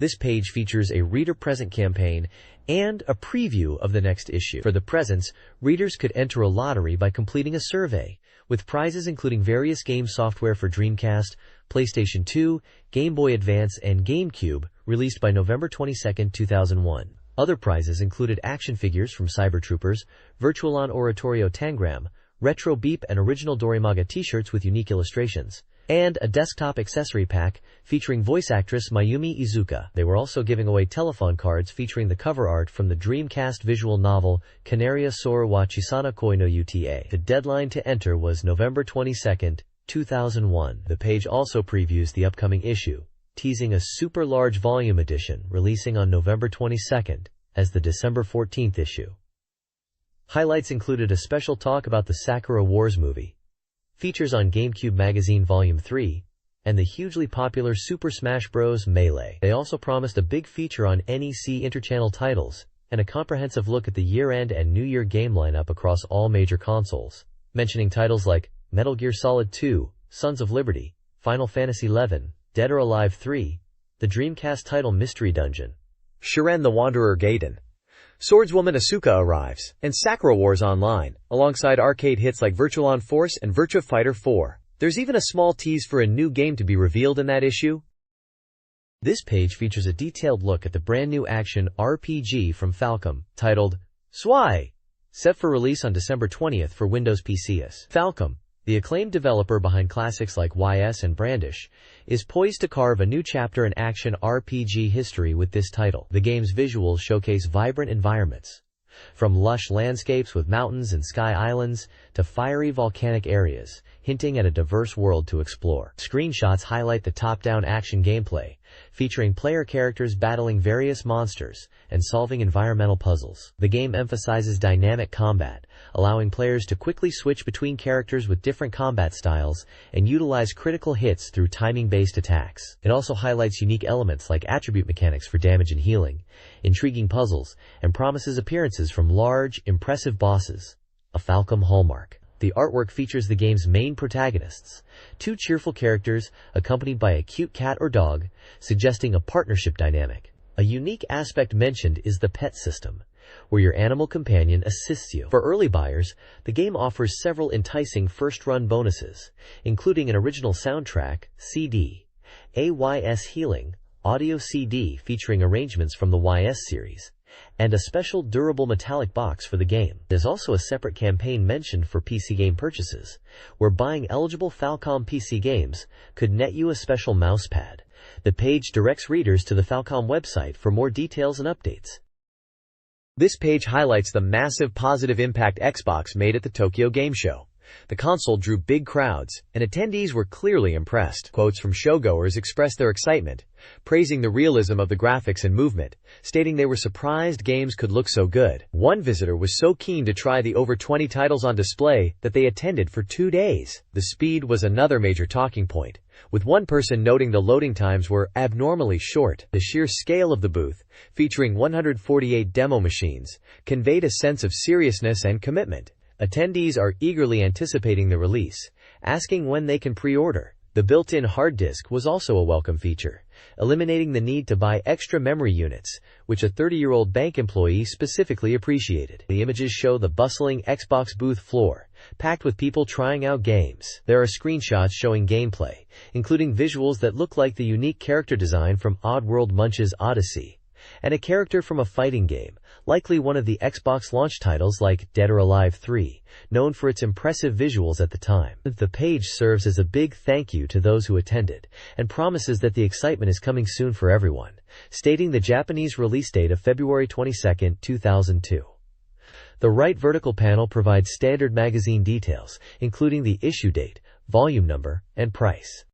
This page features a reader present campaign and a preview of the next issue. For the presents, readers could enter a lottery by completing a survey, with prizes including various game software for Dreamcast, PlayStation 2, Game Boy Advance, and GameCube, released by November 22, 2001. Other prizes included action figures from Cyber Troopers, Virtualon Oratorio Tangram, Retro Beep, and original Dorimaga t-shirts with unique illustrations, and a desktop accessory pack featuring voice actress Mayumi Izuka. They were also giving away telephone cards featuring the cover art from the Dreamcast visual novel Canaria Sora wa Chisana Koi no Uta. The deadline to enter was November 22, 2001. The page also previews the upcoming issue, teasing a super large volume edition releasing on November 22nd as the December 14th issue. Highlights included a special talk about the Sakura Wars movie, features on GameCube Magazine Volume 3, and the hugely popular Super Smash Bros. Melee. They also promised a big feature on NEC Interchannel titles, and a comprehensive look at the year-end and New Year game lineup across all major consoles, mentioning titles like Metal Gear Solid 2, Sons of Liberty, Final Fantasy XI, Dead or Alive 3, the Dreamcast title Mystery Dungeon, Shiren the Wanderer Gaiden, Swordswoman Asuka arrives, and Sakura Wars Online, alongside arcade hits like Virtualon Force and Virtua Fighter 4. There's even a small tease for a new game to be revealed in that issue. This page features a detailed look at the brand new action RPG from Falcom, titled Swai, set for release on December 20th for Windows PCs. Falcom, the acclaimed developer behind classics like YS and Brandish, is poised to carve a new chapter in action RPG history with this title. The game's visuals showcase vibrant environments, from lush landscapes with mountains and sky islands to fiery volcanic areas, hinting at a diverse world to explore. Screenshots highlight the top-down action gameplay, featuring player characters battling various monsters and solving environmental puzzles. The game emphasizes dynamic combat, allowing players to quickly switch between characters with different combat styles and utilize critical hits through timing-based attacks. It also highlights unique elements like attribute mechanics for damage and healing, intriguing puzzles, and promises appearances from large, impressive bosses, a Falcom hallmark. The artwork features the game's main protagonists, two cheerful characters accompanied by a cute cat or dog, suggesting a partnership dynamic. A unique aspect mentioned is the pet system, where your animal companion assists you. For early buyers, the game offers several enticing first-run bonuses, including an original soundtrack, CD, AYS Healing, audio CD featuring arrangements from the YS series, and a special durable metallic box for the game. There's also a separate campaign mentioned for PC game purchases, where buying eligible Falcom PC games could net you a special mousepad. The page directs readers to the Falcom website for more details and updates. This page highlights the massive positive impact Xbox made at the Tokyo Game Show. The console drew big crowds, and attendees were clearly impressed. Quotes from showgoers expressed their excitement, praising the realism of the graphics and movement, stating they were surprised games could look so good. One visitor was so keen to try the over 20 titles on display that they attended for 2 days. The speed was another major talking point, with one person noting the loading times were abnormally short. The sheer scale of the booth, featuring 148 demo machines, conveyed a sense of seriousness and commitment. Attendees are eagerly anticipating the release, asking when they can pre-order. The built-in hard disk was also a welcome feature, eliminating the need to buy extra memory units, which a 30-year-old bank employee specifically appreciated. The images show the bustling Xbox booth floor, packed with people trying out games. There are screenshots showing gameplay, including visuals that look like the unique character design from Oddworld Munch's Odyssey, and a character from a fighting game, likely one of the Xbox launch titles like Dead or Alive 3, known for its impressive visuals at the time. The page serves as a big thank you to those who attended, and promises that the excitement is coming soon for everyone, stating the Japanese release date of February 22, 2002. The right vertical panel provides standard magazine details, including the issue date, volume number, and price.